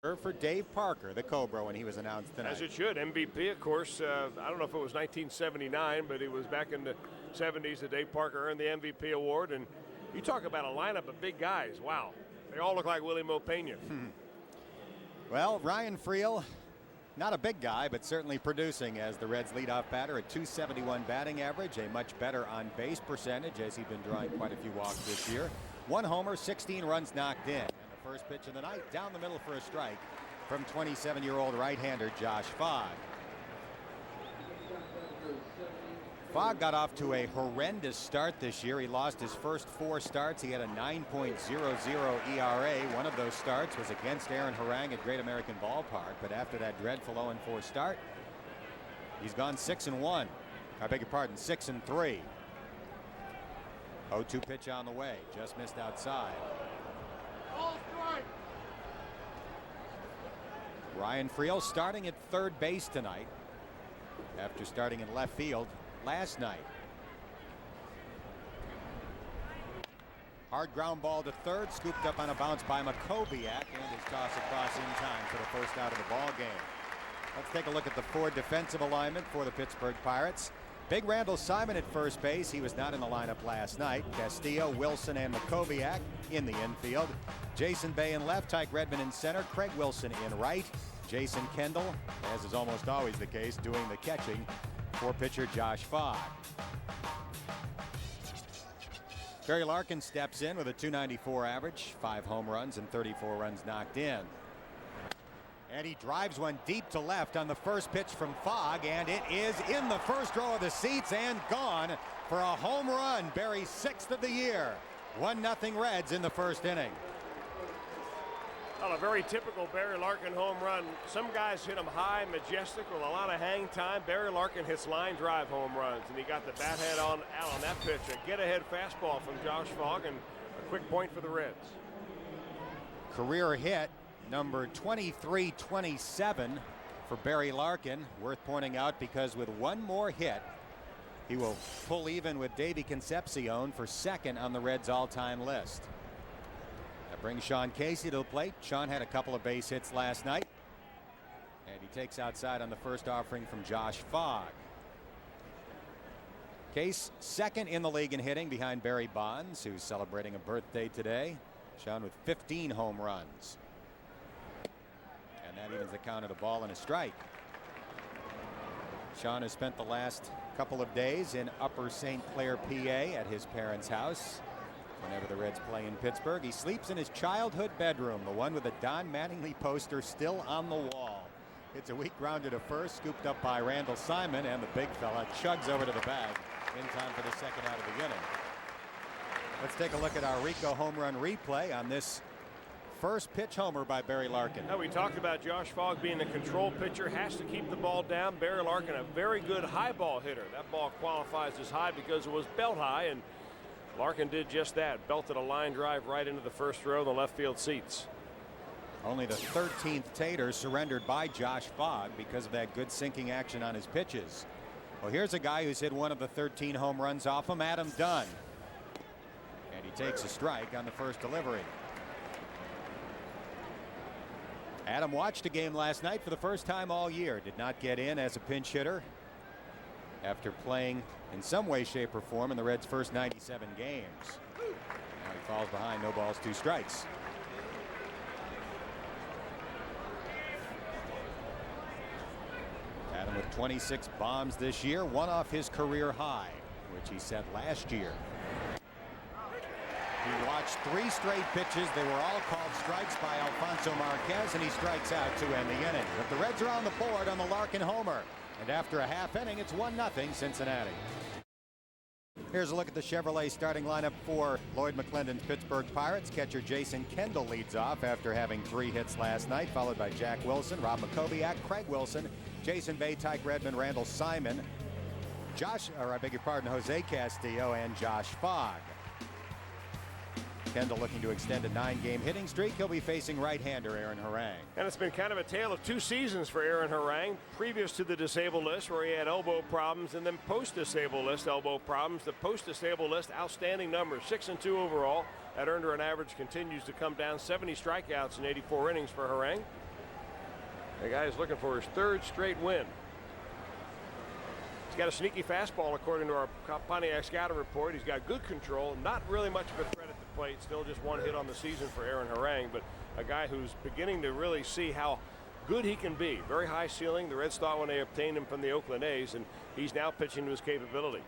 For Dave Parker, the Cobra, when he was announced tonight. As it should. MVP, of course. I don't know if it was 1979, but it was back in the 70s that Dave Parker earned the MVP award. And you talk about a lineup of big guys. Wow. They all look like Willie Mo Pena. Well, Ryan Freel, not a big guy, but certainly producing as the Reds' leadoff batter at .271 batting average, a much better on-base percentage as he's been drawing quite a few walks this year. 1 homer, 16 runs knocked in. First pitch of the night, down the middle for a strike from 27-year-old right-hander Josh Fogg. Fogg got off to a horrendous start this year. He lost his first 4 starts. He had a 9.00 ERA. One of those starts was against Aaron Harang at Great American Ballpark. But after that dreadful 0-4 start, he's gone 6-1. I beg your pardon, 6-3. 0-2 pitch on the way, just missed outside. Ryan Freel starting at third base tonight after starting in left field last night. Hard ground ball to third, scooped up on a bounce by Makoviak, and his toss across in time for the first out of the ball game. Let's take a look at the 4 defensive alignment for the Pittsburgh Pirates. Big Randall Simon at first base. He was not in the lineup last night. Castillo, Wilson, and Makoviak in the infield. Jason Bay in left, Tyke Redmond in center, Craig Wilson in right. Jason Kendall, as is almost always the case, doing the catching for pitcher Josh Fogg. Barry Larkin steps in with a .294 average, 5 home runs and 34 runs knocked in. And he drives one deep to left on the first pitch from Fogg, and it is in the first row of the seats and gone for a home run. Barry's 6th of the year. 1-0 Reds in the first inning. Well, a very typical Barry Larkin home run. Some guys hit them high, majestic, with a lot of hang time. Barry Larkin hits line drive home runs, and he got the bat head out on that pitch. A get-ahead fastball from Josh Fogg, and a quick point for the Reds. Career hit number 2327 for Barry Larkin. Worth pointing out because with one more hit, he will pull even with Davey Concepcion for second on the Reds' all-time list. That brings Sean Casey to the plate. Sean had a couple of base hits last night, and he takes outside on the first offering from Josh Fogg. Case second in the league in hitting behind Barry Bonds, who's celebrating a birthday today. Sean with 15 home runs. And that evens the count at a ball and a strike. Sean has spent the last couple of days in Upper St. Clair, PA at his parents' house. Whenever the Reds play in Pittsburgh, he sleeps in his childhood bedroom, the one with the Don Mattingly poster still on the wall. It's a weak grounder to first, scooped up by Randall Simon, and the big fella chugs over to the bag in time for the second out of the inning. Let's take a look at our Rico home run replay on this first pitch homer by Barry Larkin. Now, we talked about Josh Fogg being a control pitcher, has to keep the ball down. Barry Larkin, a very good high ball hitter. That ball qualifies as high because it was belt high, and Larkin did just that. Belted a line drive right into the first row of the left field seats. Only the 13th tater surrendered by Josh Fogg because of that good sinking action on his pitches. Well, here's a guy who's hit one of the 13 home runs off him, Adam Dunn. And he takes a strike on the first delivery. Adam watched a game last night for the first time all year. Did not get in as a pinch hitter after playing in some way, shape, or form in the Reds' first 97 games. Now he falls behind, no balls, 2 strikes. Adam with 26 bombs this year, one off his career high, which he set last year. He watched 3 straight pitches. They were all called strikes by Alfonso Marquez, and he strikes out to end the inning. But the Reds are on the board on the Larkin homer. And after a half inning, it's 1-0 Cincinnati. Here's a look at the Chevrolet starting lineup for Lloyd McClendon's Pittsburgh Pirates. Catcher Jason Kendall leads off after having 3 hits last night, followed by Jack Wilson, Rob Makoviak, Craig Wilson, Jason Bay, Tyke Redmond, Randall Simon, Jose Castillo, and Josh Fogg. Kendall looking to extend a 9-game hitting streak. He'll be facing right-hander Aaron Harang. And it's been kind of a tale of 2 seasons for Aaron Harang. Previous to the disabled list, where he had elbow problems, and then post-disabled list elbow problems. The post-disabled list, outstanding numbers, 6-2 overall. That earned her an average continues to come down. 70 strikeouts in 84 innings for Harang. The guy is looking for his 3rd straight win. He's got a sneaky fastball, according to our Pontiac scouting report. He's got good control, not really much of a threat at the plate. Still just 1 hit on the season for Aaron Harang, but a guy who's beginning to really see how good he can be. Very high ceiling. The Reds thought when they obtained him from the Oakland A's, and he's now pitching to his capability.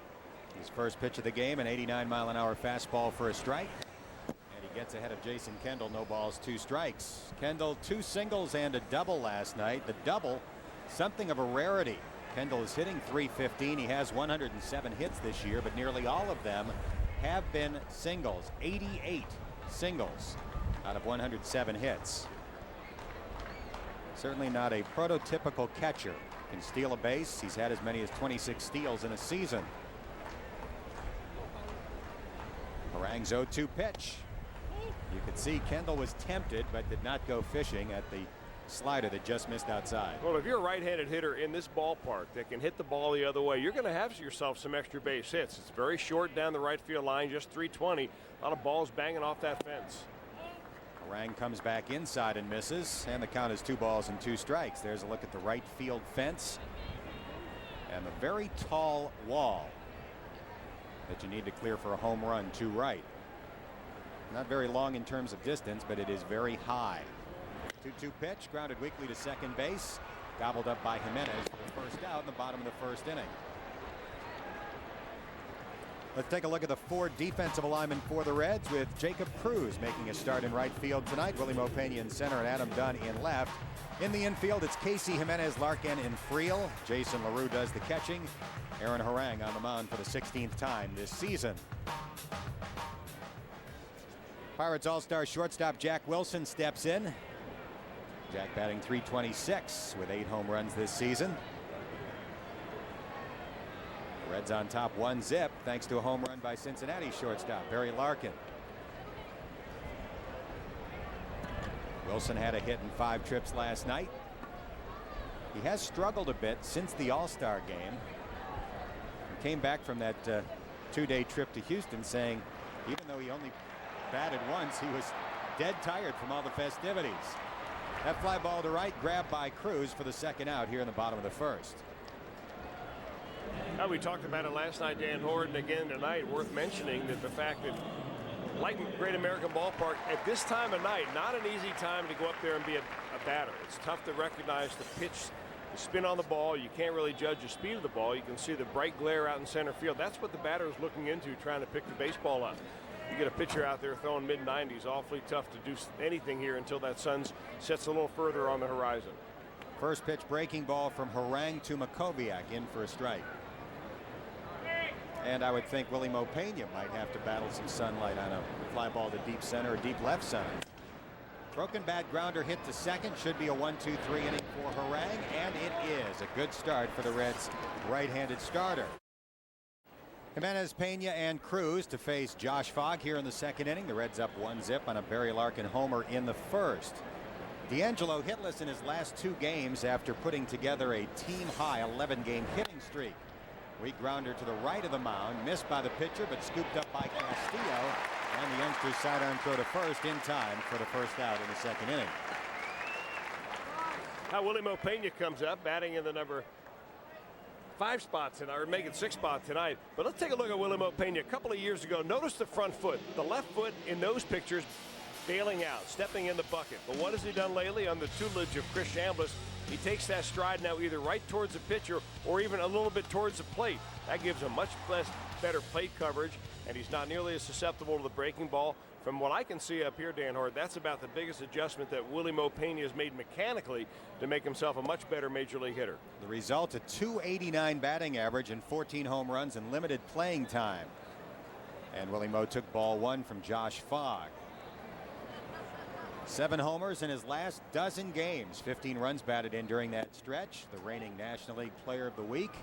His first pitch of the game, an 89-mile-an-hour fastball for a strike. And he gets ahead of Jason Kendall. No balls, 2 strikes. Kendall 2 singles and a double last night. The double, something of a rarity. Kendall is hitting .315. He has 107 hits this year, but nearly all of them have been singles. 88 singles out of 107 hits. Certainly not a prototypical catcher. Can steal a base. He's had as many as 26 steals in a season. Harang's 0-2 pitch. You could see Kendall was tempted but did not go fishing at the slider that just missed outside. Well, if you're a right-handed hitter in this ballpark that can hit the ball the other way, you're going to have yourself some extra base hits. It's very short down the right field line, just 320. A lot of balls banging off that fence. Harang comes back inside and misses, and the count is 2 balls and 2 strikes. There's a look at the right field fence and the very tall wall that you need to clear for a home run to right. Not very long in terms of distance, but it is very high. 2-2 pitch, grounded weakly to second base, gobbled up by Jimenez for the first out in the bottom of the 1st inning. Let's take a look at the 4 defensive alignment for the Reds, with Jacob Cruz making a start in right field tonight. Willie Mopena in center and Adam Dunn in left. In the infield, it's Casey Jimenez, Larkin, and Friel. Jason LaRue does the catching. Aaron Harang on the mound for the 16th time this season. Pirates all-star shortstop Jack Wilson steps in. Jack batting .326 with 8 home runs this season. Reds on top 1-0 thanks to a home run by Cincinnati shortstop Barry Larkin. Wilson had a hit in 5 trips last night. He has struggled a bit since the All-Star game. He came back from that 2-day trip to Houston saying even though he only batted once, he was dead tired from all the festivities. That fly ball to right, grabbed by Cruz for the 2nd out here in the bottom of the 1st. Now, we talked about it last night, Dan Horton, again tonight. Worth mentioning that the fact that, like Great American Ballpark, at this time of night, not an easy time to go up there and be a batter. It's tough to recognize the pitch, the spin on the ball. You can't really judge the speed of the ball. You can see the bright glare out in center field. That's what the batter is looking into, trying to pick the baseball up. You get a pitcher out there throwing mid-90s, awfully tough to do anything here until that sun sets a little further on the horizon. First pitch breaking ball from Harang to Makoviak, in for a strike. And I would think Willie Mopena might have to battle some sunlight on a fly ball to deep center or deep left center. Broken bat grounder hit to second. Should be a 1-2-3 inning for Harang, and it is a good start for the Reds' right-handed starter. Jimenez, Pena, and Cruz to face Josh Fogg here in the 2nd inning. The Reds up 1-0 on a Barry Larkin homer in the 1st. D'Angelo hitless in his last 2 games after putting together a team-high 11-game hitting streak. Weak grounder to the right of the mound, missed by the pitcher, but scooped up by Castillo, and the youngster's sidearm throw to first in time for the 1st out in the 2nd inning. Now Willie Mopena comes up, batting in the number 5 spot tonight, or make it 6 spot tonight. But let's take a look at Willie Mopena. A couple of years ago, notice the front foot, the left foot in those pictures bailing out, stepping in the bucket. But what has he done lately? On the tutelage of Chris Chambliss, he takes that stride now either right towards the pitcher or even a little bit towards the plate. That gives him much better plate coverage, and he's not nearly as susceptible to the breaking ball. From what I can see up here, Dan Hort, that's about the biggest adjustment that Willie Mopena has made mechanically to make himself a much better major league hitter. The result, a .289 batting average and 14 home runs in limited playing time. And Willie Mo took ball 1 from Josh Fogg. 7 homers in his last dozen games. 15 runs batted in during that stretch. The reigning National League Player of the Week.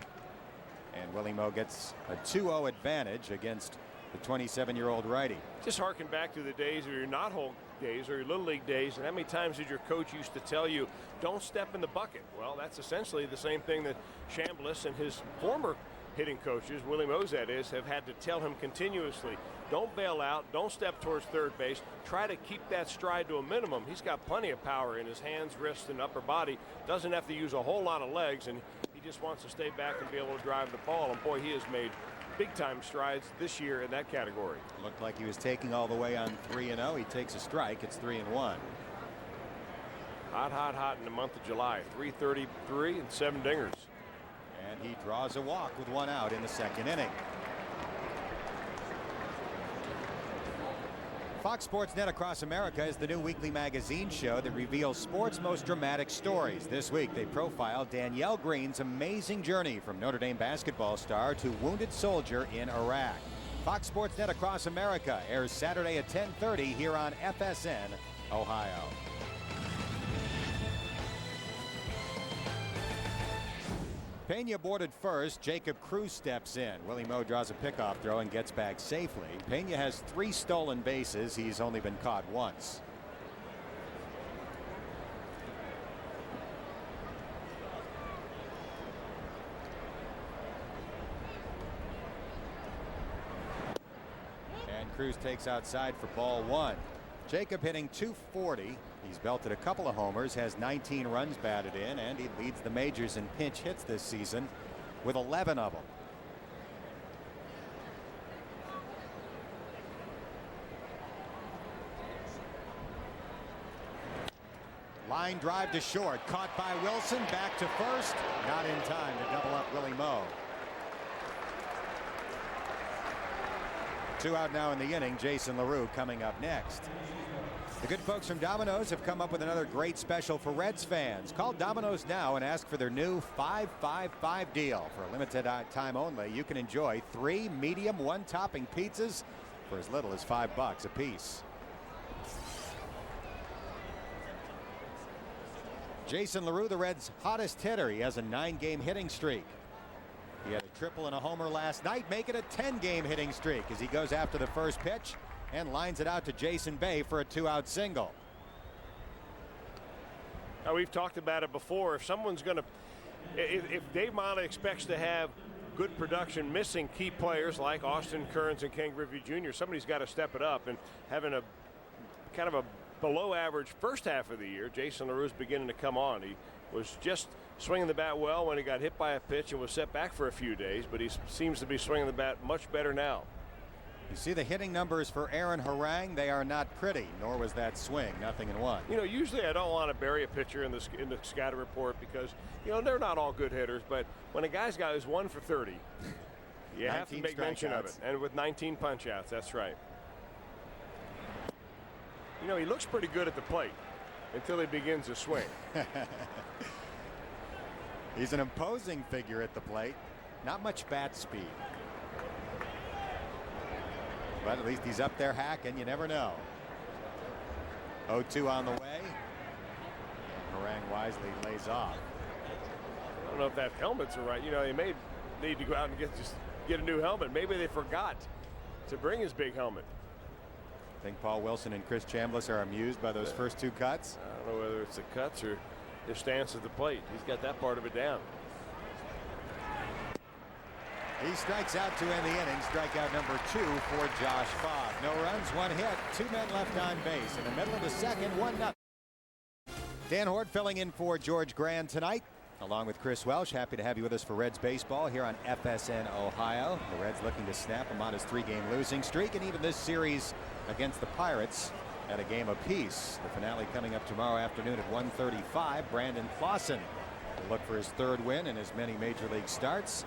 And Willie Mo gets a 2-0 advantage against the 27-year-old righty. Just harken back to the days of your not-hole days or your Little League days, and how many times did your coach used to tell you, don't step in the bucket? Well, that's essentially the same thing that Chambliss and his former hitting coaches, Willie Mo's that is, have had to tell him continuously. Don't bail out. Don't step towards third base. Try to keep that stride to a minimum. He's got plenty of power in his hands, wrists, and upper body. Doesn't have to use a whole lot of legs, and he just wants to stay back and be able to drive the ball. And boy, he has made big-time strides this year in that category. Looked like he was taking all the way on 3-0. He takes a strike. It's 3-1. Hot, hot, hot in the month of July. 333 and 7 dingers. And he draws a walk with 1 out in the 2nd inning. Fox Sports Net Across America is the new weekly magazine show that reveals sports' most dramatic stories. This week they profile Danielle Green's amazing journey from Notre Dame basketball star to wounded soldier in Iraq. Fox Sports Net Across America airs Saturday at 10:30 here on FSN, Ohio. Pena boarded first. Jacob Cruz steps in. Willie Moe draws a pickoff throw and gets back safely. Pena has 3 stolen bases. He's only been caught once. And Cruz takes outside for ball 1. Jacob hitting .240. He's belted a couple of homers, has 19 runs batted in, and he leads the majors in pinch hits this season with 11 of them. Line drive to short, caught by Wilson, back to first, not in time to double up Willie Moe. 2 out now in the inning. Jason LaRue coming up next. The good folks from Domino's have come up with another great special for Reds fans. Call Domino's now and ask for their new 5-5-5 deal. For a limited time only, you can enjoy 3 medium 1-topping pizzas for as little as $5 a piece. Jason LaRue, the Reds' hottest hitter. He has a 9-game hitting streak. He had a triple and a homer last night, make it a 10-game hitting streak as he goes after the first pitch and lines it out to Jason Bay for a 2-out single. Now, we've talked about it before. If someone's going to, if Dave Mata expects to have good production missing key players like Austin Kearns and Ken Griffey Jr., somebody's got to step it up. And having a kind of a below average first half of the year, Jason LaRue's beginning to come on. He was just swinging the bat well when he got hit by a pitch and was set back for a few days, but he seems to be swinging the bat much better now. You see the hitting numbers for Aaron Harang. They are not pretty, nor was that swing. 0-1. You know, usually I don't want to bury a pitcher in the scatter report because, you know, they're not all good hitters. But when a guy's got is 1 for 30, you have to make mention of it. And with 19 punch outs, that's right. You know, he looks pretty good at the plate until he begins to swing. He's an imposing figure at the plate. Not much bat speed. But at least he's up there hacking. You never know. 0-2 on the way. Harang wisely lays off. I don't know if that helmet's are right. You know, he may need to go out and get a new helmet. Maybe they forgot to bring his big helmet. I think Paul Wilson and Chris Chambliss are amused by those first 2 cuts. I don't know whether it's the cuts or his stance at the plate. He's got that part of it down. He strikes out to end the inning. Strikeout number 2 for Josh Fogg. No runs, 1 hit, 2 men left on base. In the middle of the second, 1-0. Dan Hort filling in for George Grand tonight, along with Chris Welsh. Happy to have you with us for Reds baseball here on FSN Ohio. The Reds looking to snap him on his 3-game losing streak, and even this series against the Pirates at a game apiece. The finale coming up tomorrow afternoon at 1:35. Brandon Clausen will look for his 3rd win in as many major league starts.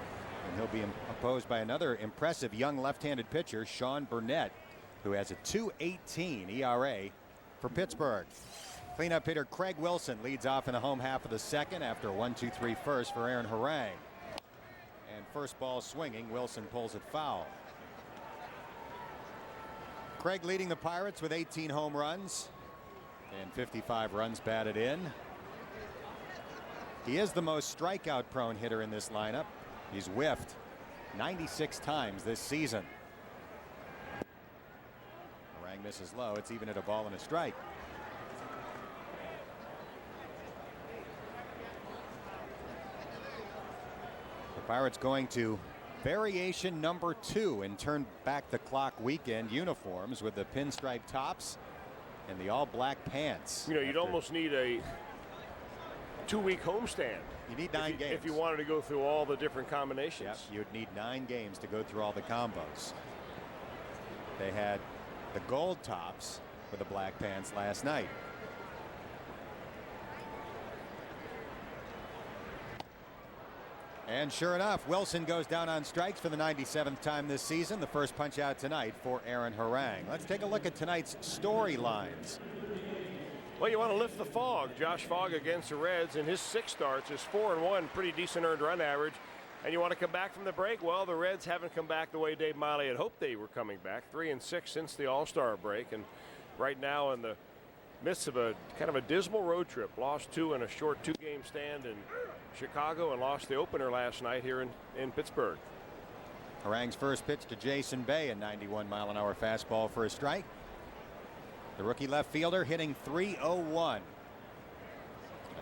And he'll be opposed by another impressive young left-handed pitcher, Sean Burnett, who has a .218 ERA for Pittsburgh. Cleanup hitter Craig Wilson leads off in the home half of the second after a 1-2-3 first for Aaron Harang. And first ball swinging, Wilson pulls it foul. Craig leading the Pirates with 18 home runs and 55 runs batted in. He is the most strikeout-prone hitter in this lineup. He's whiffed 96 times this season. Harang misses low. It's even at a ball and a strike. The Pirates going to variation number 2 in turn back the clock weekend uniforms with the pinstripe tops and the all black pants. You know, you'd almost need a 2-week homestand. You need 9 games. If you wanted to go through all the different combinations. Yep, you'd need 9 games to go through all the combos. They had the gold tops with the black pants last night. And sure enough, Wilson goes down on strikes for the 97th time this season. The first punch out tonight for Aaron Harang. Let's take a look at tonight's storylines. Well, you want to lift the Fogg. Josh Fogg against the Reds in his 6 starts is 4-1, pretty decent earned run average. And you want to come back from the break? Well, the Reds haven't come back the way Dave Miley had hoped they were coming back. 3-6 since the All-Star break, and right now in the midst of a kind of a dismal road trip. Lost 2 in a short 2-game stand in Chicago and lost the opener last night here in Pittsburgh. Harang's first pitch to Jason Bay, a 91-mile-an-hour fastball for a strike. The rookie left fielder hitting .301.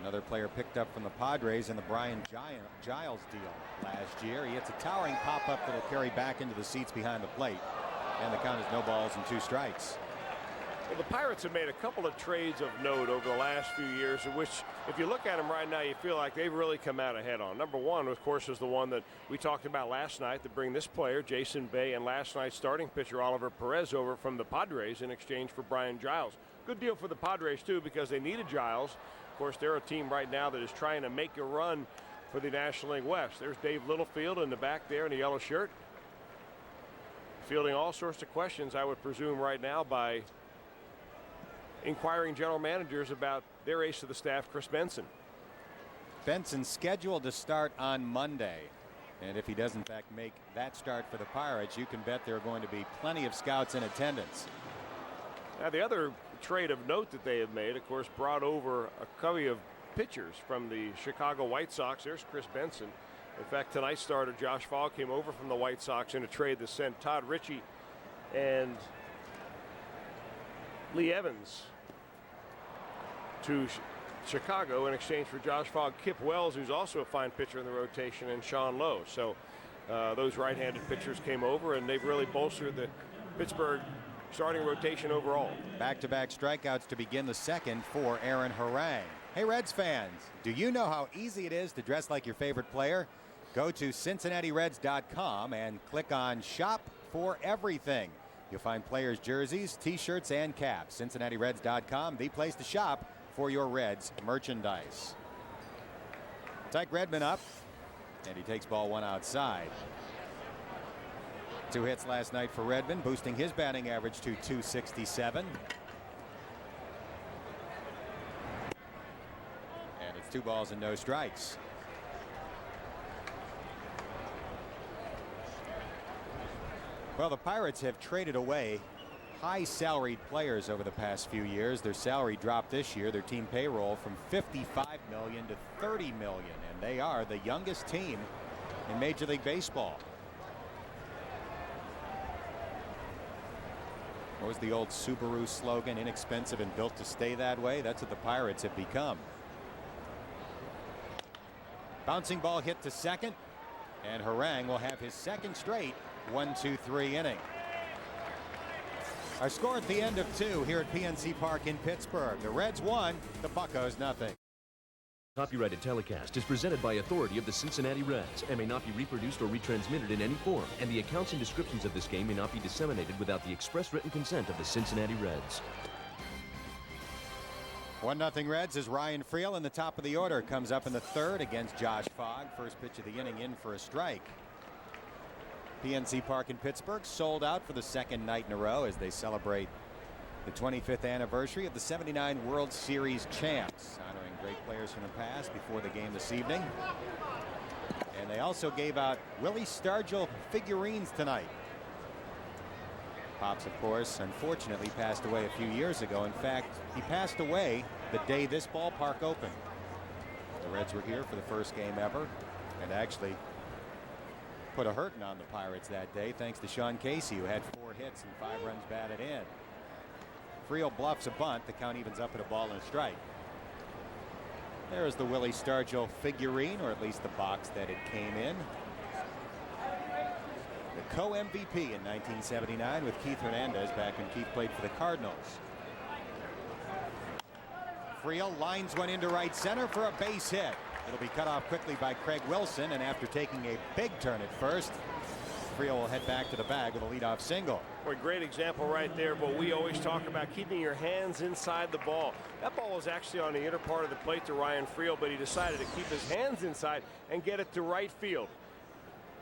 Another player picked up from the Padres in the Brian Giles deal last year. He hits a towering pop-up that will carry back into the seats behind the plate. And the count is no balls and 2 strikes. Well, the Pirates have made a couple of trades of note over the last few years, in which, if you look at them right now, you feel like they've really come out ahead on. Number 1, of course, is the one that we talked about last night to bring this player, Jason Bay, and last night's starting pitcher, Oliver Perez, over from the Padres in exchange for Brian Giles. Good deal for the Padres, too, because they needed Giles. Of course, they're a team right now that is trying to make a run for the National League West. There's Dave Littlefield in the back there in the yellow shirt, fielding all sorts of questions, I would presume, right now by inquiring general managers about their ace of the staff, Chris Benson. Benson's scheduled to start on Monday. And if he does in fact make that start for the Pirates, you can bet there are going to be plenty of scouts in attendance. Now, the other trade of note that they have made, of course, brought over a covey of pitchers from the Chicago White Sox. There's Chris Benson. In fact, tonight's starter, Josh Fogg, came over from the White Sox in a trade that sent Todd Ritchie and Lee Evans to Chicago in exchange for Josh Fogg, Kip Wells, who's also a fine pitcher in the rotation, and Sean Lowe. So those right-handed pitchers came over, and they've really bolstered the Pittsburgh starting rotation overall. Back-to-back strikeouts to begin the second for Aaron Harang. Hey, Reds fans, do you know how easy it is to dress like your favorite player? Go to CincinnatiReds.com and click on Shop for Everything. You'll find players' jerseys, T-shirts, and caps. CincinnatiReds.com, the place to shop for your Reds merchandise. Tyke Redmond up, and he takes ball 1 outside. 2 hits last night for Redmond, boosting his batting average to .267. And it's 2 balls and no strikes. Well, the Pirates have traded away high salaried players over the past few years. Their salary dropped this year, their team payroll, from $55 million to $30 million, and they are the youngest team in Major League Baseball. What was the old Subaru slogan? Inexpensive and built to stay that way. That's what the Pirates have become. Bouncing ball hit to second, and Harang will have his second straight 1-2-3 inning. Our score at the end of 2 here at PNC Park in Pittsburgh. The Reds won, the Buccos nothing. Copyrighted telecast is presented by authority of the Cincinnati Reds and may not be reproduced or retransmitted in any form, and the accounts and descriptions of this game may not be disseminated without the express written consent of the Cincinnati Reds. 1-0 Reds as Ryan Friel in the top of the order comes up in the 3rd against Josh Fogg. First pitch of the inning in for a strike. PNC Park in Pittsburgh sold out for the 2nd night in a row as they celebrate the 25th anniversary of the '79 World Series champs, honoring great players from the past before the game this evening. And they also gave out Willie Stargell figurines tonight. Pops, of course, unfortunately passed away a few years ago. In fact, he passed away the day this ballpark opened. The Reds were here for the first game ever, and actually put a hurting on the Pirates that day, thanks to Sean Casey, who had 4 hits and 5 runs batted in. Friel bluffs a bunt. The count evens up at a ball and a strike. There's the Willie Stargell figurine, or at least the box that it came in. the co-MVP in 1979 with Keith Hernandez back when Keith played for the Cardinals. Friel lines one into right center for a base hit. It'll be cut off quickly by Craig Wilson, and after taking a big turn at first, Friel will head back to the bag with a leadoff single. Boy, great example right there, but we always talk about keeping your hands inside the ball. That ball was actually on the inner part of the plate to Ryan Friel, but he decided to keep his hands inside and get it to right field.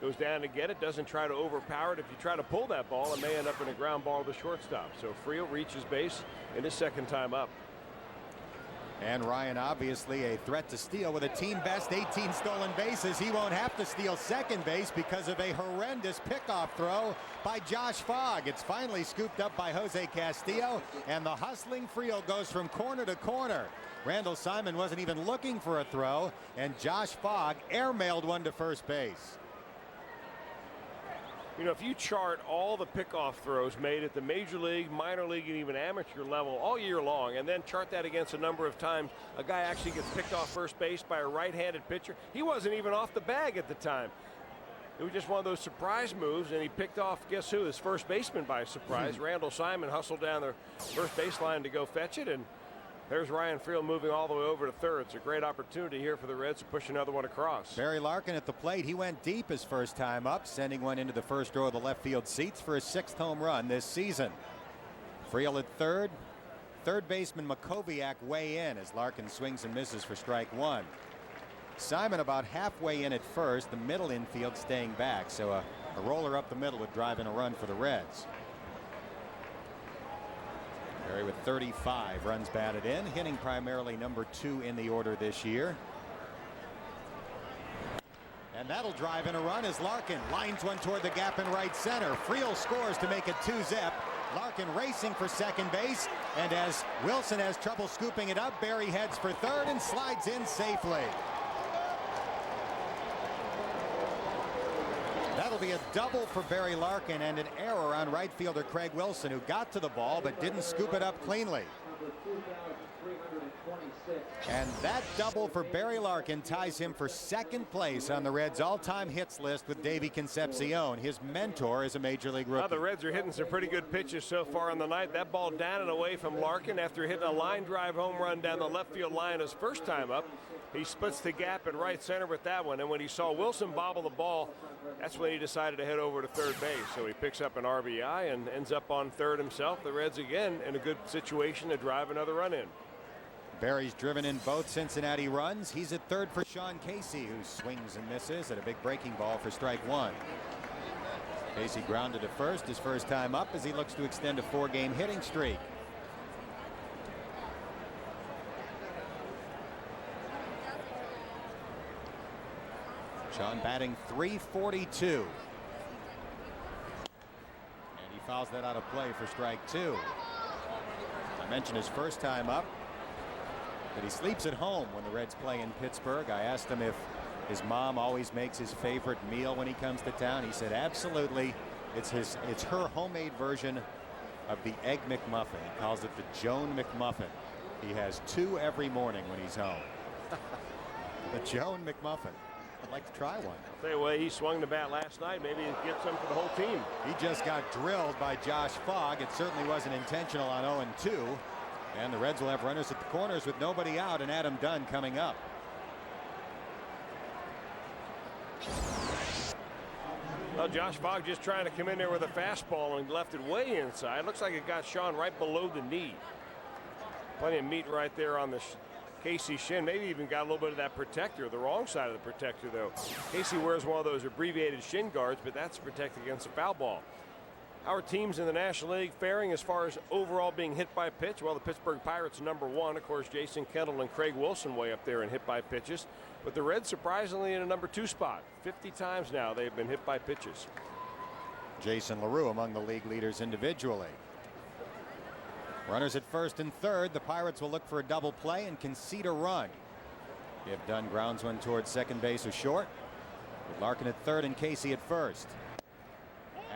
Goes down to get it, doesn't try to overpower it. If you try to pull that ball, it may end up in a ground ball to the shortstop. So Friel reaches base in his second time up. And Ryan obviously a threat to steal with a team best 18 stolen bases. He won't have to steal second base because of a horrendous pickoff throw by Josh Fogg. It's finally scooped up by Jose Castillo, and the hustling Friel goes from corner to corner. Randall Simon wasn't even looking for a throw, and Josh Fogg airmailed one to first base. You know, if you chart all the pickoff throws made at the major league, minor league, and even amateur level all year long, and then chart that against a number of times a guy actually gets picked off first base by a right-handed pitcher, he wasn't even off the bag at the time. It was just one of those surprise moves, and he picked off, guess who, his first baseman by surprise. Randall Simon hustled down the first baseline to go fetch it, and there's Ryan Friel moving all the way over to third. It's a great opportunity here for the Reds to push another one across. Barry Larkin at the plate. He went deep his first time up, sending one into the first row of the left field seats for his 6th home run this season. Friel at third. Third baseman Makoviak way in as Larkin swings and misses for strike one. Simon about halfway in at first, the middle infield staying back, so a roller up the middle would drive in a run for the Reds. Barry with 35 runs batted in, hitting primarily number 2 in the order this year. And that'll drive in a run as Larkin lines one toward the gap in right center. Friel scores to make it 2-zip. Larkin racing for second base, and as Wilson has trouble scooping it up, Barry heads for third and slides in safely. That'll be a double for Barry Larkin and an error on right fielder Craig Wilson, who got to the ball but didn't scoop it up cleanly. And that double for Barry Larkin ties him for second place on the Reds' all-time hits list with Davey Concepcion. His mentor is a major league rookie. The Reds are hitting some pretty good pitches so far on the night. That ball down and away from Larkin after hitting a line drive home run down the left field line his first time up. He splits the gap in right center with that one, and when he saw Wilson bobble the ball, that's when he decided to head over to third base. So he picks up an RBI and ends up on third himself. The Reds again in a good situation to drive another run in. Barry's driven in both Cincinnati runs. He's at third for Sean Casey, who swings and misses at a big breaking ball for strike one. Casey grounded to first his first time up as he looks to extend a 4-game hitting streak. Sean batting .342. And he fouls that out of play for strike two. I mentioned his first time up, but he sleeps at home when the Reds play in Pittsburgh. I asked him if his mom always makes his favorite meal when he comes to town. He said absolutely. It's her homemade version of the Egg McMuffin. He calls it the Joan McMuffin. He has 2 every morning when he's home. The Joan McMuffin. I'd like to try one. I'll tell you what, he swung the bat last night. Maybe he'll get some for the whole team. He just got drilled by Josh Fogg. It certainly wasn't intentional on 0-2. And the Reds will have runners at the corners with nobody out, and Adam Dunn coming up. Well, Josh Fogg just trying to come in there with a fastball and left it way inside. Looks like it got Sean right below the knee. Plenty of meat right there on the Casey shin. Maybe even got a little bit of that protector, the wrong side of the protector though. Casey wears one of those abbreviated shin guards, but that's to protect against a foul ball. Our teams in the National League faring as far as overall being hit by pitch. Well, the Pittsburgh Pirates #1, of course, Jason Kendall and Craig Wilson way up there in hit by pitches. But the Reds surprisingly in a #2 spot. 50 times now they've been hit by pitches. Jason LaRue among the league leaders individually. Runners at first and third. The Pirates will look for a double play and concede a run. If Dunn grounds one towards second base or short, with Larkin at third and Casey at first.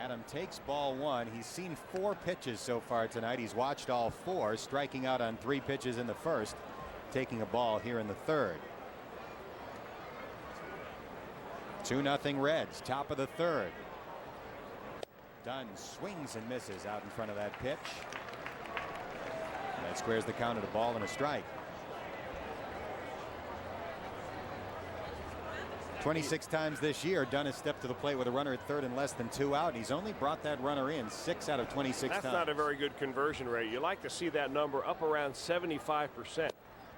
Adam takes ball one. He's seen 4 pitches so far tonight. He's watched all 4, striking out on 3 pitches in the first, taking a ball here in the third. 2-0 Reds, top of the third. Dunn swings and misses out in front of that pitch. That squares the count at a ball and a strike. 26 times this year, Dunn has stepped to the plate with a runner at third and less than 2 out. And he's only brought that runner in 6 out of 26 times. That's not a very good conversion rate. You like to see that number up around 75%.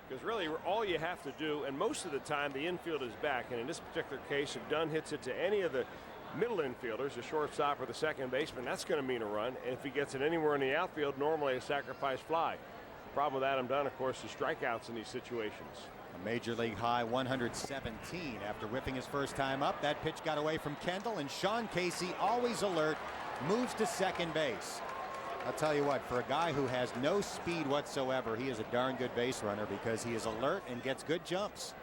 Because really all you have to do, and most of the time the infield is back. And in this particular case, if Dunn hits it to any of the middle infielders, the shortstop or the second baseman, that's going to mean a run. And if he gets it anywhere in the outfield, normally a sacrifice fly. The problem with Adam Dunn, of course, is strikeouts in these situations. A major league high 117 after whipping his first time up. That pitch got away from Kendall, and Sean Casey, always alert, moves to second base. I'll tell you what, for a guy who has no speed whatsoever, he is a darn good base runner because he is alert and gets good jumps.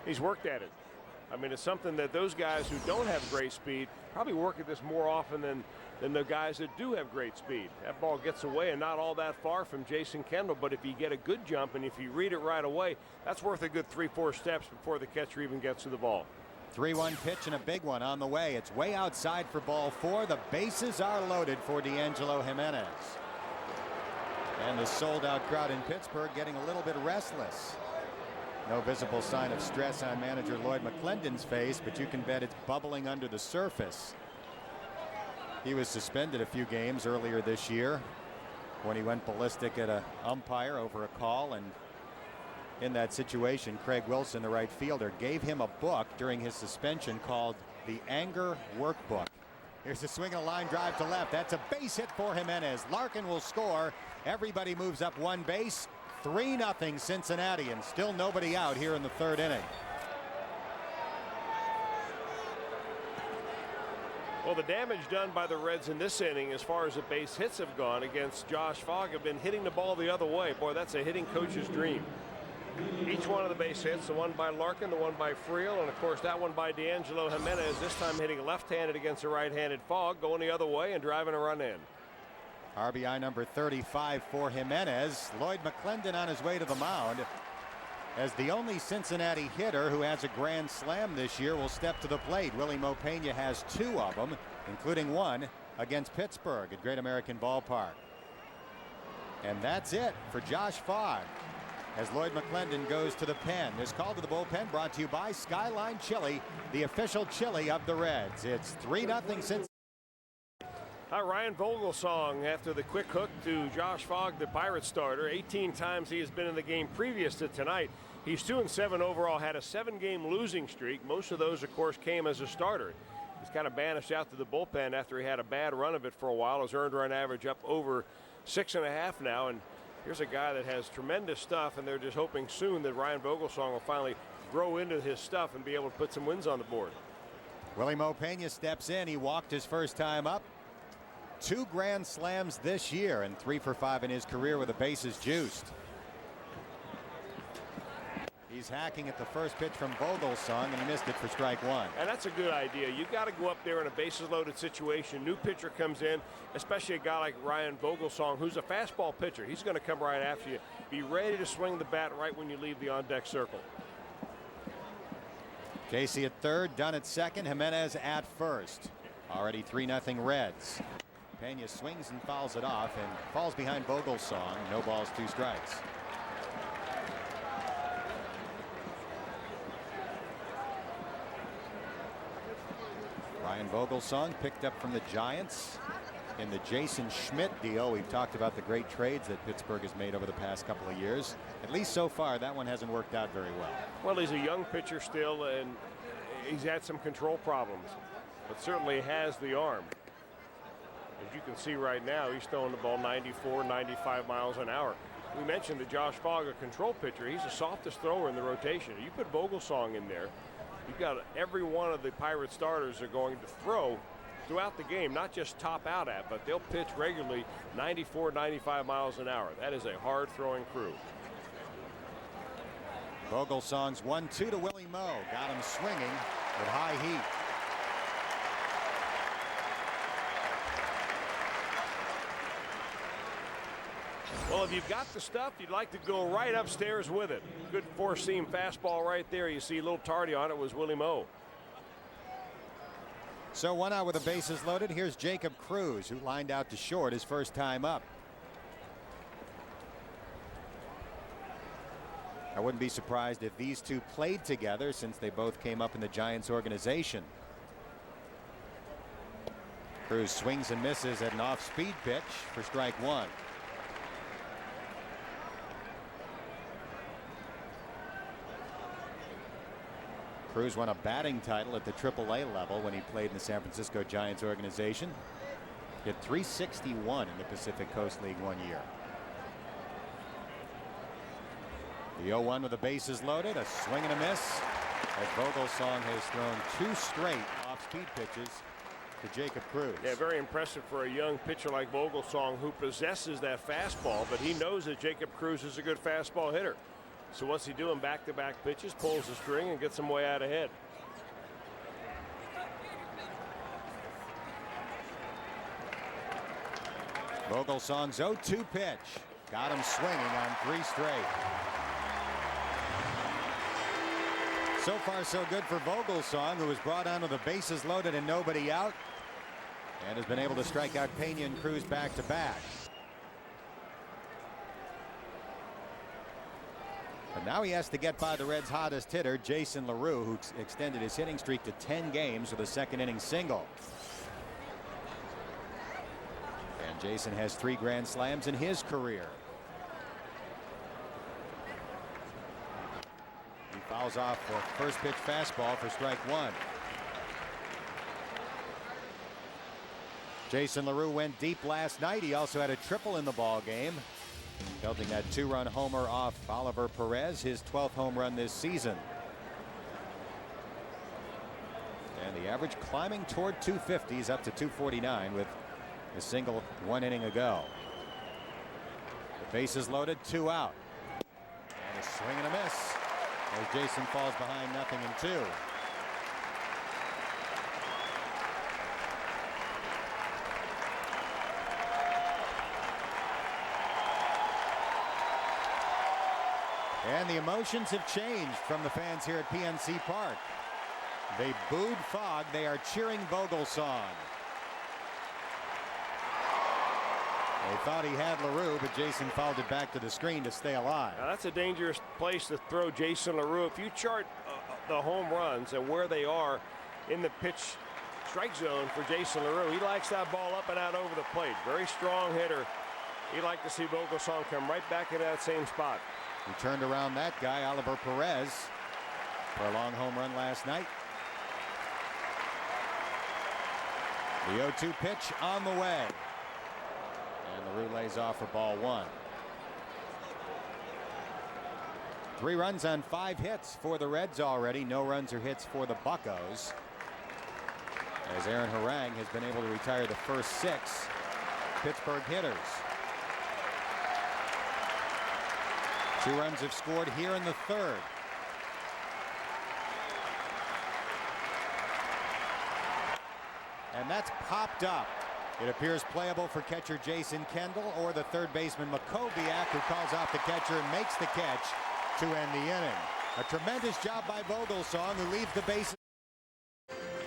He's worked at it. I mean, it's something that those guys who don't have great speed probably work at this more often than the guys that do have great speed. That ball gets away and not all that far from Jason Kendall, but if you get a good jump and if you read it right away, that's worth a good 3-4 steps before the catcher even gets to the ball. 3-1 pitch and a big one on the way. It's way outside for ball 4. The bases are loaded for D'Angelo Jimenez. And the sold-out crowd in Pittsburgh getting a little bit restless. No visible sign of stress on manager Lloyd McClendon's face, but you can bet it's bubbling under the surface. He was suspended a few games earlier this year when he went ballistic at an umpire over a call, and in that situation, Craig Wilson, the right fielder, gave him a book during his suspension called the Anger Workbook. Here's a swing and a line drive to left. That's a base hit for Jimenez. Larkin will score. Everybody moves up one base. 3-0 Cincinnati, and still nobody out here in the third inning. Well, the damage done by the Reds in this inning as far as the base hits have gone against Josh Fogg have been hitting the ball the other way. Boy, that's a hitting coach's dream. Each one of the base hits, the one by Larkin, the one by Friel, and of course that one by D'Angelo Jimenez, this time hitting left-handed against a right-handed Fogg, going the other way and driving a run in. RBI number 35 for Jimenez. Lloyd McClendon on his way to the mound as the only Cincinnati hitter who has a grand slam this year will step to the plate. Willie Mopena has 2 of them, including one against Pittsburgh at Great American Ballpark. And that's it for Josh Fogg as Lloyd McClendon goes to the pen. This call to the bullpen brought to you by Skyline Chili, the official chili of the Reds. It's 3-0 Cincinnati. Ryan Vogelsong after the quick hook to Josh Fogg, the Pirates starter. 18 times he has been in the game previous to tonight. He's 2-7 overall, had a 7-game losing streak. Most of those, of course, came as a starter. He's kind of banished out to the bullpen after he had a bad run of it for a while. His earned run average up over 6.5 now. And here's a guy that has tremendous stuff, and they're just hoping soon that Ryan Vogelsong will finally grow into his stuff and be able to put some wins on the board. Willie Mopena steps in. He walked his first time up. 2 grand slams this year and 3 for 5 in his career with the bases juiced. He's hacking at the first pitch from Vogelsong, and he missed it for strike 1. And that's a good idea. You've got to go up there in a bases loaded situation. New pitcher comes in, especially a guy like Ryan Vogelsong, who's a fastball pitcher. He's going to come right after you. Be ready to swing the bat right when you leave the on-deck circle. Casey at third, Dunn at second, Jimenez at first. Already 3-0 Reds. Pena swings and fouls it off and falls behind Vogelsong. No balls, 2 strikes. Ryan Vogelsong picked up from the Giants in the Jason Schmidt deal. We've talked about the great trades that Pittsburgh has made over the past couple of years. At least so far, that one hasn't worked out very well. Well, he's a young pitcher still, and he's had some control problems, but certainly has the arm. As you can see right now, he's throwing the ball 94, 95 miles an hour. We mentioned that Josh Fogg, a control pitcher, he's the softest thrower in the rotation. You put Vogelsong in there, you've got every one of the Pirate starters are going to throw throughout the game, not just top out at, but they'll pitch regularly 94, 95 miles an hour. That is a hard throwing crew. Vogelsong's 1-2 to Willie Moe. Got him swinging with high heat. Well, if you've got the stuff, you'd like to go right upstairs with it. Good 4-seam fastball right there. You see a little tardy on it was Willie Moe. So 1 out with the bases loaded. Here's Jacob Cruz, who lined out to short his first time up. I wouldn't be surprised if these two played together, since they both came up in the Giants organization. Cruz swings and misses at an off-speed pitch for strike 1. Cruz won a batting title at the AAA level when he played in the San Francisco Giants organization. Hit .361 in the Pacific Coast League one year. The 0-1 with the bases loaded, a swing and a miss, as Vogelsong has thrown 2 straight off-speed pitches to Jacob Cruz. Yeah, very impressive for a young pitcher like Vogelsong, who possesses that fastball, but he knows that Jacob Cruz is a good fastball hitter. So what's he doing? Back-to-back pitches, pulls the string and gets him way out ahead. Vogelsong's 0-2 pitch got him swinging on 3 straight. So far so good for Vogelsong, who was brought on with the bases loaded and nobody out, and has been able to strike out Pena and Cruz back to back. But now he has to get by the Reds' hottest hitter, Jason LaRue, who extended his hitting streak to 10 games with a second inning single. And Jason has 3 grand slams in his career. He fouls off the first pitch fastball for strike 1. Jason LaRue went deep last night. He also had a triple in the ball game, belting that 2-run homer off Oliver Perez, his 12th home run this season. And the average climbing toward 250s, up to 249 with a single 1 inning ago. The bases loaded, 2 out. And a swing and a miss as Jason falls behind 0-2. And the emotions have changed from the fans here at PNC Park. They booed Fogg. They are cheering Vogelsong. They thought he had LaRue, but Jason fouled it back to the screen to stay alive. Now that's a dangerous place to throw Jason LaRue. If you chart the home runs and where they are in the pitch strike zone for Jason LaRue, he likes that ball up and out over the plate. Very strong hitter. He'd like to see Vogelsong come right back into that same spot. He turned around that guy, Oliver Perez, for a long home run last night. The 0-2 pitch on the way. And LaRue lays off for ball 1. 3 runs on 5 hits for the Reds already. No runs or hits for the Buccos, as Aaron Harang has been able to retire the first 6 Pittsburgh hitters. 2 runs have scored here in the 3rd. And that's popped up. It appears playable for catcher Jason Kendall or the third baseman Makoviak, who calls off the catcher and makes the catch to end the inning. A tremendous job by Vogelsong, who leaves the bases.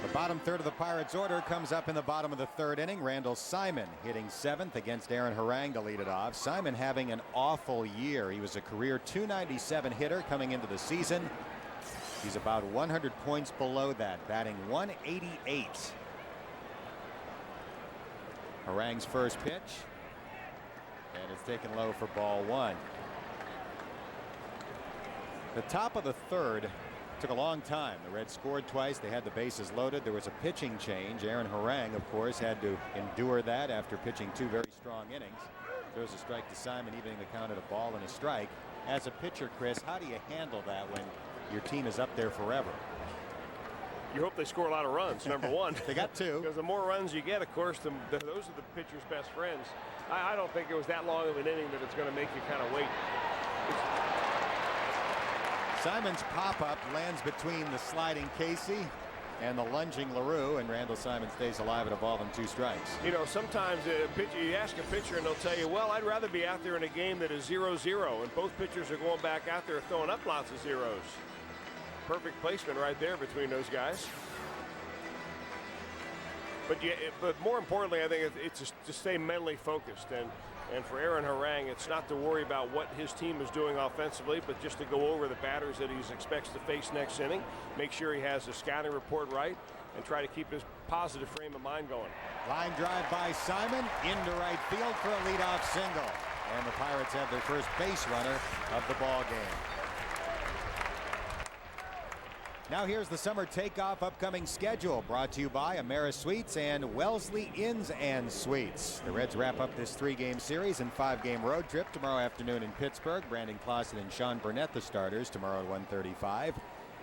The bottom third of the Pirates' order comes up in the bottom of the 3rd inning. Randall Simon hitting 7th against Aaron Harang to lead it off. Simon having an awful year. He was a career .297 hitter coming into the season. He's about 100 points below that, batting .188. Harang's first pitch, and it's taken low for ball 1. The top of the 3rd took a long time. The Reds scored twice. They had the bases loaded. There was a pitching change. Aaron Harang, of course, had to endure that after pitching 2 very strong innings. Throws a strike to Simon, evening the count at a ball and a strike. As a pitcher, Chris, how do you handle that when your team is up there forever? You hope they score a lot of runs, number one. They got 2. Because the more runs you get, of course, those are the pitcher's best friends. I don't think it was that long of an inning that it's going to make you kind of wait. Simon's pop-up lands between the sliding Casey and the lunging LaRue, and Randall Simon stays alive at a ball and 2 strikes. You know, sometimes you ask a pitcher and they'll tell you, well, I'd rather be out there in a game that is 0-0, and both pitchers are going back out there throwing up lots of zeros. Perfect placement right there between those guys. But more importantly, I think it's just to stay mentally focused. And for Aaron Harang, it's not to worry about what his team is doing offensively, but just to go over the batters that he expects to face next inning, make sure he has the scouting report right, and try to keep his positive frame of mind going. Line drive by Simon into right field for a leadoff single. And the Pirates have their first base runner of the ball game. Now here's the summer takeoff upcoming schedule, brought to you by AmeriSuites and Wellesley Inns and Suites. The Reds wrap up this 3-game series and 5-game road trip tomorrow afternoon in Pittsburgh. Brandon Clausen and Sean Burnett, the starters, tomorrow at 1:35.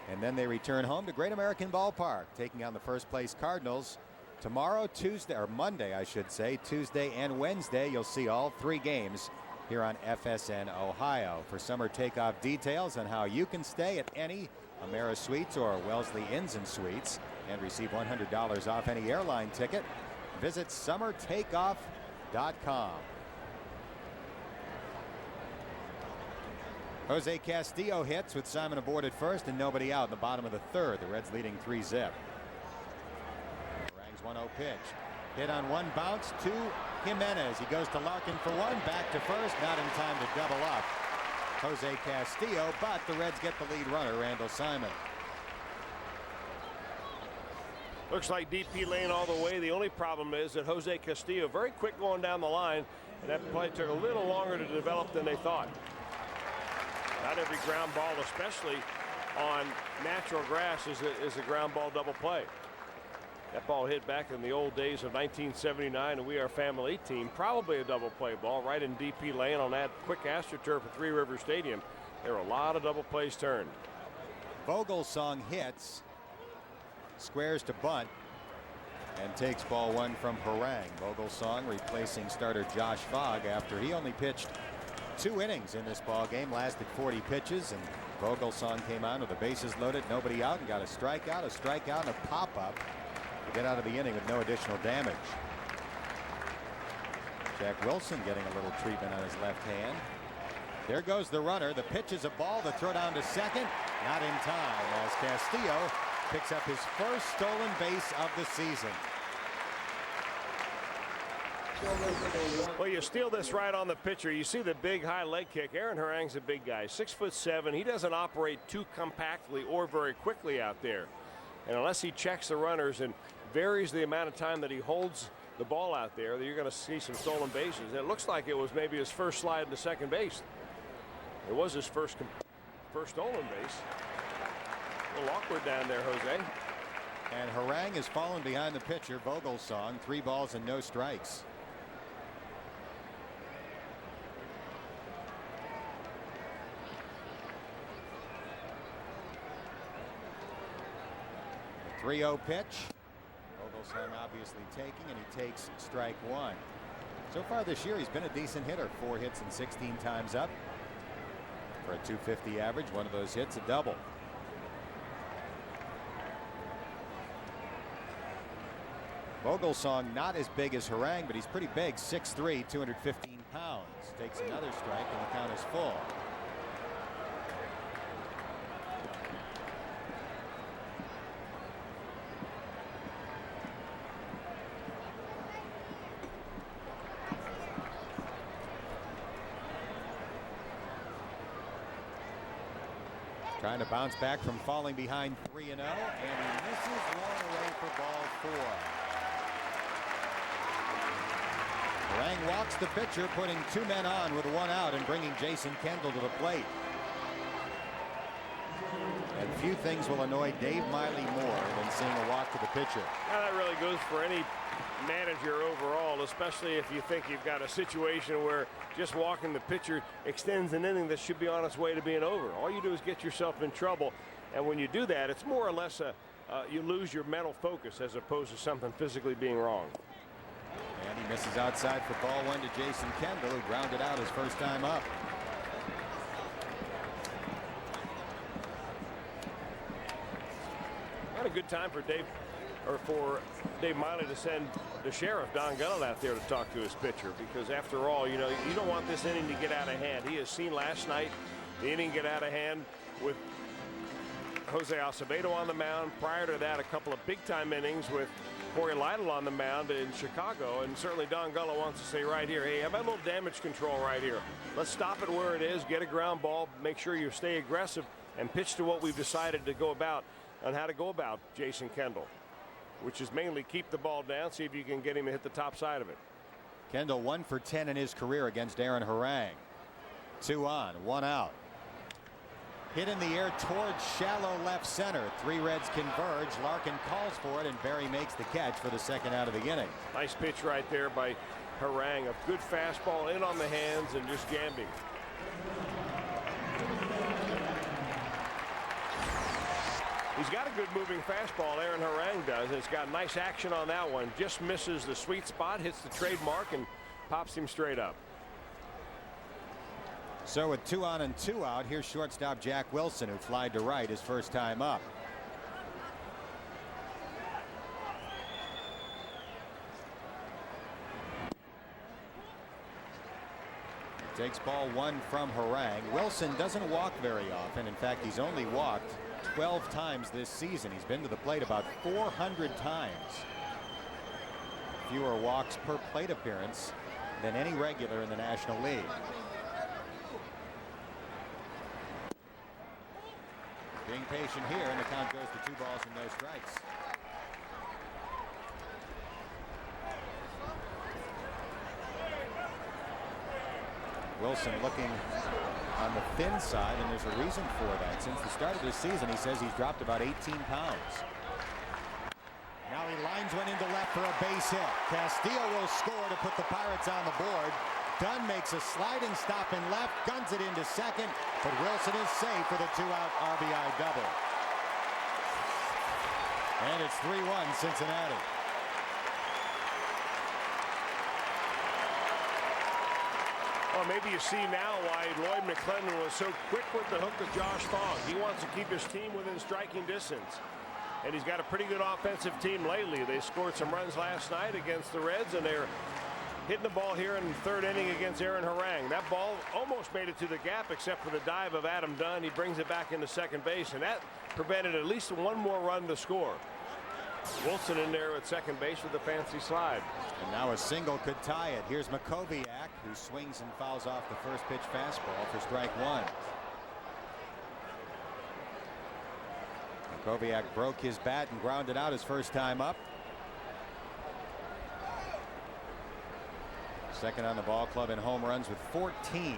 And then they return home to Great American Ballpark, taking on the first place Cardinals tomorrow, Tuesday, or Monday, I should say. Tuesday and Wednesday, you'll see all 3 games here on FSN Ohio. For summer takeoff details on how you can stay at any AmeriSuites or Wellesley Inns and Suites and receive $100 off any airline ticket, visit summertakeoff.com. Jose Castillo hits with Simon aboard at first and nobody out in the bottom of the 3rd. The Reds leading 3-zip. Harang's 1-0 pitch. Hit on one bounce to Jimenez. He goes to Larkin for one. Back to first. Not in time to double up Jose Castillo, but the Reds get the lead runner, Randall Simon. Looks like DP lane all the way. The only problem is that Jose Castillo very quick going down the line, and that play took a little longer to develop than they thought. Not every ground ball, especially on natural grass, is a ground ball double play. That ball hit back in the old days of 1979, and We Are Family team. Probably a double play ball right in DP lane on that quick AstroTurf at Three River Stadium. There are a lot of double plays turned. Vogelsong hits, squares to bunt, and takes ball 1 from Harang. Vogelsong replacing starter Josh Fogg after he only pitched 2 innings in this ball game, lasted 40 pitches, and Vogelsong came on with the bases loaded, nobody out, and got a strikeout, and a pop-up to get out of the inning with no additional damage. Jack Wilson getting a little treatment on his left hand. There goes the runner. The pitch is a ball. The throw down to second. Not in time as Castillo picks up his first stolen base of the season. Well, you steal this right on the pitcher. You see the big high leg kick. Aaron Harang's a big guy, 6'7". He doesn't operate too compactly or very quickly out there. And unless he checks the runners and varies the amount of time that he holds the ball out there, you're going to see some stolen bases. And it looks like it was maybe his first slide into second base. It was his first stolen base. A little awkward down there, Jose. And Harang has fallen behind the pitcher, Vogelsong. 3 balls and no strikes. The 3-0 pitch. Vogelsong obviously taking, and he takes strike 1. So far this year, he's been a decent hitter. 4 hits and 16 times up for a .250 average. One of those hits, a double. Vogelsong not as big as Harang, but he's pretty big, 6'3", 215 pounds. Takes another strike, and the count is full. Trying to bounce back from falling behind 3-0, and he misses one away for ball 4. Harang walks the pitcher, putting 2 men on with 1 out and bringing Jason Kendall to the plate. And few things will annoy Dave Miley more than seeing a walk to the pitcher. Now that really goes for any manager overall, especially if you think you've got a situation where just walking the pitcher extends an inning that should be on its way to being over. All you do is get yourself in trouble, and when you do that, it's more or less you lose your mental focus as opposed to something physically being wrong. And he misses outside for ball 1 to Jason Kendall, who grounded out his first time up. Not a good time for Dave Miley to send the sheriff, Don Gunnell, out there to talk to his pitcher, because after all, you don't want this inning to get out of hand. He has seen last night the inning get out of hand with Jose Acevedo on the mound. Prior to that, a couple of big-time innings with Corey Lytle on the mound in Chicago, and certainly Don Gullo wants to say right here, hey, how about a little damage control right here? Let's stop it where it is, get a ground ball, make sure you stay aggressive, and pitch to what we've decided to go about on how to go about Jason Kendall, which is mainly keep the ball down, see if you can get him to hit the top side of it. Kendall 1 for 10 in his career against Aaron Harang. 2 on, 1 out. Hit in the air towards shallow left center. 3 Reds converge. Larkin calls for it, and Berry makes the catch for the second out of the inning. Nice pitch right there by Harang. A good fastball in on the hands and just jammed him. He's got a good moving fastball, Aaron Harang does. It's got nice action on that one. Just misses the sweet spot, hits the trademark, and pops him straight up. So with 2 on and 2 out, here's shortstop Jack Wilson, who flied to right his first time up. Takes ball 1 from Harang. Wilson doesn't walk very often. In fact, he's only walked 12 times this season. He's been to the plate about 400 times. Fewer walks per plate appearance than any regular in the National League. Being patient here, and the count goes to 2 balls and no strikes. Wilson looking on the thin side, and there's a reason for that. Since the start of this season, he says he's dropped about 18 pounds. Now he lines one into left for a base hit. Castillo will score to put the Pirates on the board. Dunn makes a sliding stop in left, guns it into second, but Wilson is safe for the 2-out RBI double. And it's 3-1 Cincinnati. Well, maybe you see now why Lloyd McClendon was so quick with the hook of Josh Fogg. He wants to keep his team within striking distance. And he's got a pretty good offensive team lately. They scored some runs last night against the Reds, and they're hitting the ball here in the 3rd inning against Aaron Harang. That ball almost made it to the gap except for the dive of Adam Dunn. He brings it back into second base, and that prevented at least 1 more run to score. Wilson in there at second base with a fancy slide. And now a single could tie it. Here's Makoviak, who swings and fouls off the first pitch fastball for strike 1. Makoviak broke his bat and grounded out his first time up. Second on the ball club in home runs with 14.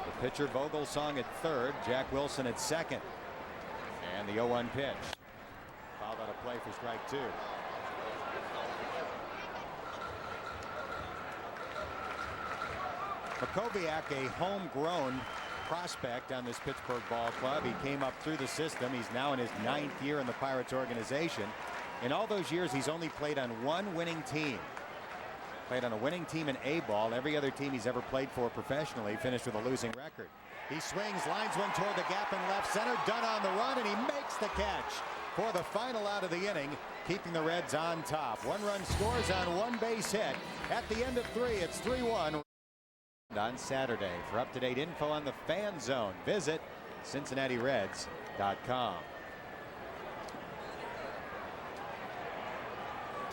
The pitcher Vogelsong at 3rd, Jack Wilson at 2nd. And the 0-1 pitch. Fouled out of play for strike 2. Makoviak, a homegrown prospect on this Pittsburgh ball club. He came up through the system. He's now in his 9th year in the Pirates organization. In all those years, he's only played on 1 winning team. Played on a winning team in A-ball. Every other team he's ever played for professionally finished with a losing record. He swings, lines one toward the gap in left center. Dunn on the run, and he makes the catch for the final out of the inning, keeping the Reds on top. 1 run scores on 1 base hit. At the end of 3, it's 3-1 on Saturday. For up-to-date info on the Fan Zone, visit CincinnatiReds.com.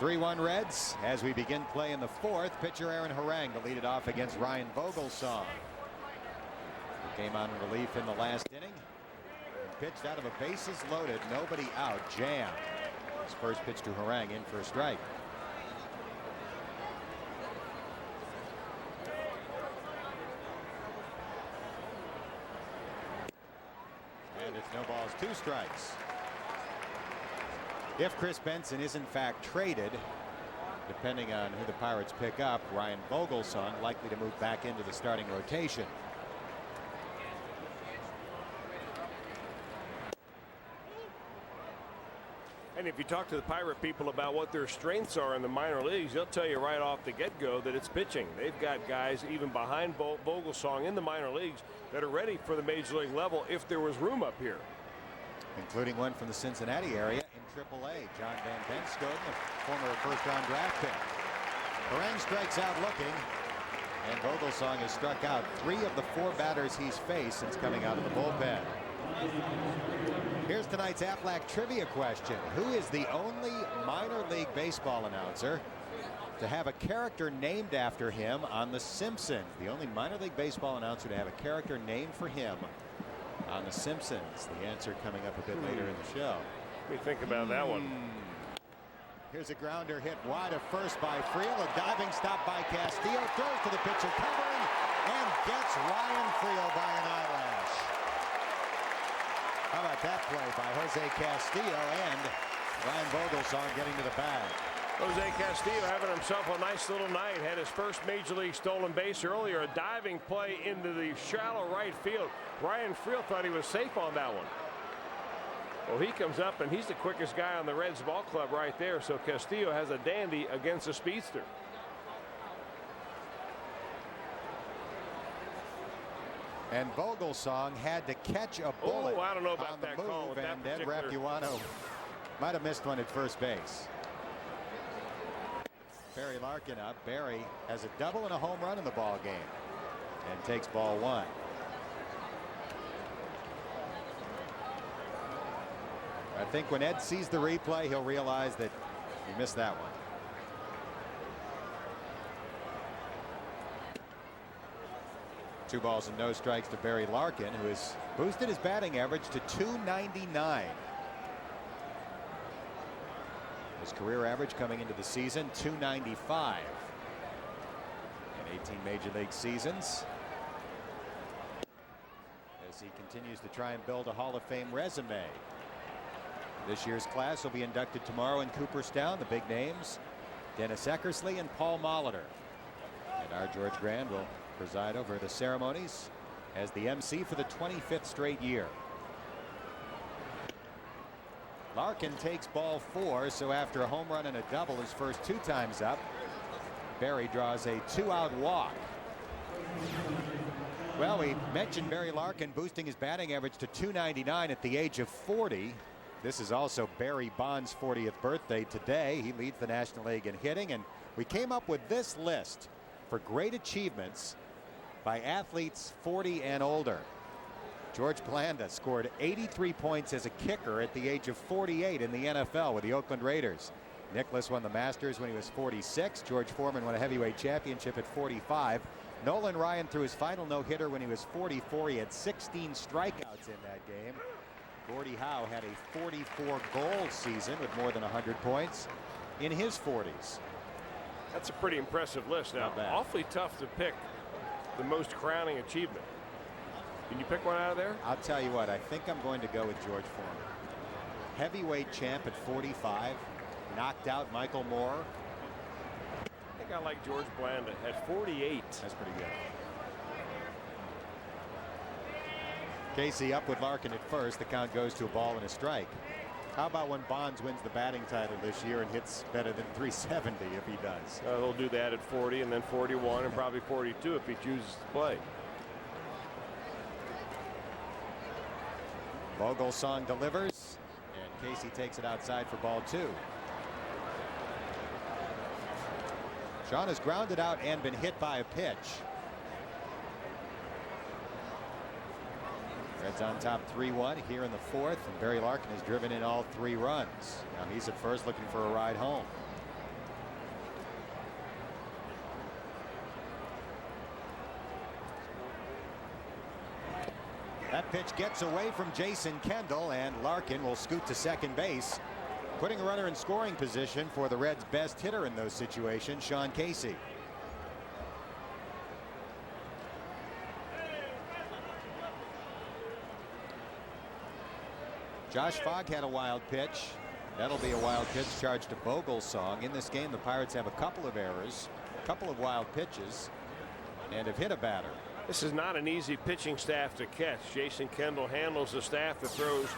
3-1 Reds as we begin play in the 4th. Pitcher Aaron Harang to lead it off against Ryan Vogelsong, who came on relief in the last inning. Pitched out of a bases loaded, nobody out, jam. His first pitch to Harang, in for a strike. And it's no balls, 2 strikes. If Chris Benson is in fact traded, depending on who the Pirates pick up, Ryan Vogelsong likely to move back into the starting rotation. And if you talk to the Pirate people about what their strengths are in the minor leagues, they'll tell you right off the get-go that it's pitching. They've got guys even behind Vogelsong in the minor leagues that are ready for the major league level if there was room up here. Including one from the Cincinnati area in AAA, John Van Benskoden, a former first-round draft pick. Harang strikes out looking, and Vogelsong has struck out 3 of the 4 batters he's faced since coming out of the bullpen. Here's tonight's Aflac trivia question. Who is the only minor league baseball announcer to have a character named after him on The Simpsons? The only minor league baseball announcer to have a character named for him on The Simpsons. The answer coming up a bit later in the show. Let me think about that one. Here's a grounder hit wide of first by Friel. A diving stop by Castillo. Throws to the pitcher, covering, and gets Ryan Friel by an eyelash. How about that play by Jose Castillo and Ryan Vogelsong getting to the bag. Jose Castillo having himself a nice little night. Had his first major league stolen base earlier. A diving play into the shallow right field. Ryan Friel thought he was safe on that one. Well, he comes up and he's the quickest guy on the Reds ball club right there. So Castillo has a dandy against a speedster. And Vogelsong had to catch a bullet. Oh, I don't know about on the that move, call. With and that Ed Rapuano might have missed one at first base. Barry Larkin up. Barry has a double and a home run in the ball game and takes ball one. I think when Ed sees the replay, he'll realize that he missed that one. Two balls and no strikes to Barry Larkin, who has boosted his batting average to .299. His career average coming into the season, .295. In 18 major league seasons. As he continues to try and build a Hall of Fame resume. This year's class will be inducted tomorrow in Cooperstown. The big names, Dennis Eckersley and Paul Molitor. And our George Grand will preside over the ceremonies as the MC for the 25th straight year. Larkin takes ball four, so after a home run and a double his first two times up, Barry draws a 2-out walk. Well, we mentioned Barry Larkin boosting his batting average to .299 at the age of 40. This is also Barry Bonds' 40th birthday today. He leads the National League in hitting, and we came up with this list for great achievements by athletes 40 and older. George Blanda scored 83 points as a kicker at the age of 48 in the NFL with the Oakland Raiders. Nicklaus won the Masters when he was 46. George Foreman won a heavyweight championship at 45. Nolan Ryan threw his final no-hitter when he was 44. He had 16 strikeouts in that game. Gordie Howe had a 44-goal season with more than 100 points in his 40s. That's a pretty impressive list. Now, awfully tough to pick the most crowning achievement. Can you pick one out of there? I'll tell you what, I think I'm going to go with George Foreman. Heavyweight champ at 45, knocked out Michael Moore. I think I like George Blanda at 48. That's pretty good. Casey up with Larkin at first. The count goes to a ball and a strike. How about when Bonds wins the batting title this year and hits better than .370 if he does? He'll do that at 40 and then 41 and probably 42 if he chooses to play. Vogelsong delivers, and Casey takes it outside for ball two. Sean has grounded out and been hit by a pitch. Reds on top 3-1 here in the fourth, and Barry Larkin has driven in all 3 runs. Now he's at first looking for a ride home. That pitch gets away from Jason Kendall, and Larkin will scoot to second base, putting a runner in scoring position for the Reds' best hitter in those situations, Sean Casey. Josh Fogg had a wild pitch. That'll be a wild pitch charged to Vogelsong. In this game, the Pirates have a couple of errors, a couple of wild pitches, and have hit a batter. This is not an easy pitching staff to catch. Jason Kendall handles the staff that throws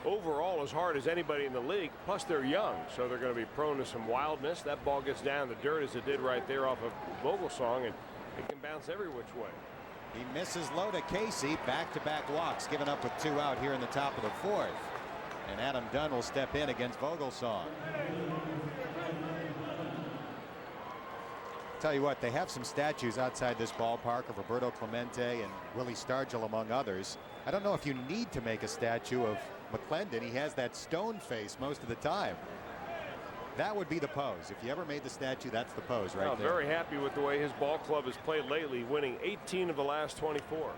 overall as hard as anybody in the league. Plus, they're young, so they're going to be prone to some wildness. That ball gets down in the dirt as it did right there off of Vogelsong, and it can bounce every which way. He misses low to Casey. Back-to-back walks given up with 2 out here in the top of the fourth. And Adam Dunn will step in against Vogelsong. Tell you what, they have some statues outside this ballpark of Roberto Clemente and Willie Stargell, among others. I don't know if you need to make a statue of McClendon. He has that stone face most of the time. That would be the pose. If you ever made the statue, that's the pose right there. Very happy with the way his ball club has played lately, winning 18 of the last 24.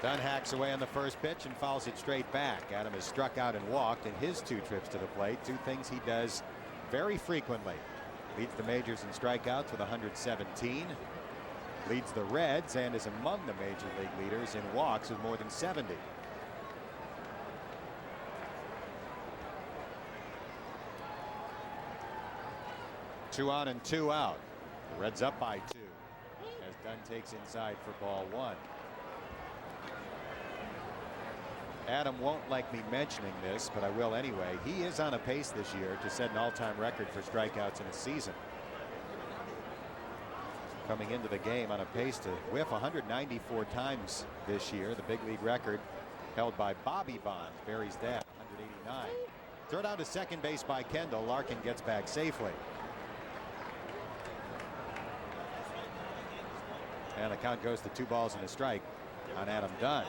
Dunn hacks away on the first pitch and fouls it straight back. Adam has struck out and walked in his 2 trips to the plate, 2 things he does very frequently. Leads the majors in strikeouts with 117. Leads the Reds and is among the major league leaders in walks with more than 70. Two on and 2 out. The Reds up by 2 as Dunn takes inside for ball 1. Adam won't like me mentioning this, but I will anyway. He is on a pace this year to set an all-time record for strikeouts in a season. Coming into the game on a pace to whiff 194 times this year. The big league record held by Bobby Bonds buries that, 189. Throw down to second base by Kendall. Larkin gets back safely. And the count goes to 2 balls and a strike on Adam Dunn.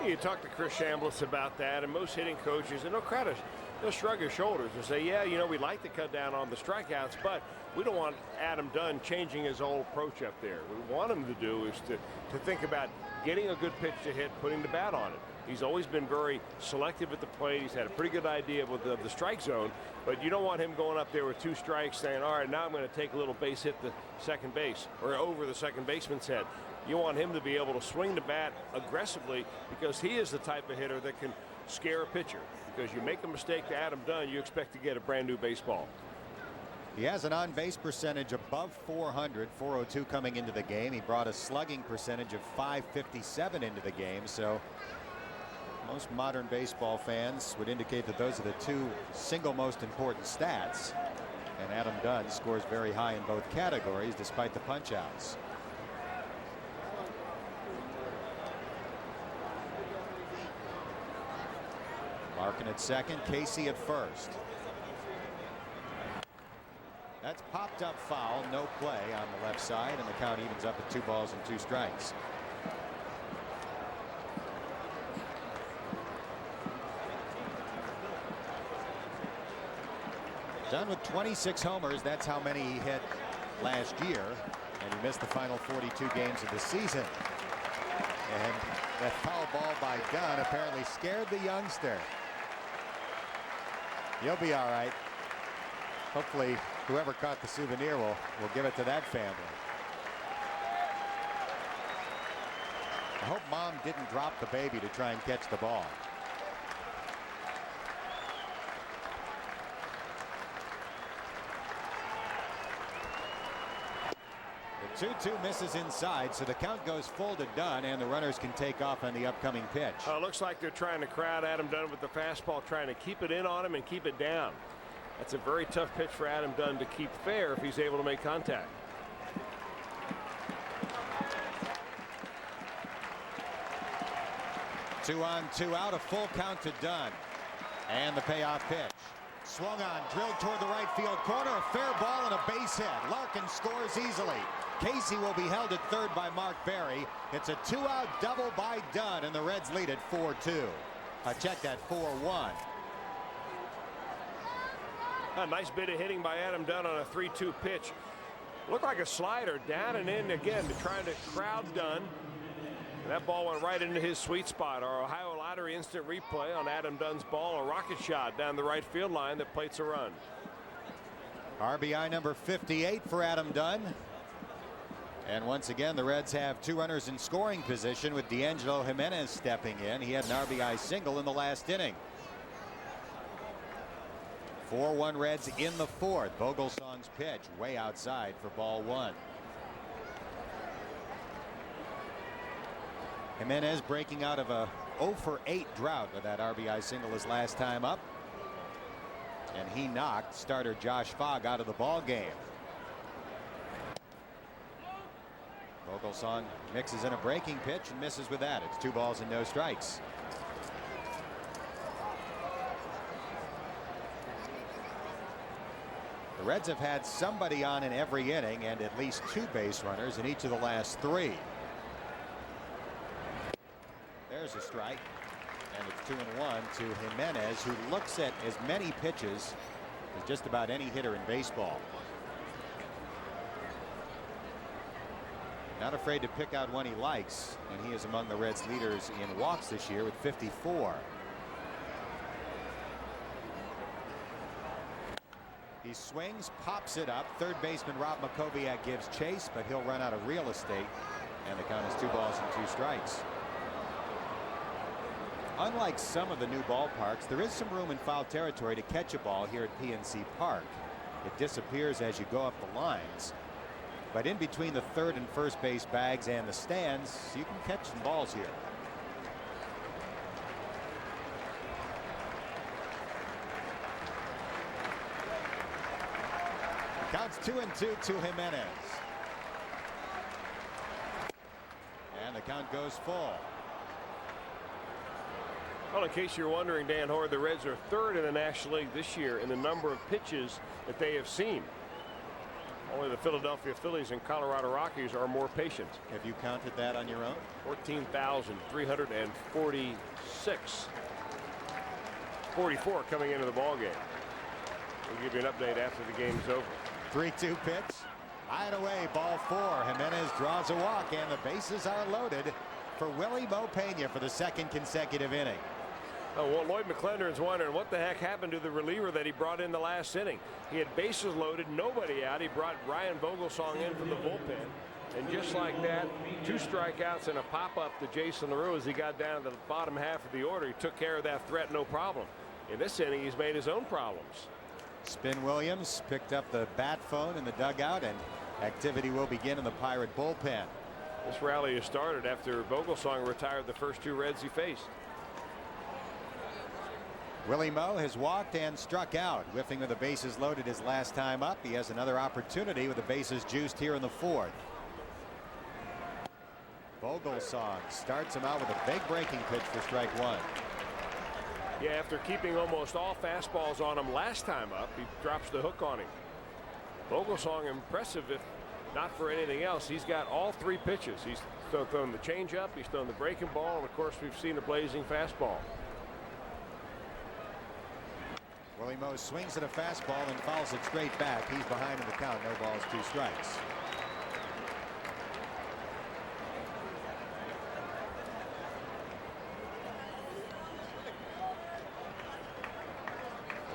You talk to Chris Chambliss about that, and most hitting coaches, and they'll shrug their shoulders and say, yeah, you know, we'd like to cut down on the strikeouts, but we don't want Adam Dunn changing his whole approach up there. What we want him to do is to think about getting a good pitch to hit, putting the bat on it. He's always been very selective at the plate. He's had a pretty good idea of the strike zone, but you don't want him going up there with 2 strikes saying, all right, now I'm going to take a little base hit to second base or over the second baseman's head. You want him to be able to swing the bat aggressively because he is the type of hitter that can scare a pitcher. Because you make a mistake to Adam Dunn, you expect to get a brand new baseball. He has an on-base percentage above 400, 402 coming into the game. He brought a slugging percentage of 557 into the game. So most modern baseball fans would indicate that those are the 2 single most important stats. And Adam Dunn scores very high in both categories despite the punch-outs. Larkin at second, Casey at first. That's popped up foul, no play on the left side, and the count evens up at 2 balls and 2 strikes. Dunn with 26 homers. That's how many he hit last year, and he missed the final 42 games of the season. And that foul ball by Dunn apparently scared the youngster. You'll be all right. Hopefully whoever caught the souvenir will give it to that family. I hope mom didn't drop the baby to try and catch the ball. The 2-2 misses inside, so the count goes full to Dunn, and the runners can take off on the upcoming pitch. Looks like they're trying to crowd Adam Dunn with the fastball, trying to keep it in on him and keep it down. That's a very tough pitch for Adam Dunn to keep fair if he's able to make contact. Two on, 2 out, a full count to Dunn. And the payoff pitch. Swung on, drilled toward the right field corner, a fair ball and a base hit. Larkin scores easily. Casey will be held at third by Mark Berry. It's a 2-out double by Dunn, and the Reds lead at 4-2. Check that, 4-1. A nice bit of hitting by Adam Dunn on a 3-2 pitch. Looked like a slider down and in again to try to crowd Dunn. And that ball went right into his sweet spot. Our Ohio Lottery instant replay on Adam Dunn's ball, a rocket shot down the right field line that plates a run. RBI number 58 for Adam Dunn. And once again, the Reds have 2 runners in scoring position with D'Angelo Jimenez stepping in. He had an RBI single in the last inning. 4-1 Reds in the 4th. Vogelsong's pitch way outside for ball 1. Jimenez breaking out of a 0-for-8 drought with that RBI single his last time up. And he knocked starter Josh Fogg out of the ball game. Vogelsong mixes in a breaking pitch and misses with that. It's 2 balls and no strikes. The Reds have had somebody on in every inning and at least 2 base runners in each of the last 3. There's a strike, and it's 2-1 to Jimenez, who looks at as many pitches as just about any hitter in baseball. Not afraid to pick out one he likes, and he is among the Reds' leaders in walks this year with 54. He swings, pops it up. Third baseman Rob Makoviak gives chase, but he'll run out of real estate, and the count is 2 balls and 2 strikes. Unlike some of the new ballparks, there is some room in foul territory to catch a ball here at PNC Park. It disappears as you go up the lines, but in between the third and first base bags and the stands, you can catch some balls here. Counts 2-2 to Jimenez. And the count goes full. Well, in case you're wondering, Dan Hoard, the Reds are 3rd in the National League this year in the number of pitches that they have seen. Only the Philadelphia Phillies and Colorado Rockies are more patient. Have you counted that on your own? 14,346. 44 coming into the ball game. We'll give you an update after the game's over. 3-2 pitch. High and away, ball 4. Jimenez draws a walk, and the bases are loaded for Willie Mo Pena for the 2nd consecutive inning. Oh, well, Lloyd McClendon's wondering what the heck happened to the reliever that he brought in the last inning. He had bases loaded, nobody out. He brought Ryan Vogelsong in from the bullpen. And just like that, 2 strikeouts and a pop-up to Jason LaRue as he got down to the bottom half of the order. He took care of that threat, no problem. In this inning, he's made his own problems. Spin Williams picked up the bat phone in the dugout, and activity will begin in the Pirate bullpen. This rally has started after Vogelsong retired the first 2 Reds he faced. Willie Mo has walked and struck out, whiffing with the bases loaded his last time up. He has another opportunity with the bases juiced here in the 4th. Vogelsong starts him out with a big breaking pitch for strike 1. Yeah, after keeping almost all fastballs on him last time up, he drops the hook on him. Vogelsong impressive, if not for anything else. He's got all 3 pitches. He's thrown the changeup, he's thrown the breaking ball, and of course we've seen a blazing fastball. Willie Mo swings at a fastball and fouls it straight back. He's behind in the count. No balls, 2 strikes.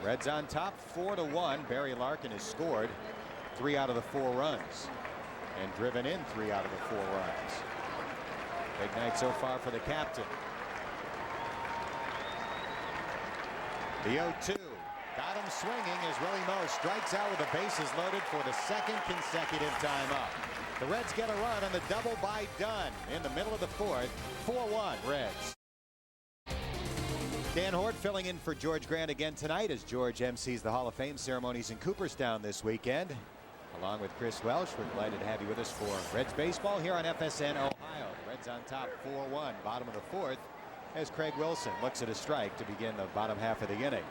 The Reds on top 4-1. Barry Larkin has scored 3 out of the 4 runs and driven in 3 out of the 4 runs. Big night so far for the captain. The 0-2. Got him swinging as Willie Mo strikes out with the bases loaded for the 2nd consecutive time up. The Reds get a run on the double by Dunn in the middle of the 4th. 4-1 Reds. Dan Hoard filling in for George Grant again tonight as George MCs the Hall of Fame ceremonies in Cooperstown this weekend. Along with Chris Welsh, we're delighted to have you with us for Reds baseball here on FSN Ohio. Reds on top 4-1, bottom of the 4th, as Craig Wilson looks at a strike to begin the bottom half of the inning.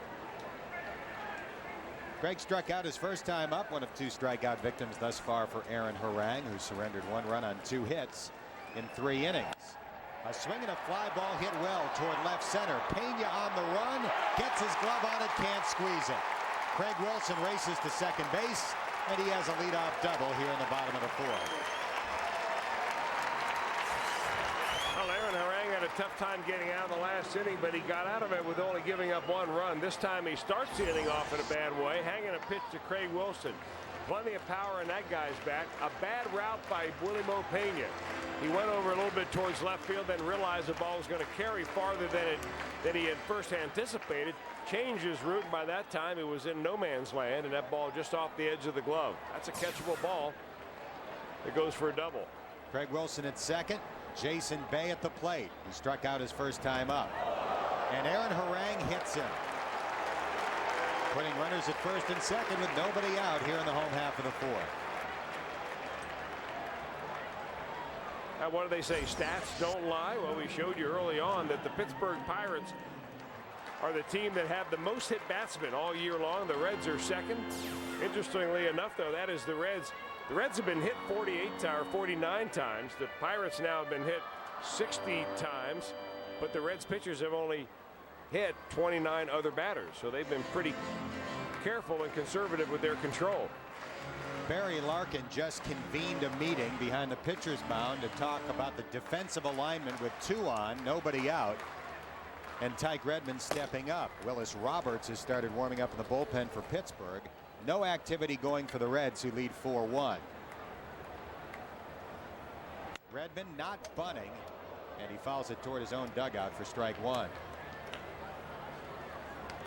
Craig struck out his first time up, one of 2 strikeout victims thus far for Aaron Harang, who surrendered 1 run on 2 hits in 3 innings. A swing and a fly ball hit well toward left center. Pena on the run, gets his glove on it, can't squeeze it. Craig Wilson races to second base, and he has a leadoff double here in the bottom of the 4th. Well, Aaron Harang had a tough time getting out of the last inning, but he got out of it with only giving up 1 run. This time he starts the inning off in a bad way, hanging a pitch to Craig Wilson. Plenty of power in that guy's back. A bad route by Willie Mo Pena. He went over a little bit towards left field, then realized the ball was going to carry farther than he had first anticipated. Changed his route, and by that time it was in no man's land, and that ball just off the edge of the glove. That's a catchable ball. It goes for a double. Craig Wilson at second. Jason Bay at the plate. He struck out his first time up. And Aaron Harang hits him, putting runners at first and second with nobody out here in the home half of the 4th. Now, what do they say? Stats don't lie. Well, we showed you early on that the Pittsburgh Pirates are the team that have the most hit batsmen all year long. The Reds are second. Interestingly enough, though, that is the Reds. The Reds have been hit 49 times. The Pirates now have been hit 60 times, but the Reds pitchers have only hit 29 other batters. So they've been pretty careful and conservative with their control. Barry Larkin just convened a meeting behind the pitcher's mound to talk about the defensive alignment with 2 on, nobody out, and Tyke Redmond stepping up. Willis Roberts has started warming up in the bullpen for Pittsburgh. No activity going for the Reds, who lead 4-1. Redmond not bunting, and he fouls it toward his own dugout for strike 1.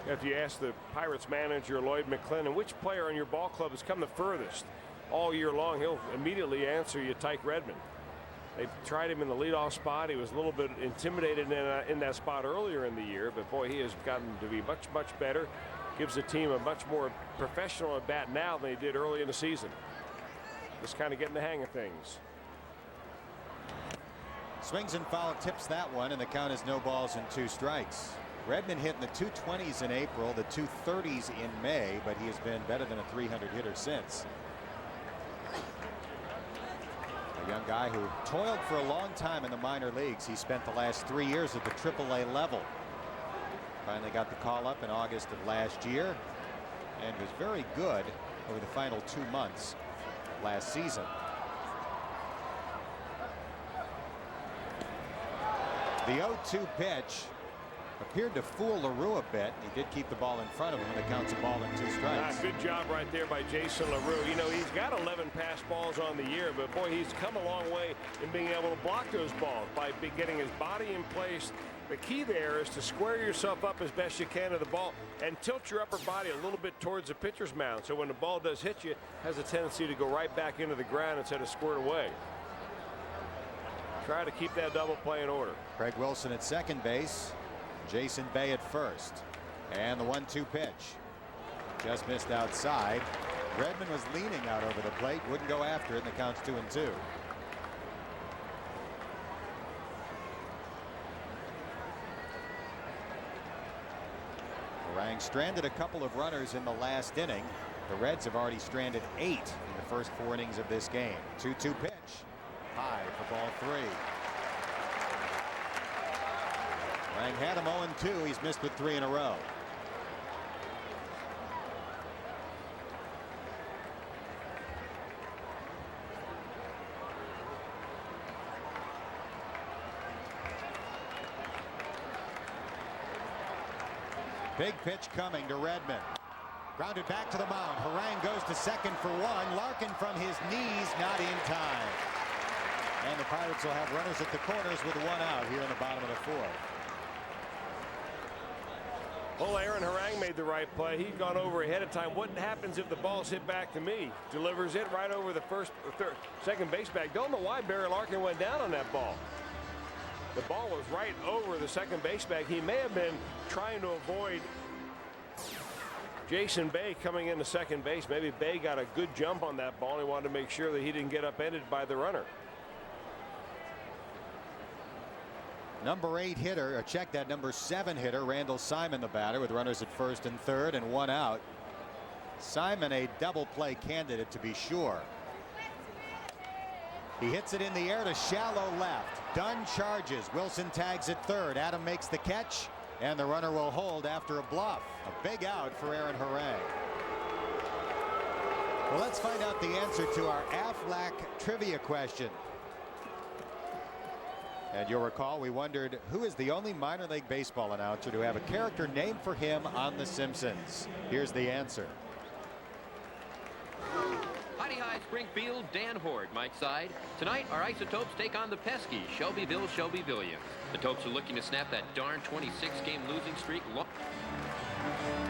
If you ask the Pirates manager Lloyd McClendon which player on your ball club has come the furthest all year long, he'll immediately answer you Tyke Redmond. They've tried him in the leadoff spot. He was a little bit intimidated in that spot earlier in the year, but boy, he has gotten to be much better. Gives the team a much more professional at bat now than he did early in the season. Just kind of getting the hang of things. Swings and foul, tips that one, and the count is no balls and 2 strikes. Redmond hit in the 220s in April, the 230s in May, but he has been better than a 300 hitter since. A young guy who toiled for a long time in the minor leagues. He spent the last 3 years at the AAA level. Finally got the call up in August of last year and was very good over the final 2 months last season. The 0-2 pitch appeared to fool LaRue a bit. He did keep the ball in front of him, and it counts a ball and 2 strikes. Good job right there by Jason LaRue. You know, he's got 11 pass balls on the year, but boy, he's come a long way in being able to block those balls by getting his body in place. The key there is to square yourself up as best you can to the ball and tilt your upper body a little bit towards the pitcher's mound, so when the ball does hit you, it has a tendency to go right back into the ground instead of squared away. Try to keep that double play in order. Craig Wilson at second base. Jason Bay at first. And the 1-2 pitch. Just missed outside. Redmond was leaning out over the plate. Wouldn't go after it, and the count's 2-2. Harang stranded a couple of runners in the last inning. The Reds have already stranded 8 in the first 4 innings of this game. 2-2 pitch. High for ball 3. Harang had him 0-2. He's missed with 3 in a row. Big pitch coming to Redmond. Grounded back to the mound. Harang goes to second for 1. Larkin from his knees, not in time. And the Pirates will have runners at the corners with 1 out here in the bottom of the 4th. Well, Aaron Harang made the right play. He'd gone over ahead of time. What happens if the ball's hit back to me? Delivers it right over the second base bag. Don't know why Barry Larkin went down on that ball. The ball was right over the second base bag. He may have been trying to avoid Jason Bay coming into second base. Maybe Bay got a good jump on that ball. He wanted to make sure that he didn't get upended by the runner. Number 8 hitter, or check that, number 7 hitter, Randall Simon, the batter, with runners at first and third and 1 out. Simon, a double play candidate to be sure. He hits it in the air to shallow left. Dunn charges. Wilson tags at third. Adam makes the catch, and the runner will hold after a bluff. A big out for Aaron Harang. Well, let's find out the answer to our Aflac trivia question. And you'll recall we wondered who is the only minor league baseball announcer to have a character named for him on The Simpsons. Here's the answer. High Springfield, Dan Horde, Mike Side. Tonight, our Isotopes take on the pesky Shelbyvillians. The Topes are looking to snap that darn 26-game losing streak.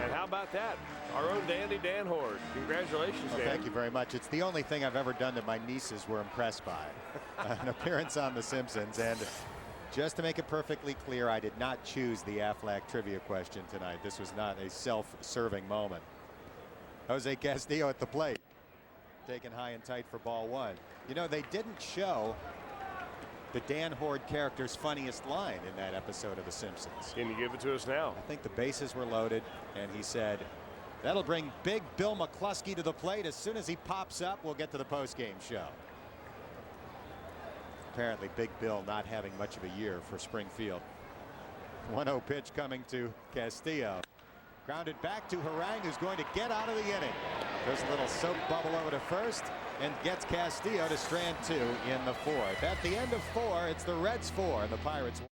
And how about that? Our own dandy Dan Horde. Congratulations, Dan. Thank you very much. It's the only thing I've ever done that my nieces were impressed by. An appearance on The Simpsons. And just to make it perfectly clear, I did not choose the Aflac trivia question tonight. This was not a self-serving moment. Jose Castillo at the plate. Taken high and tight for ball 1. You know, they didn't show the Dan Horde character's funniest line in that episode of The Simpsons. Can you give it to us now? I think the bases were loaded, and he said, "That'll bring Big Bill McCluskey to the plate. As soon as he pops up, we'll get to the postgame show." Apparently, Big Bill not having much of a year for Springfield. 1-0 pitch coming to Castillo. Grounded back to Harang, who's going to get out of the inning. There's a little soap bubble over to first and gets Castillo to strand 2 in the 4th. At the end of 4, it's the Reds 4 and the Pirates 1.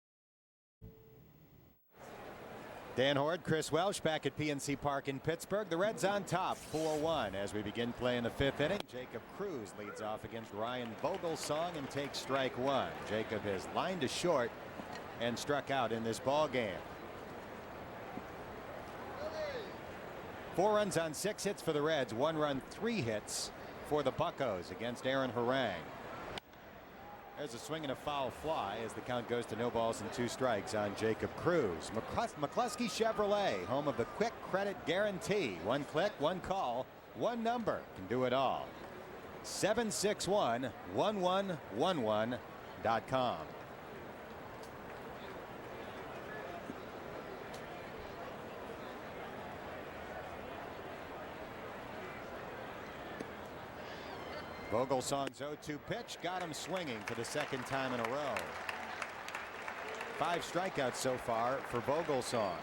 Dan Horde, Chris Welsh back at PNC Park in Pittsburgh. The Reds on top 4-1 as we begin play in the 5th inning. Jacob Cruz leads off against Ryan Vogelsong and takes strike 1. Jacob has lined to short and struck out in this ball game. 4 runs on 6 hits for the Reds. 1 run, 3 hits for the Buccos against Aaron Harang. There's a swing and a foul fly as the count goes to no balls and 2 strikes on Jacob Cruz. McCluskey Chevrolet, home of the quick credit guarantee. 1 click, 1 call, 1 number can do it all. 761-1111.com. Vogelsong's 0-2 pitch got him swinging for the 2nd time in a row. 5 strikeouts so far for Vogelsong.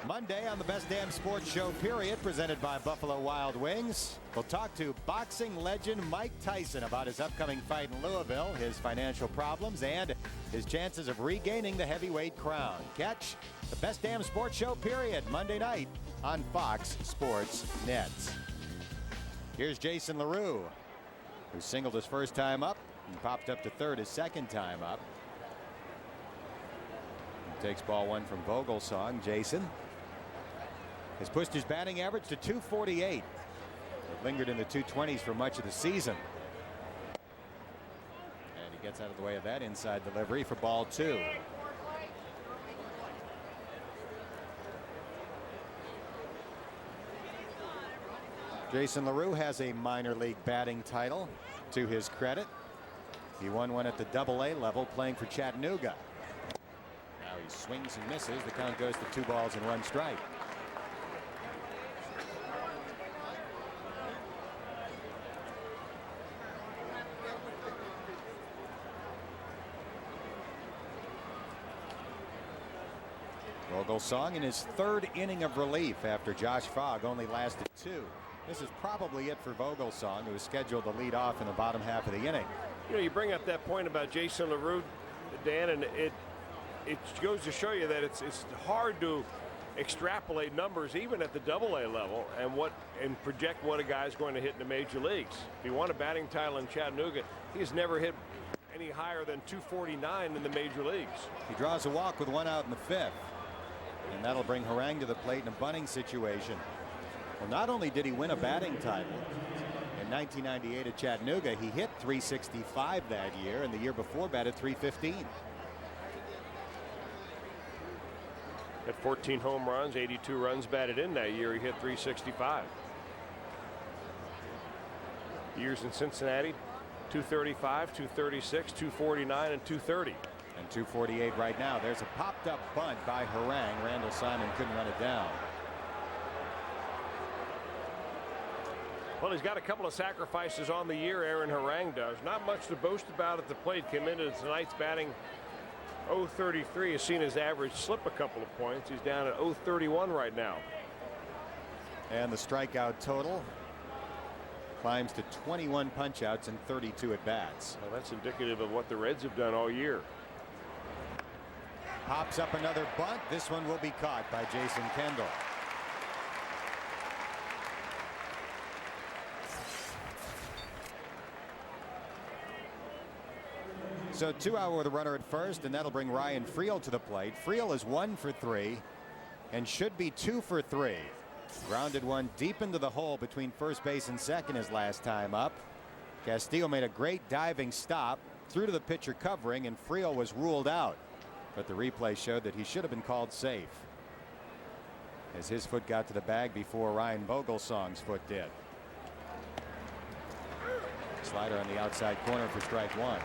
Monday on the Best Damn Sports Show period, presented by Buffalo Wild Wings. We'll talk to boxing legend Mike Tyson about his upcoming fight in Louisville, his financial problems, and his chances of regaining the heavyweight crown. Catch the Best Damn Sports Show period Monday night on Fox Sports Net. Here's Jason LaRue, who singled his first time up and popped up to third his second time up. He takes ball 1 from Vogelsong. Jason has pushed his batting average to .248. It lingered in the 220s for much of the season. And he gets out of the way of that inside delivery for ball 2. Jason LaRue has a minor league batting title to his credit. He won one at the AA level playing for Chattanooga. Now he swings and misses. The count goes to 2 balls and 1 strike. Vogelsong in his 3rd inning of relief after Josh Fogg only lasted 2. This is probably it for Vogelsong, who is scheduled to lead off in the bottom half of the inning. You know, you bring up that point about Jason LaRue, Dan, and it goes to show you that it's hard to extrapolate numbers even at the AA level and project what a guy's going to hit in the major leagues. If he won a batting title in Chattanooga, he's never hit any higher than .249 in the major leagues. He draws a walk with 1 out in the 5th, and that'll bring Harang to the plate in a bunting situation. Well, not only did he win a batting title in 1998 at Chattanooga, he hit .365 that year, and the year before batted .315. Had 14 home runs, 82 runs batted in that year. He hit .365. Years in Cincinnati, .235, .236, .249, and .230. And .248 right now. There's a popped up bunt by Harang. Randall Simon couldn't run it down. Well, he's got a couple of sacrifices on the year, Aaron Harang does. Not much to boast about at the plate. Came into tonight's batting .033. Has seen his average slip a couple of points. He's down at .031 right now. And the strikeout total climbs to 21 punchouts and 32 at bats. Well, that's indicative of what the Reds have done all year. Pops up another bunt. This one will be caught by Jason Kendall. So 2 out with a runner at first, and that'll bring Ryan Friel to the plate. Friel is 1 for 3 and should be 2 for 3. Grounded one deep into the hole between first base and second his last time up. Castillo made a great diving stop through to the pitcher covering, and Friel was ruled out, but the replay showed that he should have been called safe as his foot got to the bag before Ryan Vogelsong's foot did. Slider on the outside corner for strike 1.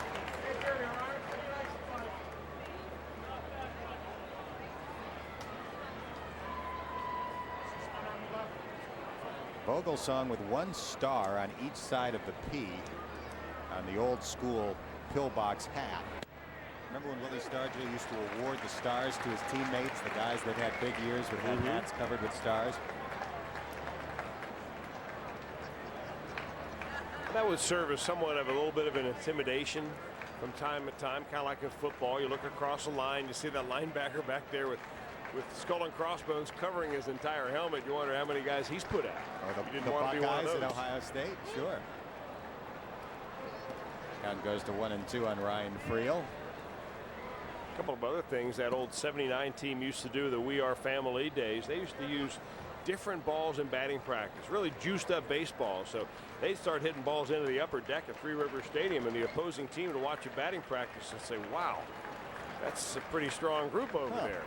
Vogelsong with 1 star on each side of the P on the old school pillbox hat. Remember when Willie Stargell used to award the stars to his teammates, the guys that had big years would have hats covered with stars? That would serve as somewhat of a little bit of an intimidation from time to time, kind of like in football. You look across the line, you see that linebacker back there with skull and crossbones covering his entire helmet. You wonder how many guys he's put out. Oh, you didn't want to be one of Buckeyes those. at Ohio State, sure. Count goes to 1-2 on Ryan Friel. A couple of other things that old '79 team used to do, the We Are Family days. They used to use different balls in batting practice, really juiced up baseball. So they'd start hitting balls into the upper deck at Three River Stadium, and the opposing team to watch a batting practice and say, wow, that's a pretty strong group over there.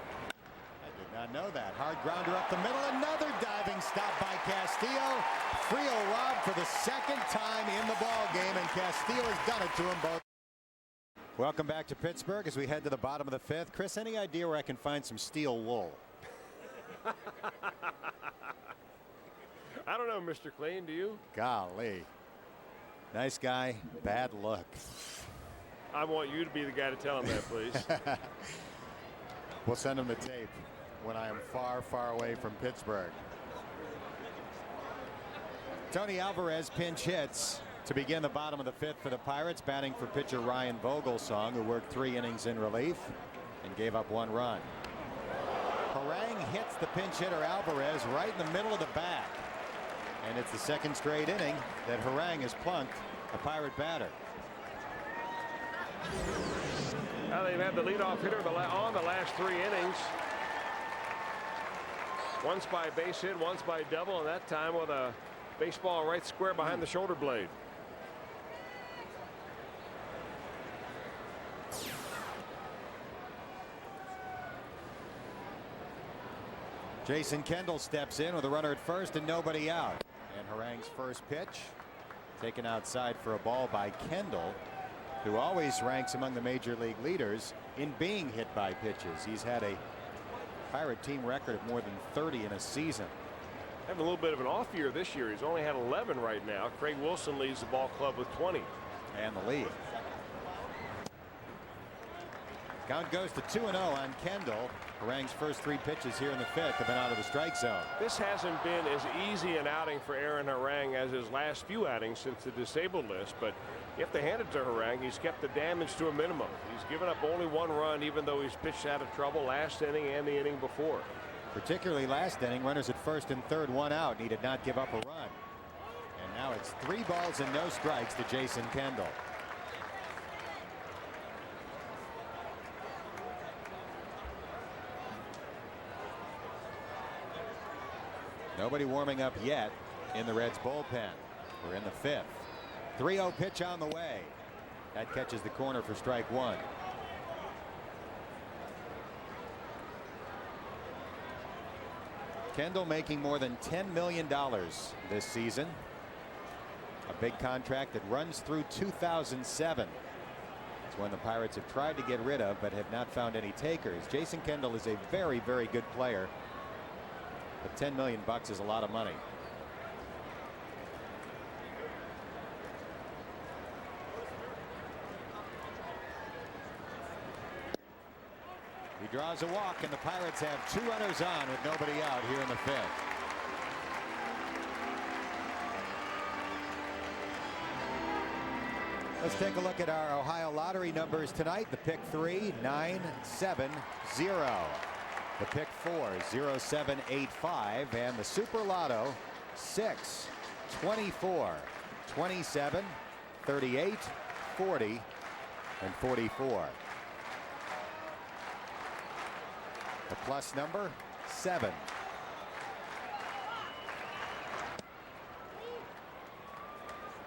I did not know that. Hard grounder up the middle. Another diving stop by Castillo. Friel robbed for the 2nd time in the ball game, and Castillo has done it to him both. Welcome back to Pittsburgh as we head to the bottom of the 5th. Chris, any idea where I can find some steel wool? I don't know, Mr. Clean, do you? Golly. Nice guy, bad luck. I want you to be the guy to tell him that, please. We'll send him the tape when I am far, far away from Pittsburgh. Tony Alvarez pinch hits to begin the bottom of the 5th for the Pirates, batting for pitcher Ryan Vogelsong, who worked 3 innings in relief and gave up 1 run. Harang hits the pinch hitter Alvarez right in the middle of the bat. And it's the 2nd straight inning that Harang has plunked a Pirate batter. Now they've had the leadoff hitter on the last 3 innings. Once by base hit, once by double, and that time with a baseball right square behind the shoulder blade. Jason Kendall steps in with a runner at first and nobody out. And Harang's first pitch taken outside for a ball by Kendall, who always ranks among the major league leaders in being hit by pitches. He's had a Pirate team record of more than 30 in a season. Having a little bit of an off year this year. He's only had 11 right now. Craig Wilson leads the ball club with 20. And the lead. Count goes to 2-0 on Kendall. Harang's first 3 pitches here in the 5th have been out of the strike zone. This hasn't been as easy an outing for Aaron Harang as his last few outings since the disabled list, but you have to hand it to Harang. He's kept the damage to a minimum. He's given up only 1 run, even though he's pitched out of trouble last inning and the inning before. Particularly last inning, runners at first and third, 1 out, and he did not give up a run. And now it's 3 balls and no strikes to Jason Kendall. Nobody warming up yet in the Reds bullpen. We're in the 5th. 3-0 pitch on the way. That catches the corner for strike 1. Kendall making more than $10 million this season. A big contract that runs through 2007. It's one the Pirates have tried to get rid of but have not found any takers. Jason Kendall is a very, very good player. But $10 million is a lot of money. He draws a walk, and the Pirates have 2 runners on with nobody out here in the 5th. Let's take a look at our Ohio lottery numbers tonight. The pick 3, 970. The pick 4, 0785, and the Super Lotto 6, 24, 27, 38, 40, and 44. The plus number 7.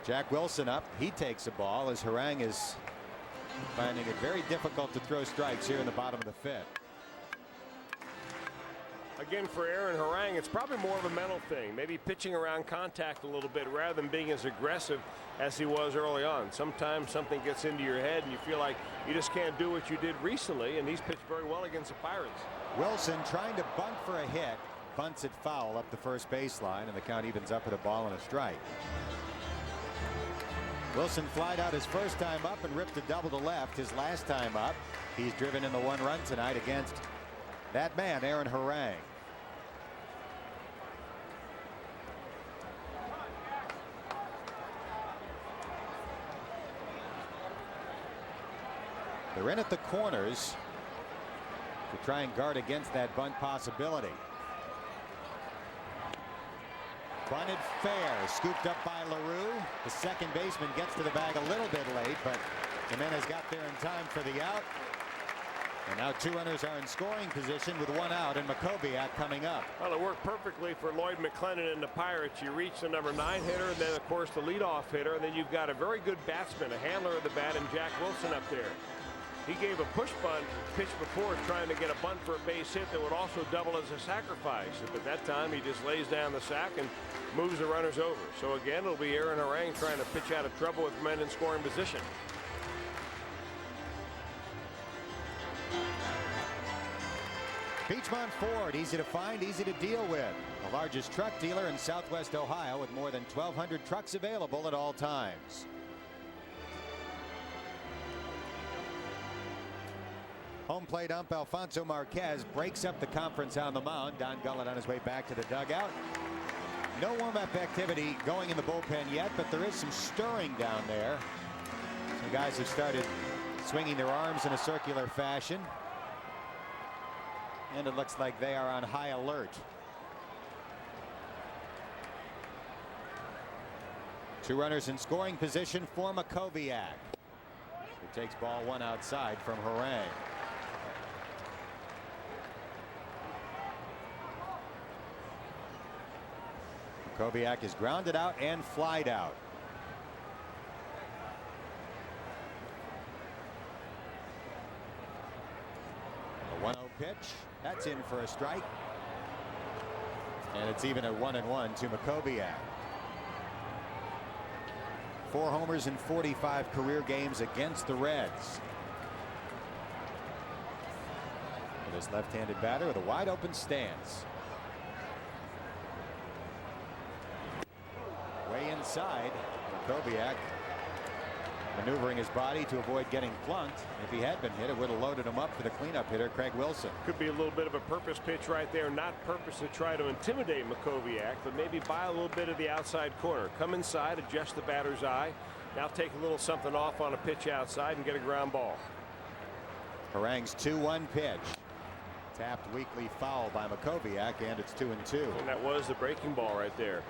Jack Wilson up. He takes a ball as Harang is finding it very difficult to throw strikes here in the bottom of the 5th. Again, for Aaron Harang, it's probably more of a mental thing. Maybe pitching around contact a little bit rather than being as aggressive as he was early on. Sometimes something gets into your head and you feel like you just can't do what you did recently, and he's pitched very well against the Pirates. Wilson trying to bunt for a hit. bunts it foul up the first baseline, and the count evens up at a ball and a strike. Wilson flied out his first time up and ripped a double to left his last time up. He's driven in the 1 run tonight against that man, Aaron Harang. They're in at the corners to try and guard against that bunt possibility. Bunted fair, scooped up by LaRue. The second baseman gets to the bag a little bit late, but Jimenez got there in time for the out. And now 2 runners are in scoring position with 1 out, and Makoviak coming up. Well, it worked perfectly for Lloyd McClendon and the Pirates. You reach the number 9 hitter, and then of course the leadoff hitter, and then you've got a very good batsman, a handler of the bat, and Jack Wilson up there. He gave a push bunt pitch before, trying to get a bunt for a base hit that would also double as a sacrifice. But that time he just lays down the sack and moves the runners over. So again, it'll be Aaron Harang trying to pitch out of trouble with men in scoring position. Beachmont Ford, easy to find, easy to deal with. The largest truck dealer in Southwest Ohio with more than 1,200 trucks available at all times. Home plate ump Alfonso Marquez breaks up the conference on the mound. Don Gullett on his way back to the dugout. No warm-up activity going in the bullpen yet, but there is some stirring down there. Some guys have started swinging their arms in a circular fashion. And it looks like they are on high alert. 2 runners in scoring position for Makoviak, who takes ball 1 outside from Harang. Makoviak is grounded out and flied out. A 1-0 pitch. That's in for a strike. And it's even at 1-1 to Makoviak. 4 homers in 45 career games against the Reds. And this left-handed batter with a wide open stance. Way inside, Makoviak maneuvering his body to avoid getting plunked. If he had been hit, it would have loaded him up for the cleanup hitter, Craig Wilson. Could be a little bit of a purpose pitch right there. Not purpose to try to intimidate Makoviak, but maybe buy a little bit of the outside corner. Come inside, adjust the batter's eye. Now take a little something off on a pitch outside and get a ground ball. Harang's 2-1 pitch. Tapped weakly foul by Makoviak, and it's 2-2. And that was the breaking ball right there.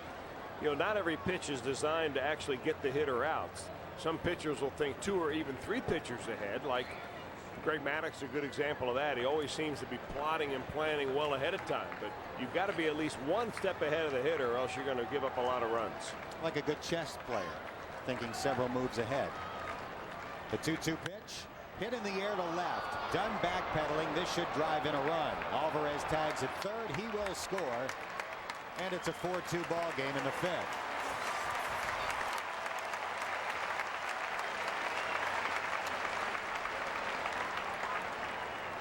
You know, not every pitch is designed to actually get the hitter out. Some pitchers will think 2 or even 3 pitchers ahead, like Greg Maddux, a good example of that. He always seems to be plotting and planning well ahead of time, but you've got to be at least 1 step ahead of the hitter, or else you're going to give up a lot of runs. Like a good chess player, thinking several moves ahead. The 2-2 pitch, hit in the air to left. Dunn backpedaling. This should drive in a run. Alvarez tags at third. He will score, and it's a 4-2 ball game in the 5th.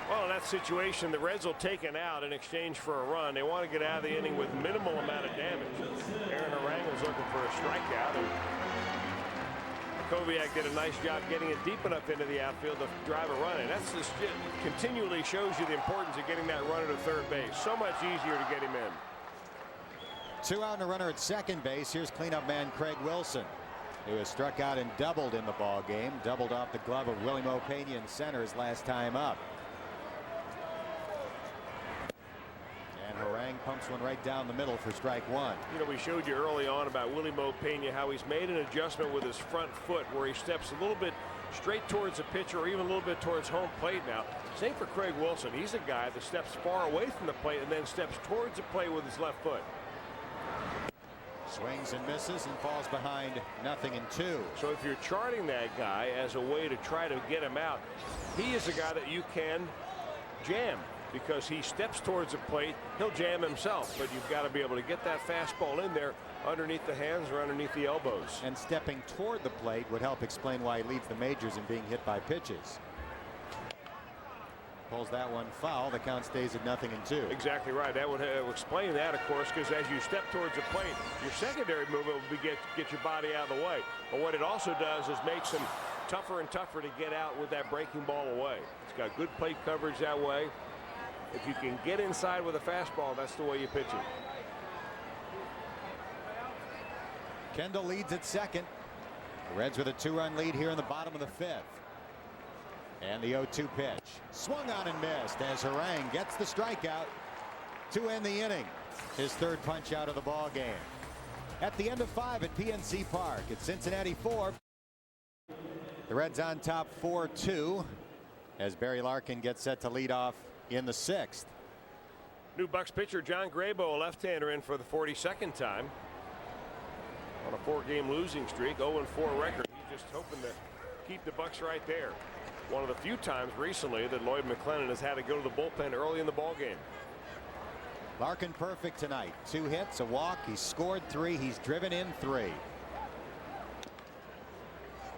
Well, in that situation, the Reds will take an out in exchange for a run. They want to get out of the inning with minimal amount of damage. Aaron Harang was looking for a strikeout, and Makoviak did a nice job getting it deep enough into the outfield to drive a run. And that's just continually shows you the importance of getting that runner to third base. So much easier to get him in. 2 out and a runner at second base. Here's cleanup man Craig Wilson, who has struck out and doubled in the ball game. Doubled off the glove of Willie Mo Pena in center his last time up. Harang pumps one right down the middle for strike 1. You know, we showed you early on about Willie Mo Pena, how he's made an adjustment with his front foot where he steps a little bit straight towards the pitcher or even a little bit towards home plate now. Same for Craig Wilson. He's a guy that steps far away from the plate and then steps towards the plate with his left foot. Swings and misses and falls behind 0-2. So if you're charting that guy as a way to try to get him out, he is a guy that you can jam. Because he steps towards the plate, he'll jam himself, but you've got to be able to get that fastball in there underneath the hands or underneath the elbows. And stepping toward the plate would help explain why he leads the majors in being hit by pitches. Pulls that one foul. The count stays at 0-2. Exactly right. That would explain that, of course, because as you step towards the plate, your secondary movement will be get your body out of the way. But what it also does is makes him tougher and tougher to get out with that breaking ball away. It's got good plate coverage that way. If you can get inside with a fastball, that's the way you pitch it. Kendall leads at second. The Reds with a 2-run lead here in the bottom of the 5th. And the 0-2 pitch. Swung on and missed as Harang gets the strikeout to end the inning. His 3rd punch out of the ball game. At the end of 5 at PNC Park, it's Cincinnati 4. The Reds on top 4-2 as Barry Larkin gets set to lead off in the 6th. New Bucks pitcher John Graybo, a left-hander, in for the 42nd time on a 4-game losing streak, 0-4 record. He's just hoping to keep the Bucks right there. One of the few times recently that Lloyd McClellan has had to go to the bullpen early in the ball game. Larkin perfect tonight. 2 hits, a walk. He's scored 3. He's driven in 3.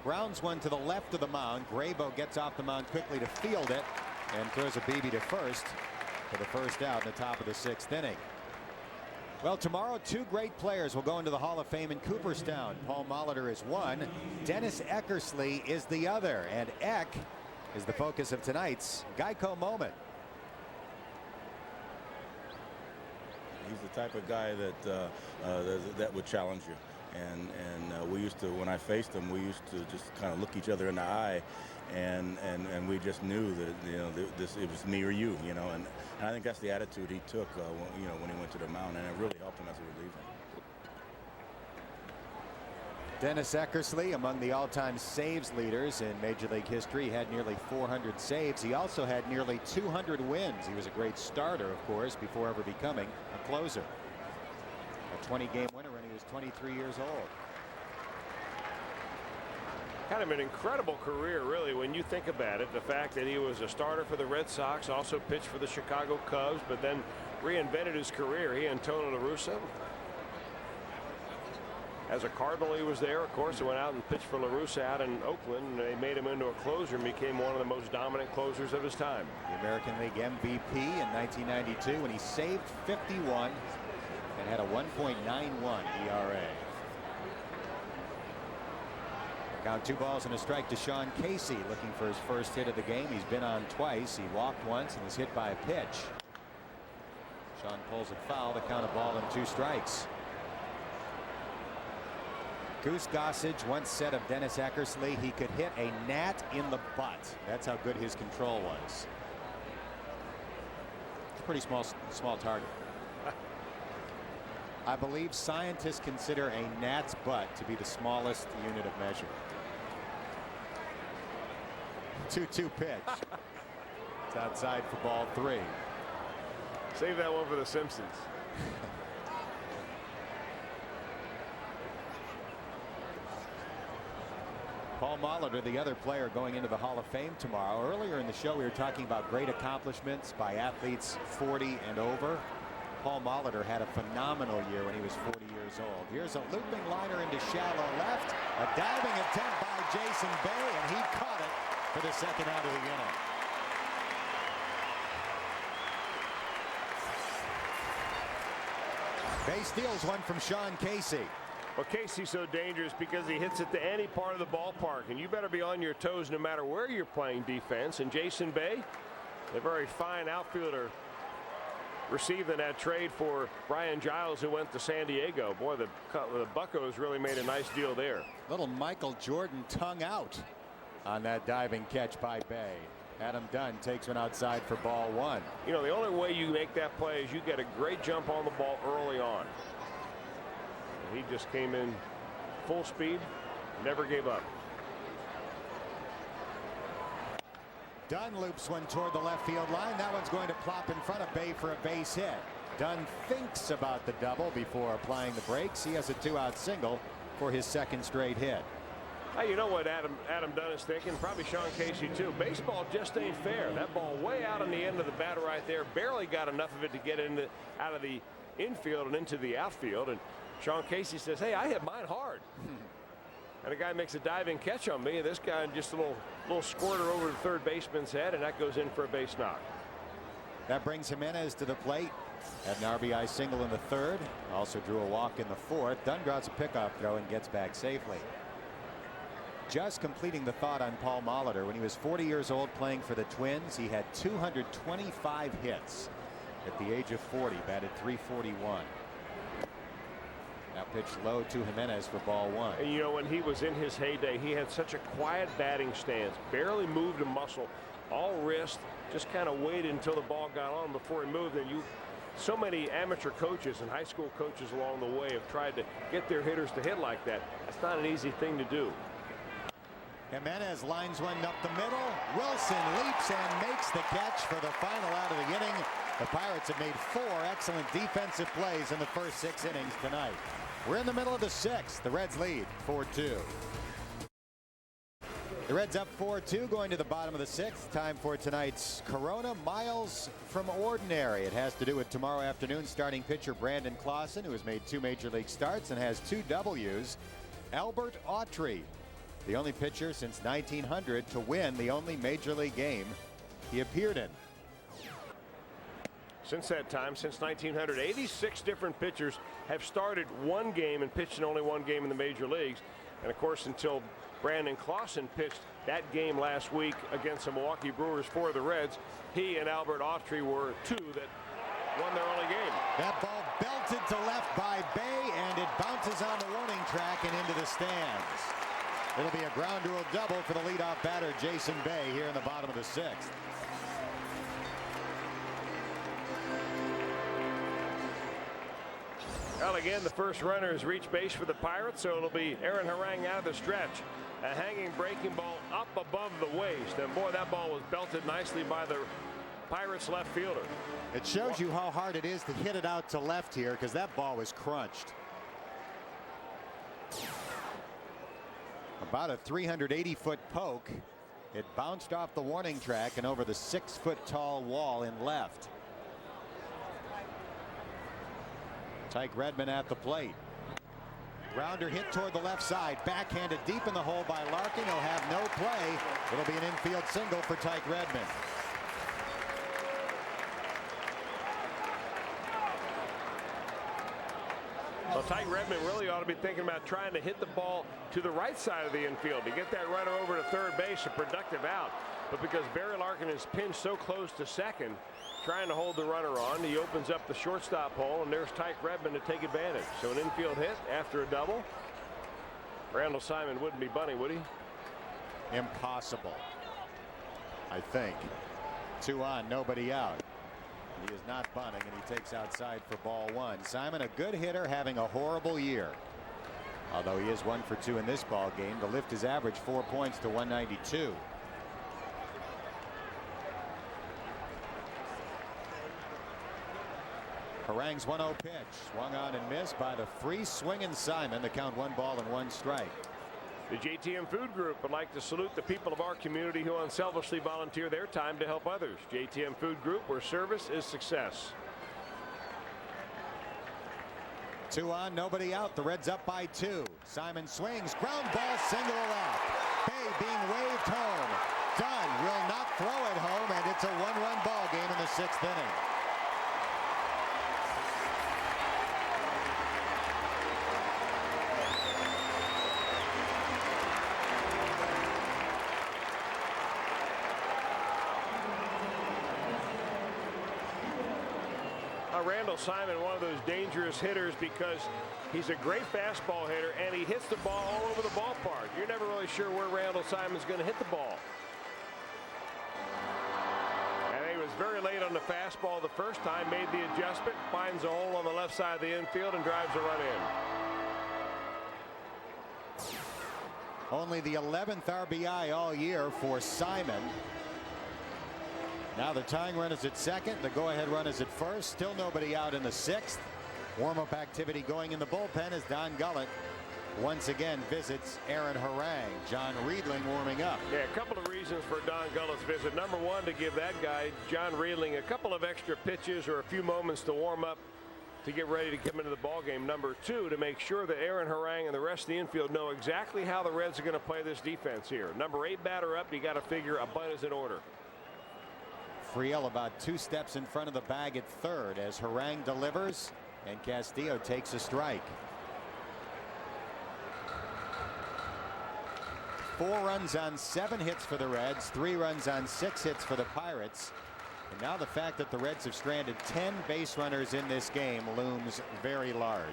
Grounds one to the left of the mound. Graybo gets off the mound quickly to field it and throws a BB to first for the first out in the top of the 6th inning. Well, tomorrow 2 great players will go into the Hall of Fame in Cooperstown. Paul Molitor is one. Dennis Eckersley is the other. And Eck is the focus of tonight's Geico moment. He's the type of guy that would challenge you. And we used to, when I faced him, we used to just kind of look each other in the eye, and we just knew that, you know, it was me or you, you know, and I think that's the attitude he took, when he went to the mound, and it really helped him as a reliever. Dennis Eckersley, among the all-time saves leaders in Major League history, had nearly 400 saves. He also had nearly 200 wins. He was a great starter, of course, before ever becoming a closer. A 20-game winner when he was 23 years old. Kind of an incredible career, really, when you think about it. The fact that he was a starter for the Red Sox, also pitched for the Chicago Cubs, but then reinvented his career. He and Tony La Russa. As a Cardinal, he was there, of course. He went out and pitched for La Russa out in Oakland, and they made him into a closer and became one of the most dominant closers of his time. The American League MVP in 1992 when he saved 51 and had a 1.91 ERA. Count 2 balls and a strike to Sean Casey, looking for his first hit of the game. He's been on twice. He walked once and was hit by a pitch. Sean pulls it foul. The count, a ball and 2 strikes. Goose Gossage once said of Dennis Eckersley, he could hit a gnat in the butt. That's how good his control was. It's a pretty small target. I believe scientists consider a gnat's butt to be the smallest unit of measure. 2-2 pitch. It's outside for ball 3. Save that one for the Simpsons. Paul Molitor, the other player going into the Hall of Fame tomorrow. Earlier in the show, we were talking about great accomplishments by athletes 40 and over. Paul Molitor had a phenomenal year when he was 40 years old. Here's a looping liner into shallow left. A diving attempt by Jason Bay, and he caught it for the second out of the inning. Bay steals one from Sean Casey. Well, Casey's so dangerous because he hits it to any part of the ballpark, and you better be on your toes no matter where you're playing defense. And Jason Bay, a very fine outfielder, receiving that trade for Brian Giles, who went to San Diego. Boy, the Buccos really made a nice deal there. Little Michael Jordan tongue out on that diving catch by Bay. Adam Dunn takes one outside for ball 1. You know, the only way you make that play is you get a great jump on the ball early on. He just came in full speed, never gave up. Dunn loops one toward the left field line. That one's going to plop in front of Bay for a base hit. Dunn thinks about the double before applying the brakes. He has a 2-out single for his second straight hit. Hey, you know what Adam Dunn is thinking? Probably Sean Casey too. Baseball just ain't fair. That ball way out on the end of the bat right there. Barely got enough of it to get out of the infield and into the outfield. And Sean Casey says, hey, I hit mine hard. and a guy makes a diving catch on me. This guy just a little squirter over the third baseman's head, and that goes in for a base knock. That brings Jimenez to the plate. Had an RBI single in the third. Also drew a walk in the fourth. Dunn draws a pickoff throw and gets back safely. Just completing the thought on Paul Molitor. When he was 40 years old playing for the Twins, he had 225 hits at the age of 40. Batted .341. Now pitched low to Jimenez for ball one. And you know, when he was in his heyday, he had such a quiet batting stance. Barely moved a muscle. All wrist. Just kind of waited until the ball got on before he moved. And so many amateur coaches and high school coaches along the way have tried to get their hitters to hit like that. That's not an easy thing to do. Jimenez lines one up the middle. Wilson leaps and makes the catch for the final out of the inning. The Pirates have made 4 excellent defensive plays in the first 6 innings tonight. We're in the middle of the 6th. The Reds lead 4-2. The Reds up 4-2 going to the bottom of the 6th. Time for tonight's Corona Miles from Ordinary. It has to do with tomorrow afternoon starting pitcher Brandon Clausen, who has made 2 major league starts and has 2 W's. Albert Autry, the only pitcher since 1900 to win the only major league game he appeared in. Since that time, since 1900, 86 different pitchers have started 1 game and pitched in only 1 game in the major leagues. And of course, until Brandon Clausen pitched that game last week against the Milwaukee Brewers for the Reds, he and Albert Autry were 2 that won their only game. That ball belted to left by Bay, and it bounces on the warning track and into the stands. It'll be a ground rule double for the leadoff batter, Jason Bay, here in the bottom of the 6th. Well, again, the first runner has reached base for the Pirates, so it'll be Aaron Harang out of the stretch. A hanging breaking ball up above the waist. And boy, that ball was belted nicely by the Pirates left fielder. It shows you how hard it is to hit it out to left here, because that ball was crunched. About a 380-foot poke. It bounced off the warning track and over the 6-foot-tall wall in left. Tyke Redmond at the plate. Grounder hit toward the left side. Backhanded deep in the hole by Larkin. He'll have no play. It'll be an infield single for Tyke Redmond. Well, Tyke Redmond really ought to be thinking about trying to hit the ball to the right side of the infield to get that runner over to third base, a productive out. But because Barry Larkin is pinched so close to second, trying to hold the runner on, he opens up the shortstop hole, and there's Tyke Redmond to take advantage. So an infield hit after a double. Randall Simon wouldn't be bunting, would he? Impossible, I think. 2 on, nobody out. He is not bunting, and he takes outside for ball one. Simon, a good hitter, having a horrible year. Although he is 1 for 2 in this ball game to lift his average 4 points to 192. Harang's 1-0 pitch swung on and missed by the free swinging Simon. The count 1 ball and 1 strike. The JTM Food Group would like to salute the people of our community who unselfishly volunteer their time to help others. JTM Food Group, where service is success. 2 on, nobody out. The Reds up by 2. Simon swings, ground ball, single left. Bay being waved home. Dunn will not throw it home, and it's a 1-run ball game in the 6th inning. Randall Simon, one of those dangerous hitters, because he's a great fastball hitter and he hits the ball all over the ballpark. You're never really sure where Randall Simon's going to hit the ball. And he was very late on the fastball the first time, made the adjustment, finds a hole on the left side of the infield and drives a run in. Only the 11th RBI all year for Simon. Now the tying run is at second. The go-ahead run is at first. Still nobody out in the 6th. Warm-up activity going in the bullpen as Don Gullett once again visits Aaron Harang. John Riedling warming up. Yeah, a couple of reasons for Don Gullett's visit. Number one, to give that guy, John Riedling, a couple of extra pitches or a few moments to warm up to get ready to come into the ball game. Number 2, to make sure that Aaron Harang and the rest of the infield know exactly how the Reds are going to play this defense here. Number 8 batter up, you got to figure a bunt is in order. Friel about 2 steps in front of the bag at third as Harang delivers and Castillo takes a strike. 4 runs on 7 hits for the Reds, 3 runs on 6 hits for the Pirates. And now the fact that the Reds have stranded 10 base runners in this game looms very large.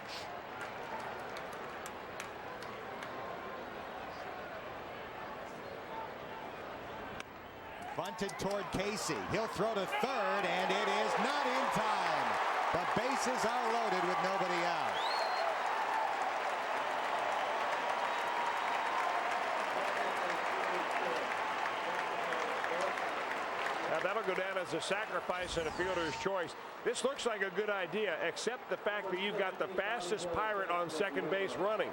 Bunted toward Casey. He'll throw to third, and it is not in time. The bases are loaded with nobody out. Now that'll go down as a sacrifice and a fielder's choice. This looks like a good idea, except the fact that you've got the fastest Pirate on second base running.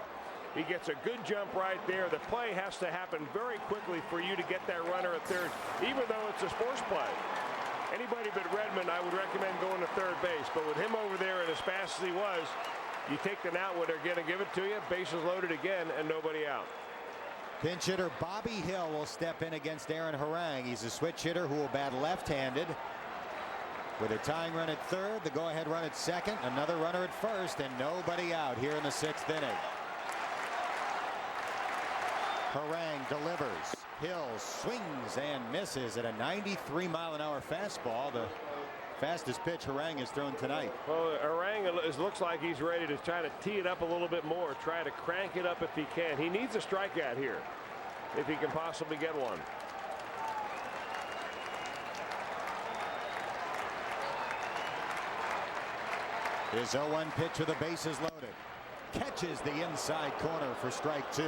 He gets a good jump right there. The play has to happen very quickly for you to get that runner at third, even though it's a sports play. Anybody but Redmond, I would recommend going to third base. But with him over there and as fast as he was, you take them out when they're going to give it to you. Bases loaded again and nobody out. Pinch hitter Bobby Hill will step in against Aaron Harang. He's a switch hitter who will bat left-handed. With a tying run at third, the go-ahead run at second, another runner at first, and nobody out here in the 6th inning. Harang delivers. Hill swings and misses at a 93-mile-an-hour fastball. The fastest pitch Harang has thrown tonight. Well, Harang looks like he's ready to try to tee it up a little bit more, try to crank it up if he can. He needs a strikeout here if he can possibly get one. His 0-1 pitch with the bases loaded. Catches the inside corner for strike 2.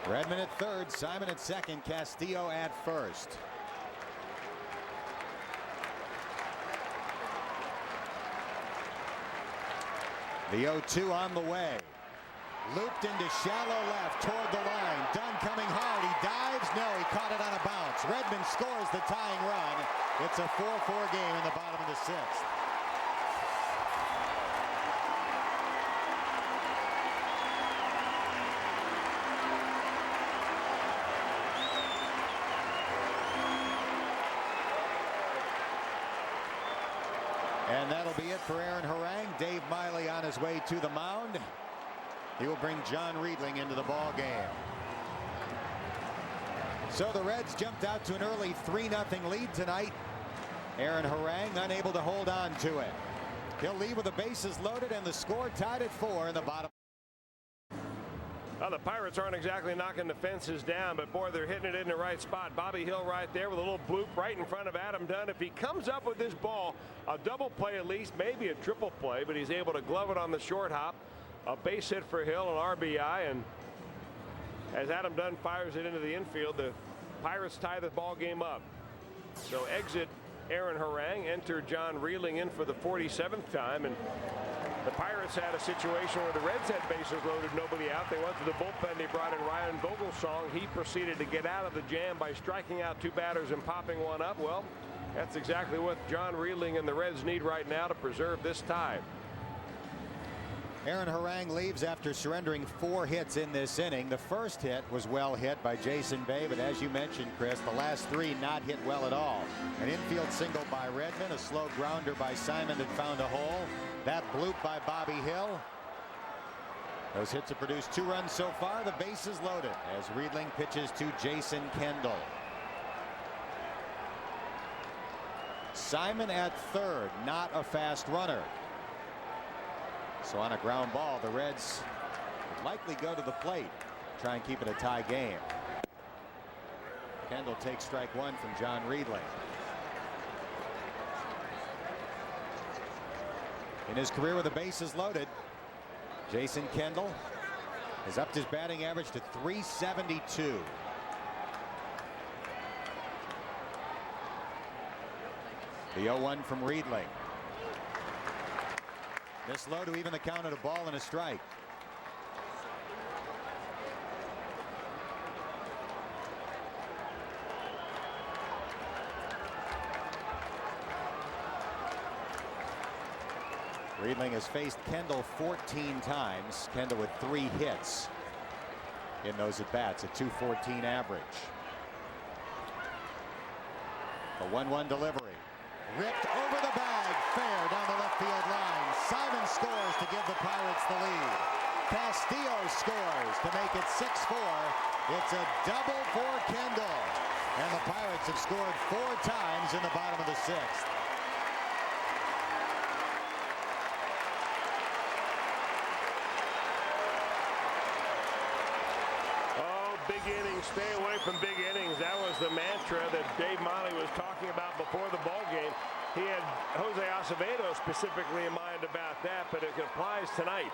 Redmond at third, Simon at second, Castillo at first. The 0-2 on the way. Looped into shallow left toward the line. Dunn coming hard. He dives. No, he caught it on a bounce. Redmond scores the tying run. It's a 4-4 game in the bottom of the 6th. And that'll be it for Aaron Harang. Dave Miley on his way to the mound. He will bring John Riedling into the ball game. So the Reds jumped out to an early 3-0 lead tonight. Aaron Harang unable to hold on to it. He'll leave with the bases loaded and the score tied at 4 in the bottom. Well, the Pirates aren't exactly knocking the fences down, but boy, they're hitting it in the right spot. Bobby Hill right there with a little bloop right in front of Adam Dunn. If he comes up with this ball, a double play at least, maybe a triple play, but he's able to glove it on the short hop. A base hit for Hill, an RBI, and as Adam Dunn fires it into the infield, the Pirates tie the ball game up. So exit Aaron Harang, enter John Riedling in for the 47th time, and the Pirates had a situation where the Reds had bases loaded, nobody out. They went to the bullpen. They brought in Ryan Vogelsong. He proceeded to get out of the jam by striking out 2 batters and popping one up. Well, that's exactly what John Riedling and the Reds need right now to preserve this tie. Aaron Harang leaves after surrendering 4 hits in this inning. The first hit was well hit by Jason Bay, but as you mentioned, Chris, the last 3 not hit well at all. An infield single by Redmond, a slow grounder by Simon that found a hole. That bloop by Bobby Hill. Those hits have produced 2 runs so far. The bases loaded as Riedling pitches to Jason Kendall. Simon at third, not a fast runner. So on a ground ball, the Reds would likely go to the plate, try and keep it a tie game. Kendall takes strike 1 from John Riedling. In his career with the bases loaded, Jason Kendall has upped his batting average to .372. The 0-1 from Riedling. This low to even the count at a ball and a strike. Riedling has faced Kendall 14 times. Kendall with 3 hits in those at bats, a .214 average. The 1-1 delivery. Ripped over the bag, fair down the left field line. Simon scores to give the Pirates the lead. Castillo scores to make it 6-4. It's a double for Kendall. And the Pirates have scored 4 times in the bottom of the 6th. Big innings, stay away from big innings. That was the mantra that Dave Miley was talking about before the ball game. He had Jose Acevedo specifically in mind about that, but it applies tonight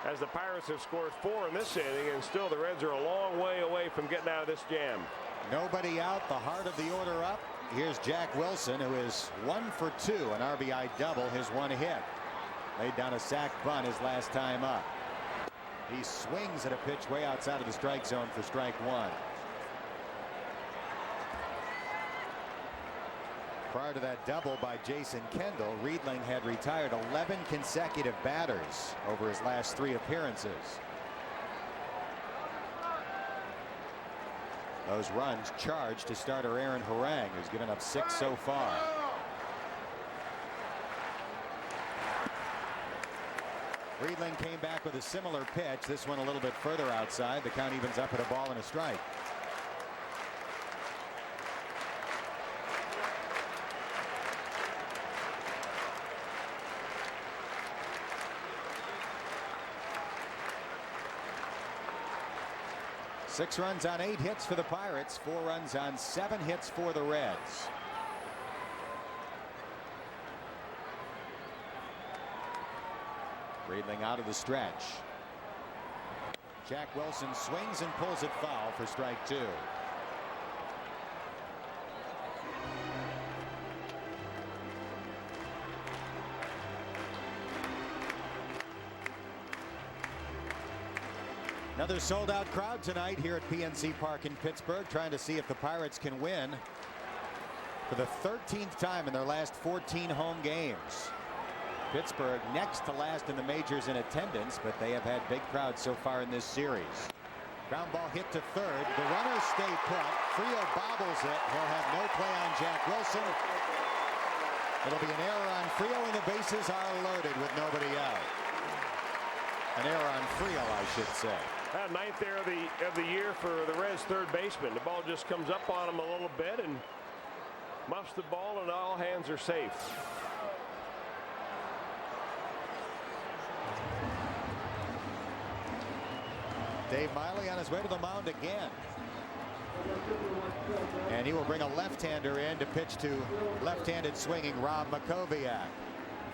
as the Pirates have scored 4 in this inning, and still the Reds are a long way away from getting out of this jam. Nobody out, the heart of the order up. Here's Jack Wilson, who is 1 for 2, an RBI double, his 1 hit. Laid down a sac bunt his last time up. He swings at a pitch way outside of the strike zone for strike 1. Prior to that double by Jason Kendall, Riedling had retired 11 consecutive batters over his last 3 appearances. Those runs charged to starter Aaron Harang, who's given up 6 so far. Riedling came back with a similar pitch. This one a little bit further outside. The count evens up at a ball and a strike. Six runs on 8 hits for the Pirates. 4 runs on 7 hits for the Reds. Riedling out of the stretch. Jack Wilson swings and pulls it foul for strike 2. Another sold-out crowd tonight here at PNC Park in Pittsburgh, trying to see if the Pirates can win for the 13th time in their last 14 home games. Pittsburgh next to last in the majors in attendance, but they have had big crowds so far in this series. Ground ball hit to third. The runners stay put. Frio bobbles it. He'll have no play on Jack Wilson. It'll be an error on Frio, and the bases are loaded with nobody out. An error on Frio, I should say. 9th error of the year for the Reds' third baseman. The ball just comes up on him a little bit and muffs the ball, and all hands are safe. Dave Miley on his way to the mound again. And he will bring a left-hander in to pitch to left-handed swinging Rob Makoviak.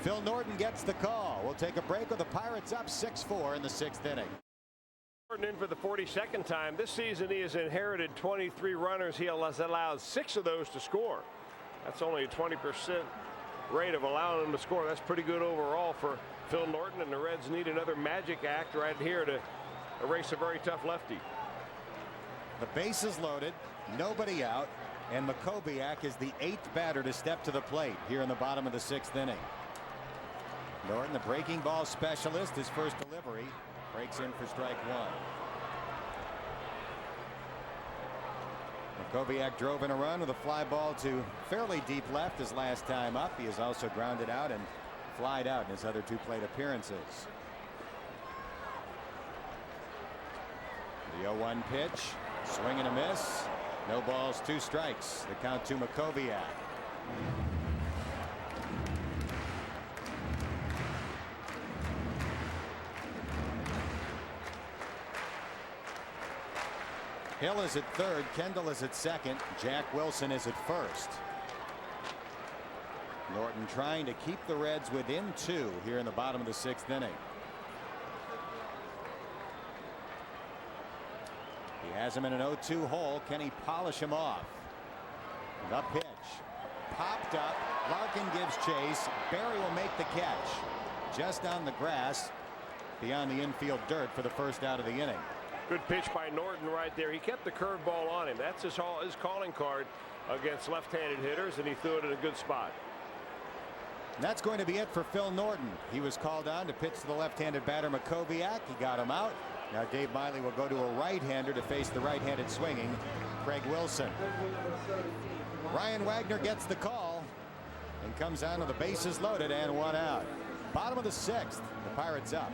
Phil Norton gets the call. We'll take a break with the Pirates up 6-4 in the 6th inning. Norton in for the 42nd time. This season he has inherited 23 runners. He has allowed 6 of those to score. That's only a 20% rate of allowing them to score. That's pretty good overall for Phil Norton, and the Reds need another magic act right here to erase a very tough lefty. The base is loaded, nobody out, and Makoviak is the 8th batter to step to the plate here in the bottom of the 6th inning. Norton, the breaking ball specialist, his first delivery, breaks in for strike 1. Makoviak drove in a run with a fly ball to fairly deep left his last time up. He has also grounded out and flied out in his other 2 plate appearances. The 0-1 pitch, swing and a miss. No balls, 2 strikes. The count to Makoviak. Hill is at third, Kendall is at second, Jack Wilson is at first. Norton trying to keep the Reds within 2 here in the bottom of the 6th inning. He has him in an 0-2 hole. Can he polish him off? The pitch popped up. Larkin gives chase. Barry will make the catch just on the grass beyond the infield dirt for the first out of the inning. Good pitch by Norton right there. He kept the curveball on him. That's his calling card against left-handed hitters, and he threw it in a good spot. And that's going to be it for Phil Norton. He was called on to pitch to the left-handed batter Makoviak. He got him out. Now Dave Miley will go to a right-hander to face the right-handed swinging Craig Wilson. Ryan Wagner gets the call and comes down to the bases loaded and 1 out. Bottom of the 6th. The Pirates up.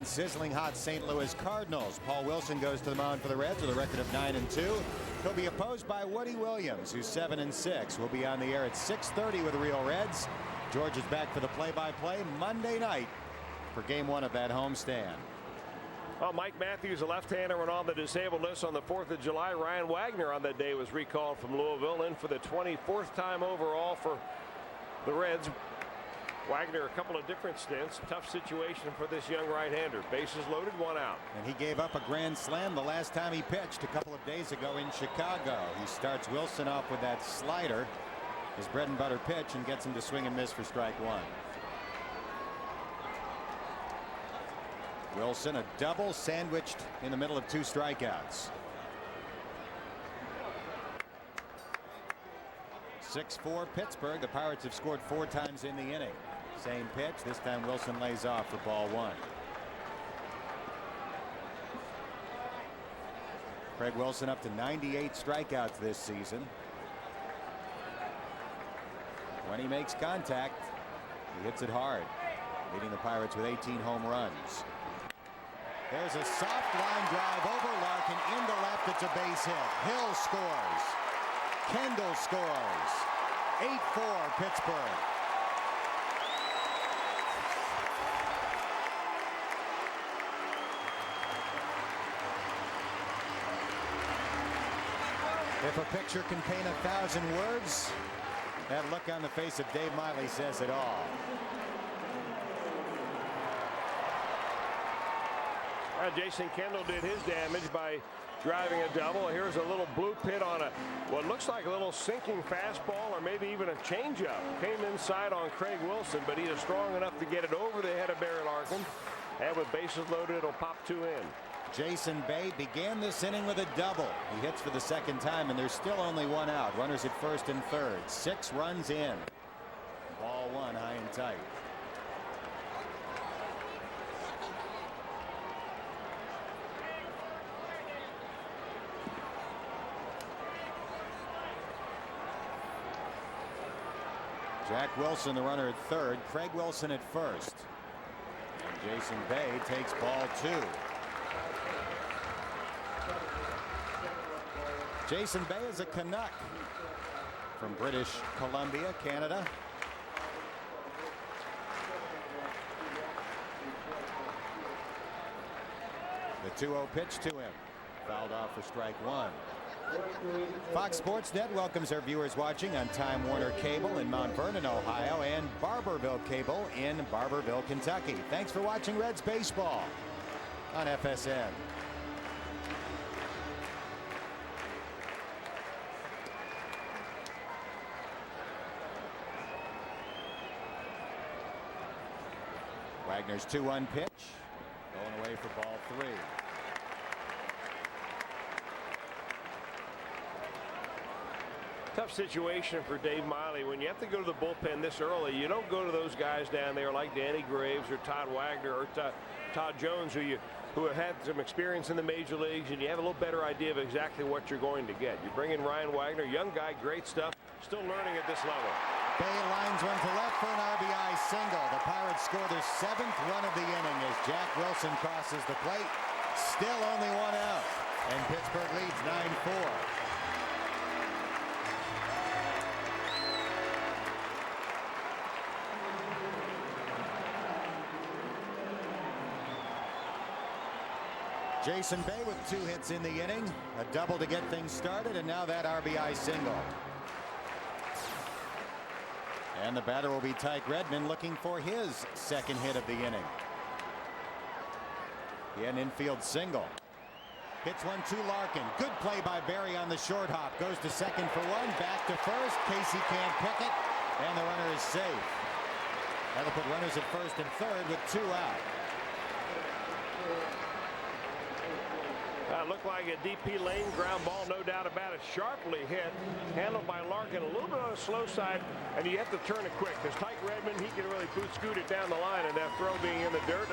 Sizzling hot St. Louis Cardinals. Paul Wilson goes to the mound for the Reds with a record of 9-2. He'll be opposed by Woody Williams, who's 7-6. We'll be on the air at 6:30 with the Real Reds. George is back for the play-by-play Monday night for Game 1 of that homestand. Well, Mike Matthews, a left-hander, went on the disabled list on the 4th of July. Ryan Wagner on that day was recalled from Louisville in for the 24th time overall for the Reds. Wagner, a couple of different stints. Tough situation for this young right-hander. Bases loaded, 1 out. And he gave up a grand slam the last time he pitched a couple of days ago in Chicago. He starts Wilson off with that slider, his bread and butter pitch, and gets him to swing and miss for strike 1. Wilson, a double sandwiched in the middle of 2 strikeouts. 6-4 Pittsburgh. The Pirates have scored 4 times in the inning. Same pitch. This time Wilson lays off for ball 1. Craig Wilson up to 98 strikeouts this season. When he makes contact, he hits it hard, leading the Pirates with 18 home runs. There's a soft line drive over Larkin into left. It's a base hit. Hill scores. Kendall scores. 8-4 Pittsburgh. If a picture can paint 1,000 words, that look on the face of Dave Miley says it all. Jason Kendall did his damage by driving a double. Here's a little blue pit on a what looks like a little sinking fastball or maybe even a changeup. Came inside on Craig Wilson, but he is strong enough to get it over the head of Barry Larkin. And with bases loaded, it'll pop 2 in. Jason Bay began this inning with a double. He hits for the 2nd time, and there's still only 1 out. Runners at 1st and 3rd. 6 runs in. Ball 1 high and tight. Jack Wilson, the runner at 3rd. Craig Wilson at 1st. And Jason Bay takes ball 2. Jason Bay is a Canuck from British Columbia, Canada. The 2-0 pitch to him. Fouled off for strike 1. Fox Sports Net welcomes our viewers watching on Time Warner Cable in Mount Vernon, Ohio, and Barberville Cable in Barberville, Kentucky. Thanks for watching Reds baseball on FSN. Wagner's 2-1 pitch, going away for ball 3. Tough situation for Dave Miley. When you have to go to the bullpen this early, you don't go to those guys down there like Danny Graves or Todd Wagner or Todd Jones, who have had some experience in the major leagues, and you have a little better idea of exactly what you're going to get. You bring in Ryan Wagner, young guy, great stuff, still learning at this level. Bay lines one to left for an RBI single. The Pirates score their 7th run of the inning as Jack Wilson crosses the plate. Still only 1 out, and Pittsburgh leads 9-4. Jason Bay with 2 hits in the inning, a double to get things started, and now that RBI single. And the batter will be Tyke Redmond, looking for his 2nd hit of the inning. He had an infield single. Hits one to Larkin. Good play by Barry on the short hop. Goes to 2nd for 1. Back to 1st. Casey can't pick it. And the runner is safe. That'll put runners at 1st and 3rd with 2 out. Looked like a DP lane ground ball, no doubt about it. Sharply hit, handled by Larkin, a little bit on the slow side, and you have to turn it quick because Tyke Redmond, he can really scoot it down the line, and that throw being in the dirt.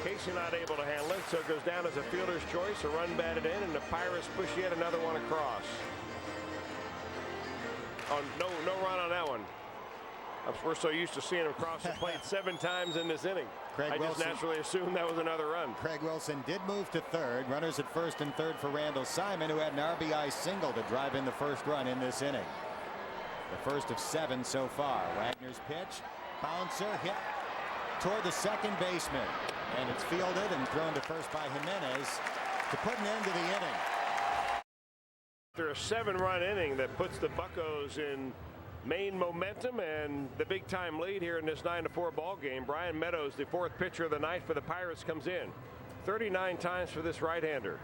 Casey not able to handle it, so it goes down as a fielder's choice. A run batted in, and the Pirates push yet another one across. Oh, no run on that one. We're so used to seeing him cross the plate 7 times in this inning. I just naturally assumed that was another run. Craig Wilson did move to third. Runners at first and third for Randall Simon, who had an RBI single to drive in the first run in this inning. The first of 7 so far. Wagner's pitch, bouncer hit toward the second baseman, and it's fielded and thrown to first by Jimenez to put an end to the inning. After a 7-run inning that puts the Buccos in main momentum and the big time lead here in this 9-4 ball game. Brian Meadows, the 4th pitcher of the night for the Pirates, comes in 39 times for this right-hander.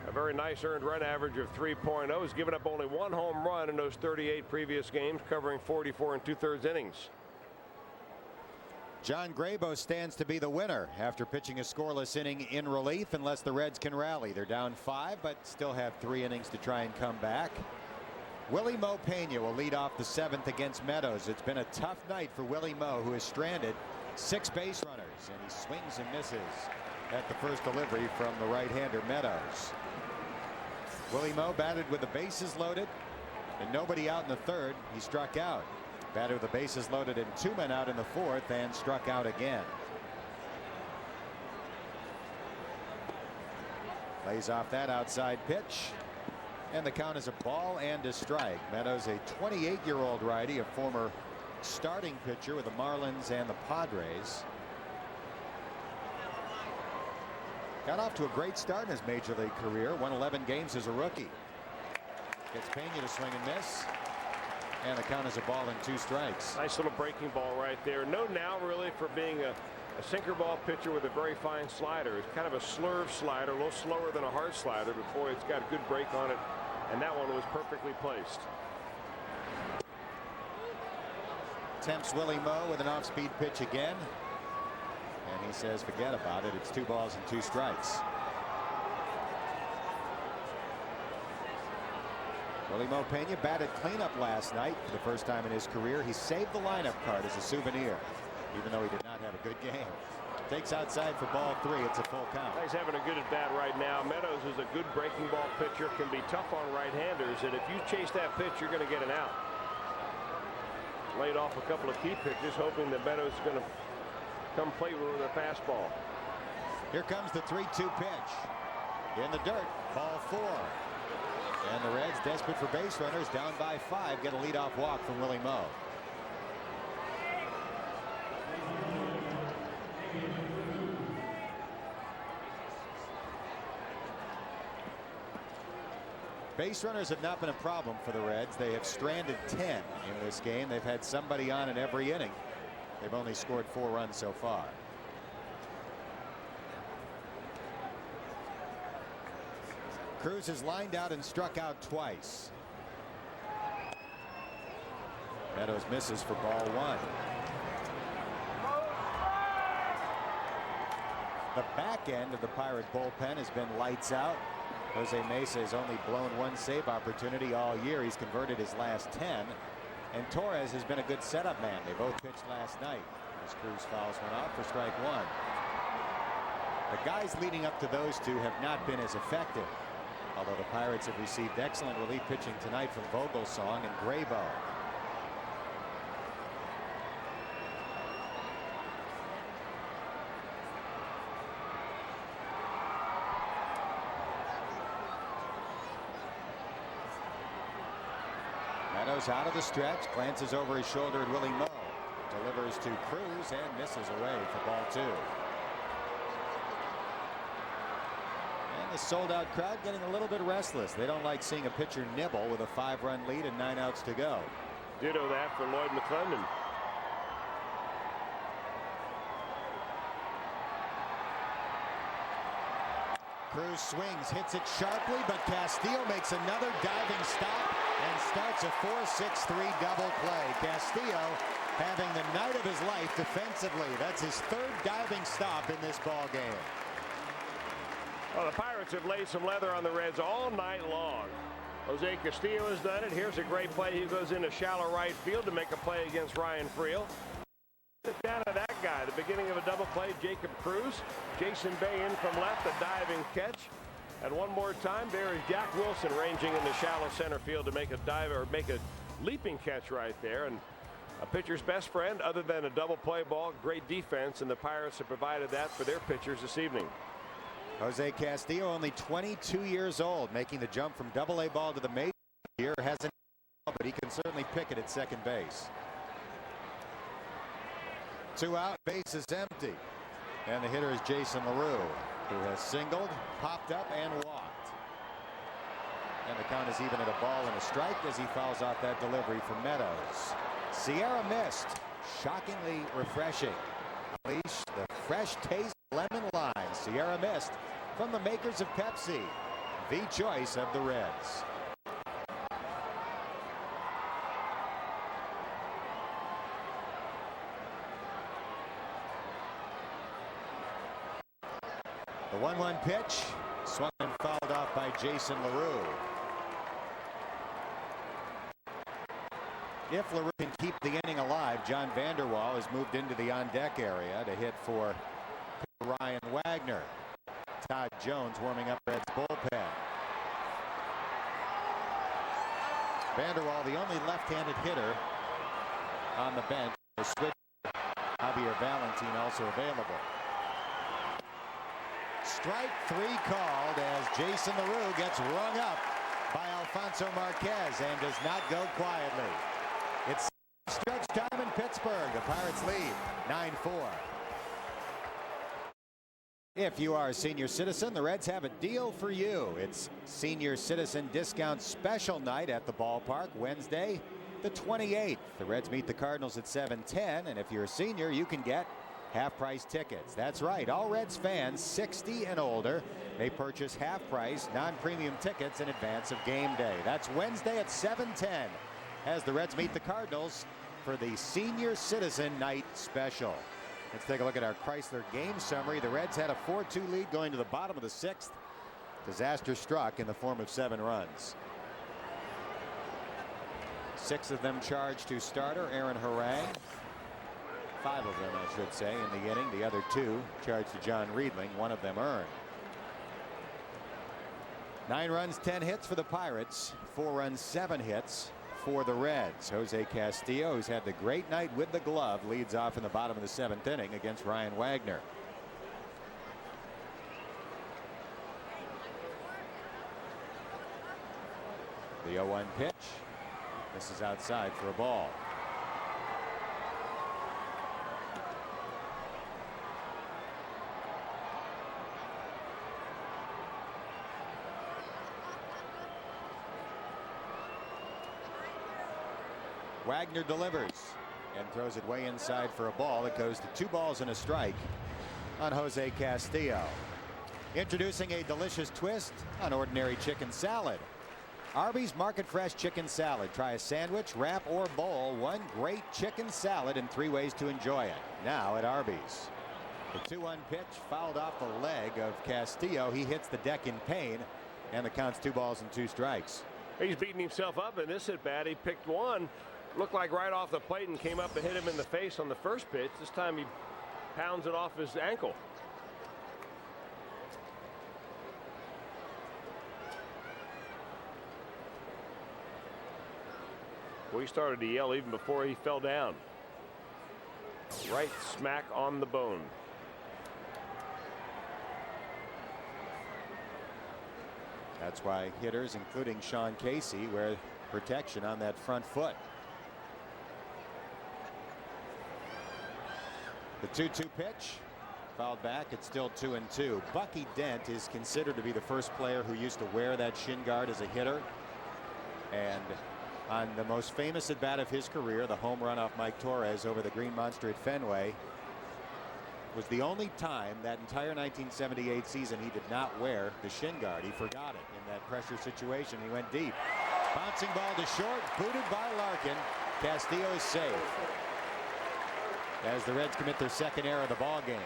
A very nice earned run average of 3.0. He's given up only 1 home run in those 38 previous games, covering 44 2/3 innings. John Grabo stands to be the winner after pitching a scoreless inning in relief, unless the Reds can rally. They're down 5, but still have 3 innings to try and come back. Willie Mo Pena will lead off the 7th against Meadows. It's been a tough night for Willie Mo, who has stranded 6 base runners, and he swings and misses at the first delivery from the right-hander Meadows. Willie Mo batted with the bases loaded and nobody out in the 3rd. He struck out. Batted with the bases loaded and 2 men out in the 4th and struck out again. Lays off that outside pitch, and the count is a ball and a strike. Meadows, a 28-year-old righty, a former starting pitcher with the Marlins and the Padres. Got off to a great start in his major league career. Won 11 games as a rookie. Gets Pena to swing and miss, and the count is a ball and 2 strikes. Nice little breaking ball right there. Known now really for being a sinker ball pitcher with a very fine slider. It's kind of a slurve slider, a little slower than a hard slider, but boy, it's got a good break on it, and that one was perfectly placed. Attempts Willie Mo with an off-speed pitch again, and he says forget about it. It's 2 balls and 2 strikes. Willie Mo Pena batted cleanup last night for the first time in his career. He saved the lineup card as a souvenir, even though he did not have a good game. Takes outside for ball 3. It's a full count. He's having a good at bat right now. Meadows is a good breaking ball pitcher, can be tough on right-handers, and if you chase that pitch, you're going to get an out. Laid off a couple of key pitches, hoping that Meadows is going to come play with a fastball. Here comes the 3-2 pitch. In the dirt, ball 4. And the Reds, desperate for base runners, down by 5, get a leadoff walk from Willie Mo. Base runners have not been a problem for the Reds. They have stranded 10 in this game. They've had somebody on in every inning. They've only scored 4 runs so far. Cruz has lined out and struck out twice. Meadows misses for ball 1. The back end of the Pirate bullpen has been lights out. Jose Mesa has only blown 1 save opportunity all year. He's converted his last 10. And Torres has been a good setup man. They both pitched last night as Cruz fouls one off for strike 1. The guys leading up to those two have not been as effective, although the Pirates have received excellent relief pitching tonight from Vogelsong and Grabo. Meadows out of the stretch, glances over his shoulder at Willie Mo, delivers to Cruz and misses away for ball 2. The sold-out crowd getting a little bit restless. They don't like seeing a pitcher nibble with a 5-run lead and 9 outs to go. Ditto that for Lloyd McClendon. Cruz swings, hits it sharply, but Castillo makes another diving stop and starts a 4-6-3 double play. Castillo having the night of his life defensively. That's his 3rd diving stop in this ball game. Well, the Pirates have laid some leather on the Reds all night long. Jose Castillo has done it. Here's a great play. He goes into shallow right field to make a play against Ryan Friel. Down to that guy. The beginning of a double play, Jacob Cruz. Jason Bay in from left, a diving catch. And one more time, there is Jack Wilson ranging into shallow center field to make a dive or make a leaping catch right there. And a pitcher's best friend, other than a double play ball, great defense, and the Pirates have provided that for their pitchers this evening. Jose Castillo, only 22 years old, making the jump from Double-A ball to the major here. Hasn't, but he can certainly pick it at second base. 2 out, base is empty, and the hitter is Jason LaRue, who has singled, popped up, and walked. And the count is even at a ball and a strike as he fouls off that delivery from Meadows. Sierra missed. Shockingly refreshing. Unleash the fresh taste lemon lime. Sierra missed from the makers of Pepsi. The choice of the Reds. The 1-1 pitch swung and fouled off by Jason LaRue. If LaRue can keep the inning alive, John Vanderwall has moved into the on-deck area to hit for Ryan Wagner. Todd Jones warming up Reds bullpen. Vanderwall, the only left-handed hitter on the bench. The switch, Javier Valentin, also available. Strike 3 called as Jason LaRue gets rung up by Alfonso Marquez and does not go quietly. It's stretch time in Pittsburgh. The Pirates lead 9-4. If you are a senior citizen, the Reds have a deal for you. It's Senior Citizen Discount Special Night at the ballpark, Wednesday the 28th. The Reds meet the Cardinals at 7:10, and if you're a senior, you can get half-price tickets. That's right. All Reds fans 60 and older may purchase half-price, non-premium tickets in advance of game day. That's Wednesday at 7:10 as the Reds meet the Cardinals for the Senior Citizen Night Special. Let's take a look at our Chrysler game summary. The Reds had a 4-2 lead going to the bottom of the 6th. Disaster struck in the form of 7 runs. 6 of them charged to starter Aaron Harang. 5 of them, I should say, in the inning. The other 2 charged to John Riedling. 1 of them earned. 9 runs, 10 hits for the Pirates. 4 runs, 7 hits for the Reds. Jose Castillo, who's had the great night with the glove, leads off in the bottom of the 7th inning against Ryan Wagner. The 0-1 pitch. This is outside for a ball. Wagner delivers and throws it way inside for a ball. It goes to 2 balls and a strike on Jose Castillo. Introducing a delicious twist on ordinary chicken salad. Arby's Market Fresh Chicken Salad. Try a sandwich, wrap, or bowl. One great chicken salad and 3 ways to enjoy it. Now at Arby's. The 2-1 pitch fouled off the leg of Castillo. He hits the deck in pain, and the count's 2 balls and 2 strikes. He's beating himself up in this at bat. He picked one. Looked like right off the plate and came up and hit him in the face on the first pitch. This time he pounds it off his ankle. Well, he started to yell even before he fell down. Right smack on the bone. That's why hitters, including Sean Casey, wear protection on that front foot. The 2-2 pitch fouled back. It's still 2-2. Bucky Dent is considered to be the first player who used to wear that shin guard as a hitter, and on the most famous at bat of his career, the home run off Mike Torres over the Green Monster at Fenway, was the only time that entire 1978 season he did not wear the shin guard. He forgot it in that pressure situation. He went deep. Bouncing ball to short, booted by Larkin. Castillo is safe as the Reds commit their 2nd error of the ball game.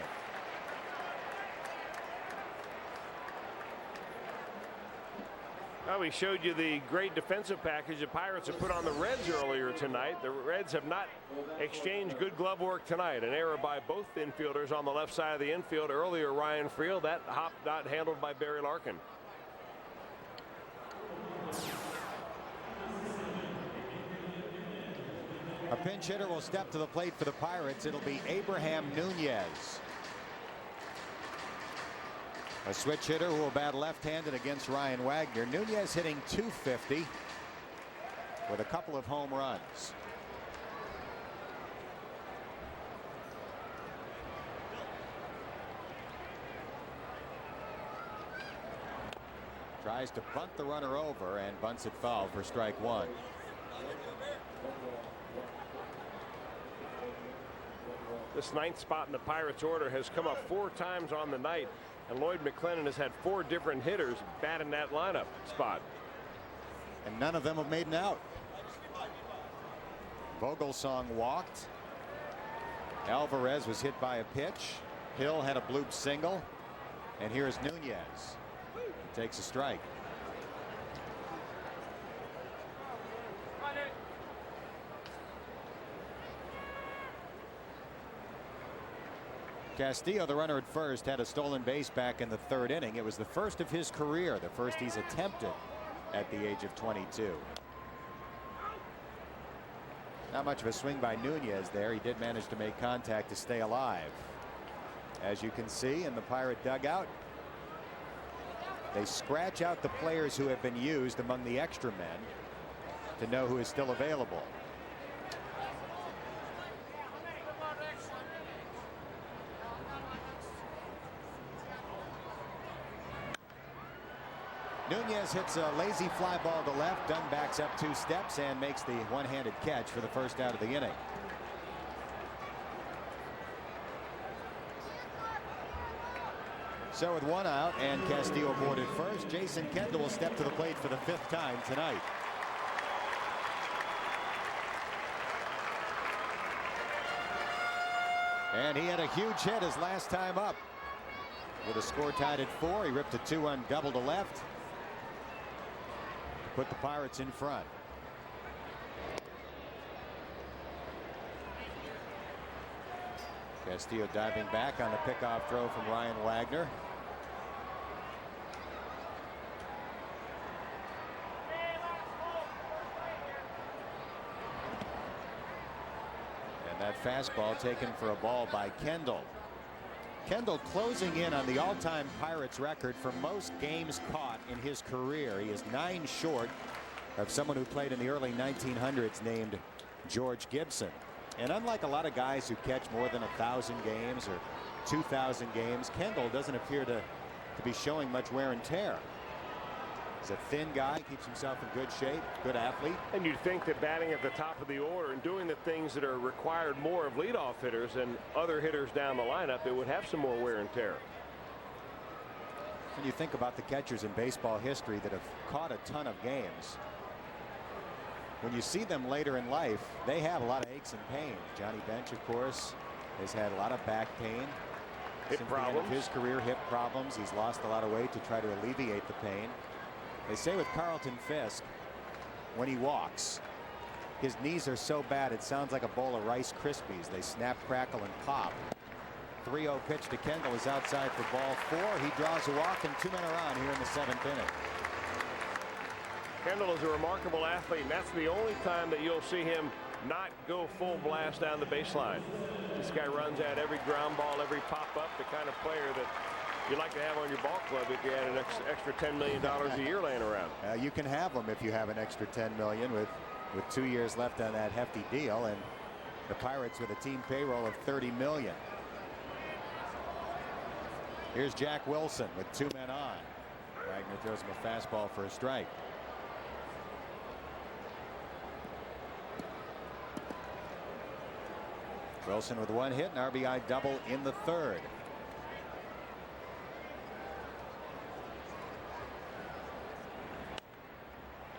Well, we showed you the great defensive package the Pirates have put on the Reds earlier tonight. The Reds have not exchanged good glove work tonight. An error by both infielders on the left side of the infield earlier. Ryan Friel, that hop not handled by Barry Larkin. A pinch hitter will step to the plate for the Pirates. It'll be Abraham Nunez. A switch hitter who will bat left-handed against Ryan Wagner. Nunez hitting .250 with a couple of home runs. Tries to bunt the runner over and bunts it foul for strike one. This 9th spot in the Pirates order has come up 4 times on the night, and Lloyd McClellan has had 4 different hitters bat in that lineup spot. And none of them have made an out. Vogelsong walked. Alvarez was hit by a pitch. Hill had a bloop single. And here's Nunez. He takes a strike. Castillo, the runner at first, had a stolen base back in the 3rd inning. It was the first of his career, the first he's attempted at the age of 22. Not much of a swing by Nunez there. He did manage to make contact to stay alive. As you can see in the Pirate dugout, they scratch out the players who have been used among the extra men to know who is still available. Nunez hits a lazy fly ball to left. Dunn backs up 2 steps and makes the one-handed catch for the first out of the inning. So with 1 out and Castillo aboard at first, Jason Kendall will step to the plate for the 5th time tonight. And he had a huge hit his last time up. With a score tied at 4, he ripped a 2-run double to left. Put the Pirates in front. Castillo diving back on the pickoff throw from Ryan Wagner. And that fastball taken for a ball by Kendall. Kendall closing in on the all-time Pirates record for most games caught in his career. He is 9 short of someone who played in the early 1900s named George Gibson. And unlike a lot of guys who catch more than 1,000 games or 2,000 games, Kendall doesn't appear to be showing much wear and tear. He's a thin guy, keeps himself in good shape, good athlete. And you'd think that batting at the top of the order and doing the things that are required more of leadoff hitters and other hitters down the lineup, it would have some more wear and tear. When you think about the catchers in baseball history that have caught a ton of games, when you see them later in life, they have a lot of aches and pains. Johnny Bench, of course, has had a lot of back pain. Hip problems. His career, hip problems. He's lost a lot of weight to try to alleviate the pain. They say with Carlton Fisk, when he walks, his knees are so bad it sounds like a bowl of Rice Krispies. They snap, crackle, and pop. 3-0 pitch to Kendall is outside for ball 4. He draws a walk, and 2 men are on here in the 7th inning. Kendall is a remarkable athlete, and that's the only time that you'll see him not go full blast down the baseline. This guy runs at every ground ball, every pop-up, the kind of player that you'd like to have on your ball club if you had an extra $10 million a year laying around. You can have them if you have an extra $10 million with 2 years left on that hefty deal, and the Pirates with a team payroll of $30 million. Here's Jack Wilson with 2 men on. Wagner throws him a fastball for a strike. Wilson with 1 hit, an RBI double in the 3rd.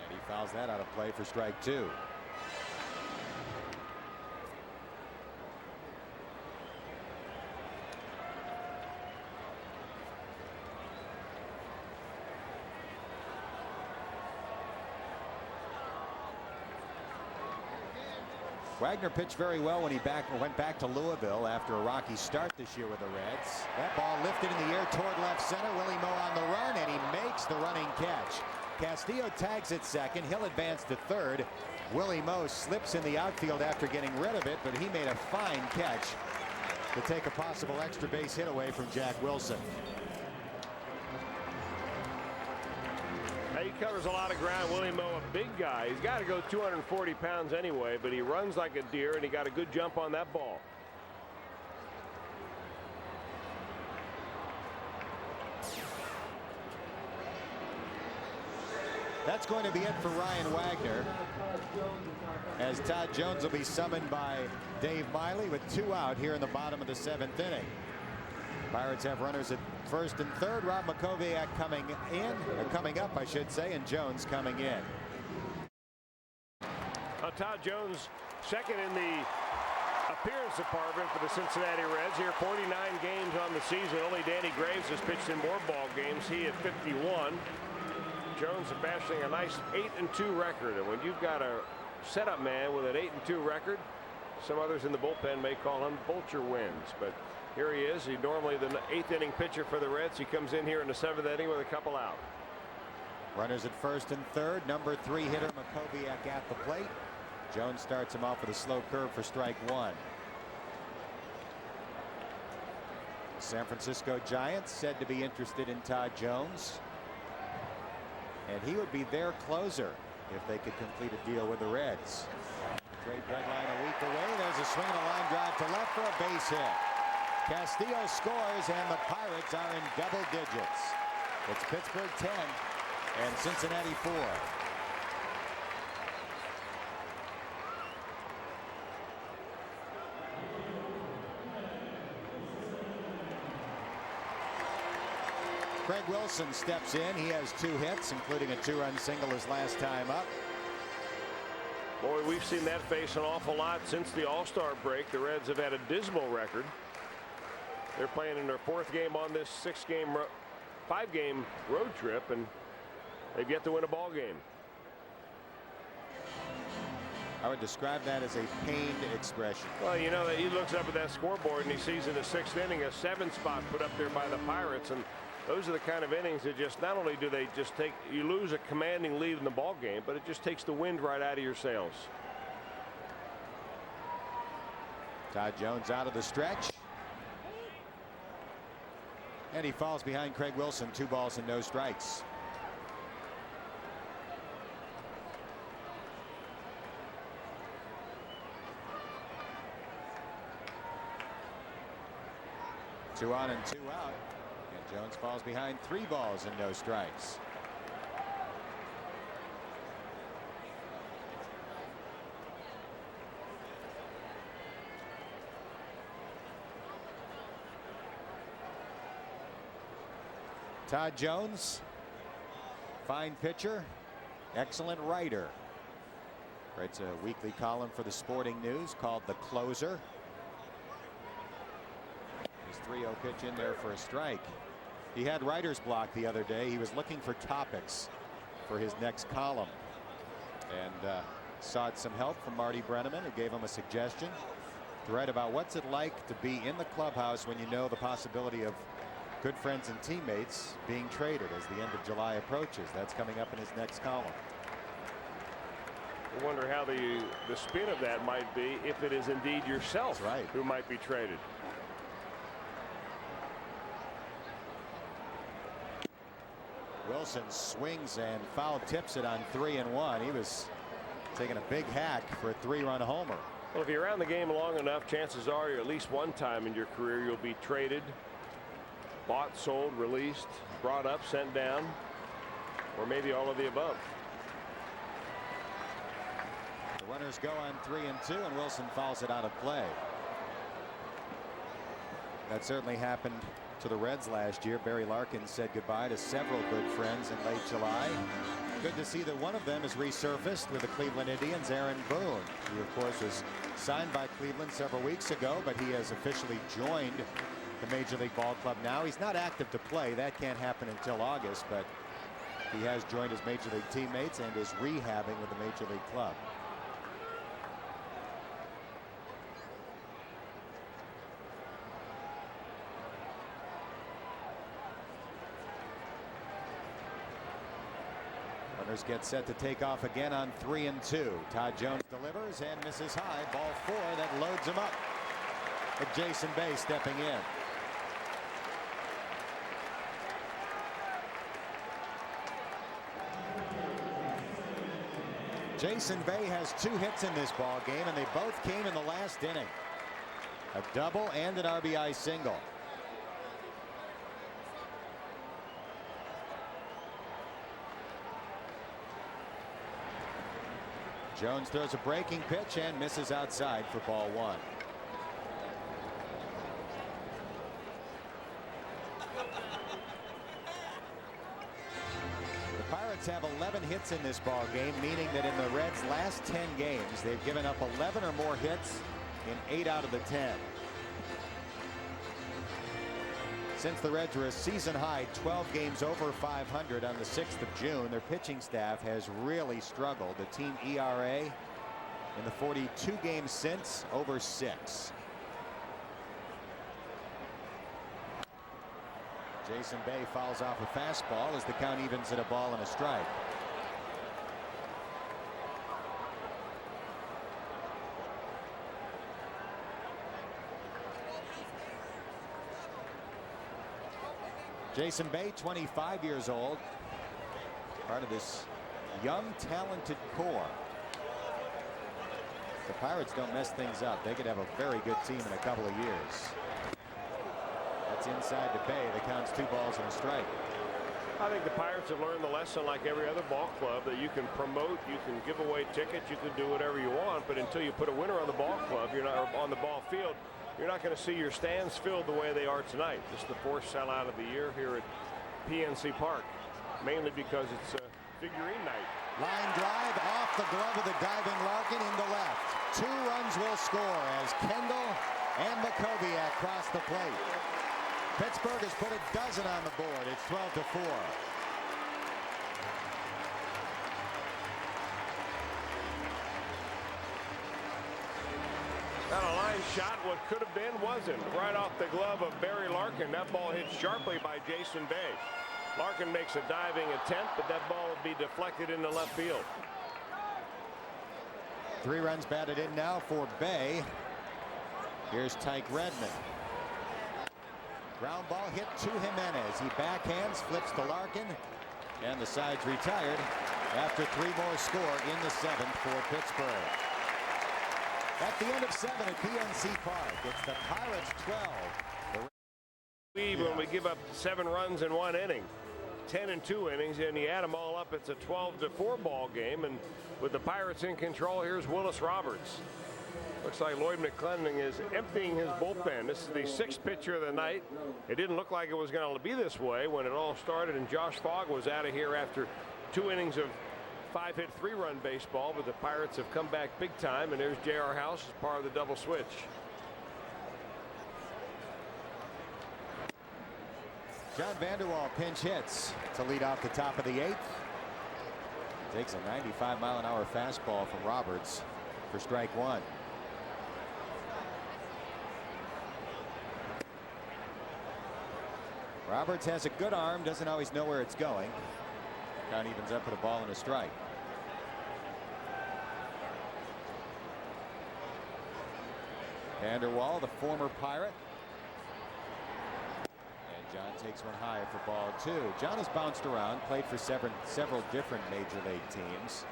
And he fouls that out of play for strike 2. Wagner pitched very well when he went back to Louisville after a rocky start this year with the Reds. That ball lifted in the air toward left center. Willie Moe on the run, and he makes the running catch. Castillo tags at second. He'll advance to third. Willie Moe slips in the outfield after getting rid of it, but he made a fine catch to take a possible extra base hit away from Jack Wilson. He covers a lot of ground. Willie Moe, a big guy. He's got to go 240 pounds anyway, but he runs like a deer, and he got a good jump on that ball. That's going to be it for Ryan Wagner, as Todd Jones will be summoned by Dave Miley with 2 out here in the bottom of the 7th inning. Pirates have runners at first and third. Rob Makoviak coming up, I should say, and Jones coming in. Todd Jones, second in the appearance department for the Cincinnati Reds. Here, 49 games on the season. Only Danny Graves has pitched in more ball games. He at 51. Jones bashing a nice 8-2 record, and when you've got a setup man with an 8-2 record, some others in the bullpen may call him vulture wins, but here he is. He's normally the 8th inning pitcher for the Reds. He comes in here in the 7th inning with a couple out. Runners at first and third. Number 3 hitter Makoviak at the plate. Jones starts him off with a slow curve for strike 1. San Francisco Giants said to be interested in Todd Jones, and he would be their closer if they could complete a deal with the Reds. Trade deadline a week away. There's a swing and a line drive to left for a base hit. Castillo scores, and the Pirates are in double digits. It's Pittsburgh 10 and Cincinnati 4. Craig Wilson steps in. He has 2 hits, including a 2-run single his last time up. Boy, we've seen that face an awful lot since the All-Star break. The Reds have had a dismal record. They're playing in their 4th game on this 5-game road trip, and they've yet to win a ball game. I would describe that as a pained expression. Well, you know, that he looks up at that scoreboard and he sees in the 6th inning a 7 spot put up there by the Pirates, and those are the kind of innings that just not only do they just take, you lose a commanding lead in the ball game, but it just takes the wind right out of your sails. Todd Jones out of the stretch, and he falls behind Craig Wilson. 2 balls and no strikes. Two on and 2 out. Jones falls behind 3 balls and no strikes. Todd Jones, fine pitcher, excellent writer. Writes a weekly column for the Sporting News called The Closer. His 3-0 pitch in there for a strike. He had writer's block the other day. He was looking for topics for his next column, and sought some help from Marty Brenneman, who gave him a suggestion to write about what's it like to be in the clubhouse when you know the possibility of good friends and teammates being traded as the end of July approaches. That's coming up in his next column. I wonder how the spin of that might be if it is indeed yourself who might be traded. Wilson swings and foul tips it on 3-1. He was taking a big hack for a 3-run homer. Well, if you're around the game long enough, chances are at least one time in your career you'll be traded, bought, sold, released, brought up, sent down, or maybe all of the above. The runners go on 3-2, and Wilson fouls it out of play. That certainly happened to the Reds last year. Barry Larkin said goodbye to several good friends in late July. Good to see that one of them is resurfaced with the Cleveland Indians, Aaron Boone. He, of course, was signed by Cleveland several weeks ago, but he has officially joined the Major League Ball Club now. He's not active to play. That can't happen until August, but he has joined his Major League teammates and is rehabbing with the Major League club. Runners get set to take off again on 3-2. Todd Jones delivers and misses high. Ball 4 that loads him up. But Jason Bay stepping in. Jason Bay has 2 hits in this ball game, and they both came in the last inning. A double and an RBI single. Jones throws a breaking pitch and misses outside for ball 1. The Pirates have 11 hits in this ball game, meaning that in the Reds' last 10 games, they've given up 11 or more hits in 8 out of the 10. Since the Reds were a season high 12 games over 500 on the 6th of June, their pitching staff has really struggled. The team ERA in the 42 games since over 6. Jason Bay fouls off a fastball as the count evens at a ball and a strike. Jason Bay, 25 years old, part of this young, talented core. The Pirates don't mess things up. They could have a very good team in a couple of years. That's inside to Bay. The count's 2 balls and a strike. I think the Pirates have learned the lesson, like every other ball club, that you can promote, you can give away tickets, you can do whatever you want, but until you put a winner on the ball club, you're not on the ball field, you're not going to see your stands filled the way they are tonight. This is the 4th sellout of the year here at PNC Park, mainly because it's figurine night. Line drive off the glove of the diving Larkin into left. 2 runs will score as Kendall and Makoviak cross the plate. Pittsburgh has put a dozen on the board. It's 12-4. Now a line shot, what could have been wasn't. Right off the glove of Barry Larkin. That ball hit sharply by Jason Bay. Larkin makes a diving attempt, but that ball would be deflected into left field. 3 runs batted in now for Bay. Here's Tyke Redmond. Ground ball hit to Jimenez. He backhands, flips to Larkin, and the side's retired after 3 more score in the 7th for Pittsburgh. At the end of 7 at PNC Park, it's the Pirates 12. When we give up 7 runs in 1 inning, 10 in 2 innings, and you add them all up, it's a 12-4 ball game. And with the Pirates in control, here's Willis Roberts. Looks like Lloyd McClendon is emptying his bullpen. This is the 6th pitcher of the night. It didn't look like it was going to be this way when it all started, and Josh Fogg was out of here after 2 innings of 5-hit 3-run baseball, but the Pirates have come back big time, and there's J.R. House as part of the double switch. John Vanderwall pinch hits to lead off the top of the 8th. Takes a 95-mile-an-hour fastball from Roberts for strike 1. Roberts has a good arm, doesn't always know where it's going. Count evens up with a ball and a strike. Vanderwall, the former Pirate. And John takes one high for ball 2. John has bounced around, played for several different major league teams.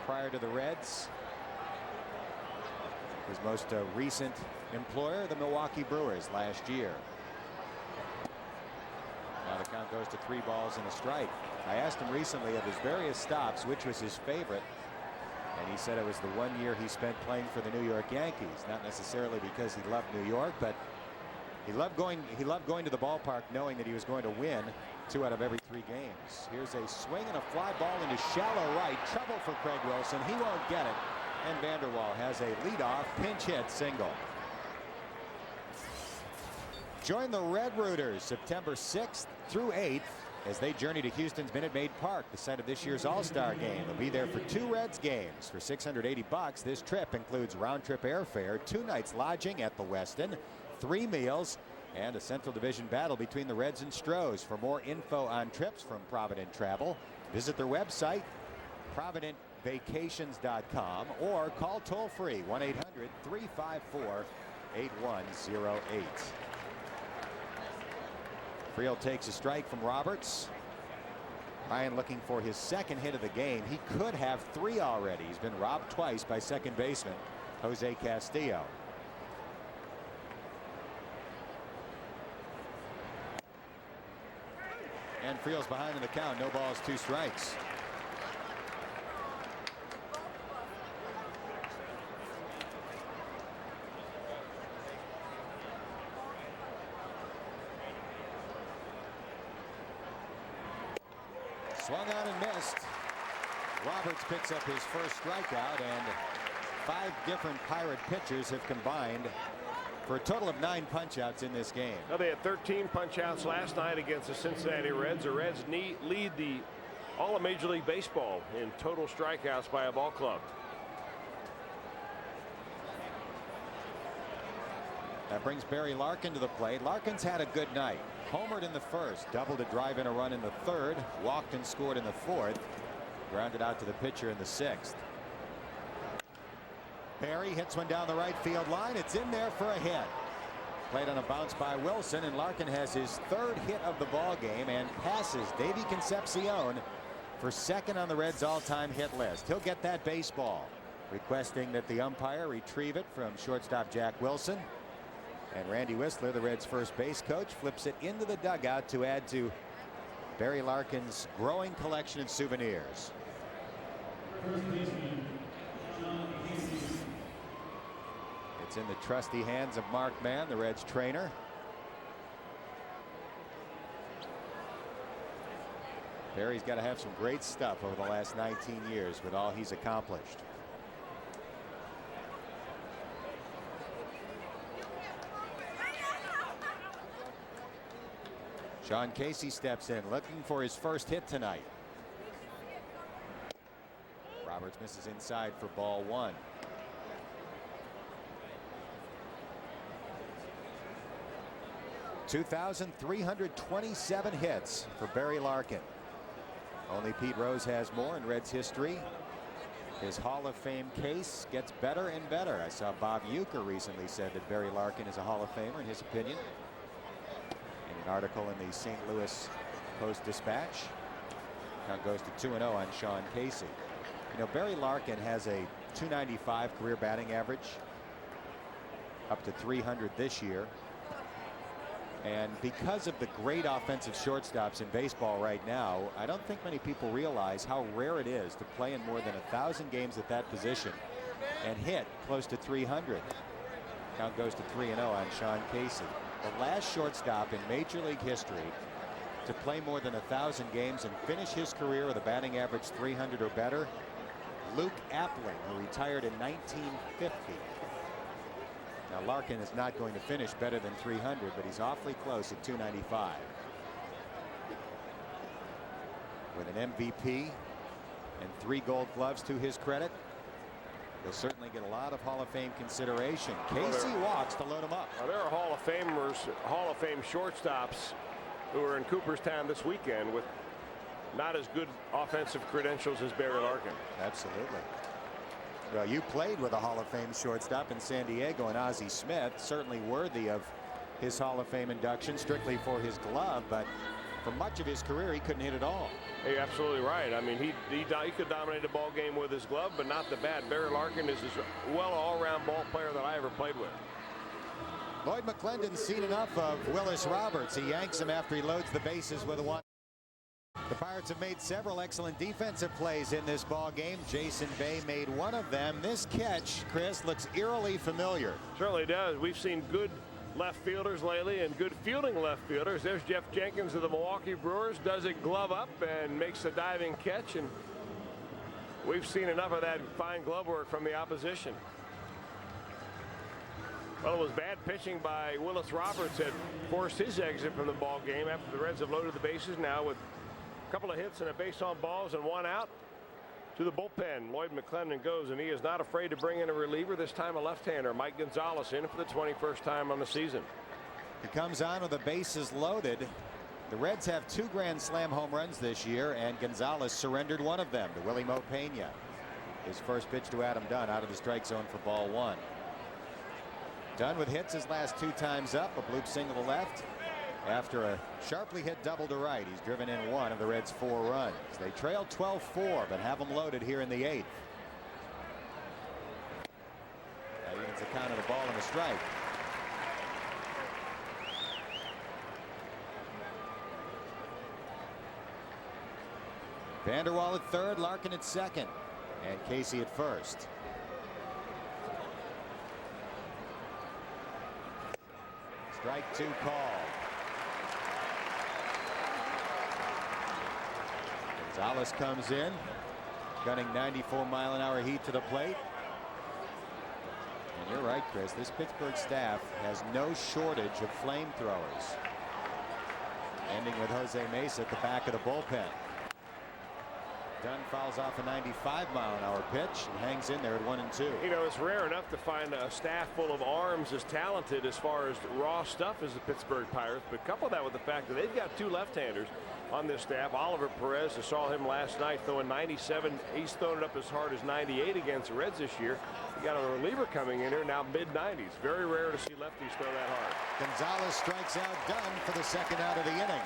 Prior to the Reds, his most recent employer, the Milwaukee Brewers, last year. Now the count goes to 3 balls and a strike. I asked him recently of his various stops which was his favorite, and he said it was the 1 year he spent playing for the New York Yankees. Not necessarily because he loved New York, but he loved going to the ballpark knowing that he was going to win 2 out of every 3 games. Here's a swing and a fly ball into shallow right. Trouble for Craig Wilson. He won't get it. And Vanderwall has a leadoff pinch hit single. Join the Red Rooters September 6th through 8th as they journey to Houston's Minute Maid Park, the site of this year's All-Star Game. They'll be there for 2 Reds games for $680. This trip includes round-trip airfare, 2 nights lodging at the Westin, 3 meals, and a Central Division battle between the Reds and Stros. For more info on trips from Provident Travel, Visit their website, providentvacations.com, or call toll-free 1-800-354-8108. Friel takes a strike from Roberts. Ryan looking for his second hit of the game. He could have 3 already. He's been robbed twice by second baseman Jose Castillo. And Friel's behind in the count. No balls, 2 strikes. Swung on and missed. Roberts picks up his first strikeout, and 5 different Pirate pitchers have combined for a total of 9 punch-outs in this game. Now, they had 13 punch-outs last night against the Cincinnati Reds. The Reds lead all of Major League Baseball in total strikeouts by a ball club. That brings Barry Larkin to the plate. Larkin's had a good night. Homered in the first, doubled to drive in a run in the third, walked and scored in the fourth, grounded out to the pitcher in the sixth. Barry hits one down the right field line. It's in there for a hit. Played on a bounce by Wilson, and Larkin has his 3rd hit of the ball game and passes Davey Concepcion for 2nd on the Reds' all-time hit list. He'll get that baseball, requesting that the umpire retrieve it from shortstop Jack Wilson. And Randy Whistler, the Reds' first base coach, flips it into the dugout to add to Barry Larkin's growing collection of souvenirs. It's in the trusty hands of Mark Mann, the Reds trainer. Barry's got to have some great stuff over the last 19 years with all he's accomplished. Sean Casey steps in, looking for his first hit tonight. Roberts misses inside for ball 1. (2,327 hits for Barry Larkin. Only Pete Rose has more in Reds history. His Hall of Fame case gets better and better. I saw Bob Uecker recently said that Barry Larkin is a Hall of Famer in his opinion. An article in the St. Louis Post-Dispatch. Count goes to 2-0 on Sean Casey. You know, Barry Larkin has a .295 career batting average, up to .300 this year. And because of the great offensive shortstops in baseball right now, I don't think many people realize how rare it is to play in more than 1,000 games at that position and hit close to .300. Count goes to 3-0 on Sean Casey. The last shortstop in Major League history to play more than 1,000 games and finish his career with a batting average .300 or better, Luke Appling, who retired in 1950. Now Larkin is not going to finish better than .300, but he's awfully close at .295. With an MVP and 3 Gold Gloves to his credit, he'll certainly get a lot of Hall of Fame consideration. Casey walks to load him up. Well, there are Hall of Famers, Hall of Fame shortstops who are in Cooperstown this weekend with not as good offensive credentials as Barry Larkin. Absolutely. Well, you played with a Hall of Fame shortstop in San Diego, and Ozzie Smith, certainly worthy of his Hall of Fame induction strictly for his glove, but for much of his career he couldn't hit at all. You're absolutely right. I mean, he could dominate a ball game with his glove, but not the bat. Barry Larkin is as well all-around ball player that I ever played with. Lloyd McClendon's seen enough of Willis Roberts. He yanks him after he loads the bases with a 1. The Pirates have made several excellent defensive plays in this ball game. Jason Bay made one of them. This catch, Chris, looks eerily familiar. Certainly does. We've seen good left fielders lately and good fielding left fielders. There's Jeff Jenkins of the Milwaukee Brewers, does it glove up and makes a diving catch, and we've seen enough of that fine glove work from the opposition. Well, it was bad pitching by Willis Roberts that forced his exit from the ball game after the Reds have loaded the bases now with a couple of hits and a base on balls and 1 out. To the bullpen, Lloyd McClendon goes, and he is not afraid to bring in a reliever, this time a left-hander, Mike Gonzalez, in for the 21st time on the season. He comes on with the bases loaded. The Reds have 2 Grand Slam home runs this year, and Gonzalez surrendered one of them to Willie Mo Pena. His first pitch to Adam Dunn out of the strike zone for ball 1. Dunn with hits his last 2 times up, a bloop single to left. After a sharply hit double to right, he's driven in 1 of the Reds' 4 runs. They trail 12-4, but have them loaded here in the 8th. That evens the count of the ball and the strike. Vanderwall at third, Larkin at second, and Casey at first. Strike 2 called. Gonzalez comes in, gunning 94-mile-an-hour heat to the plate. And you're right, Chris, this Pittsburgh staff has no shortage of flamethrowers. Ending with Jose Mesa at the back of the bullpen. Dunn fouls off a 95-mile-an-hour pitch and hangs in there at 1-2. You know, it's rare enough to find a staff full of arms as talented as far as raw stuff as the Pittsburgh Pirates, but couple that with the fact that they've got 2 left-handers on this staff. Oliver Perez, I saw him last night throwing 97. He's thrown it up as hard as 98 against the Reds this year. You got a reliever coming in here now, mid-90s. Very rare to see lefties throw that hard. Gonzalez strikes out Dunn for the 2nd out of the inning.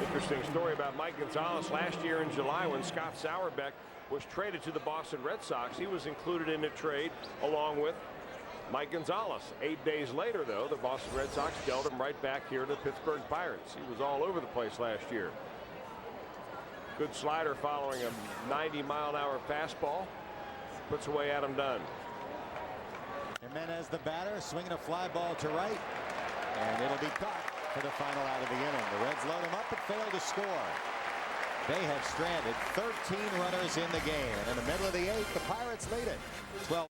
Interesting story about Mike Gonzalez last year in July when Scott Sauerbeck was traded to the Boston Red Sox. He was included in the trade along with Mike Gonzalez. 8 days later, though, the Boston Red Sox dealt him right back here to the Pittsburgh Pirates. He was all over the place last year. Good slider following a 90-mile-an-hour fastball. Puts away Adam Dunn. Jimenez, the batter, swinging a fly ball to right, and it'll be caught for the final out of the inning. The Reds load him up but fail to score. They have stranded 13 runners in the game. And in the middle of the 8th, the Pirates lead it 12.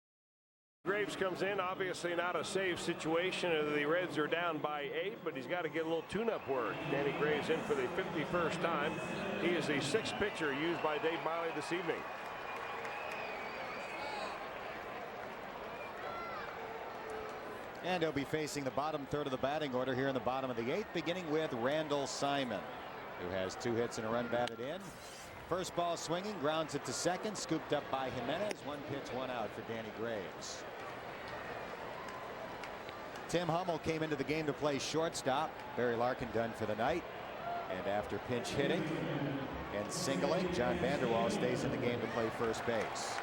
Graves comes in, obviously not a save situation. The Reds are down by 8, but he's got to get a little tune-up work. Danny Graves in for the 51st time. He is the 6th pitcher used by Dave Miley this evening. And he'll be facing the bottom third of the batting order here in the bottom of the 8th, beginning with Randall Simon, who has 2 hits and a run batted in. First ball swinging, grounds it to second, scooped up by Jimenez. 1 pitch, 1 out for Danny Graves. Tim Hummel came into the game to play shortstop. Barry Larkin done for the night. And after pinch hitting and singling, John Vanderwall stays in the game to play first base.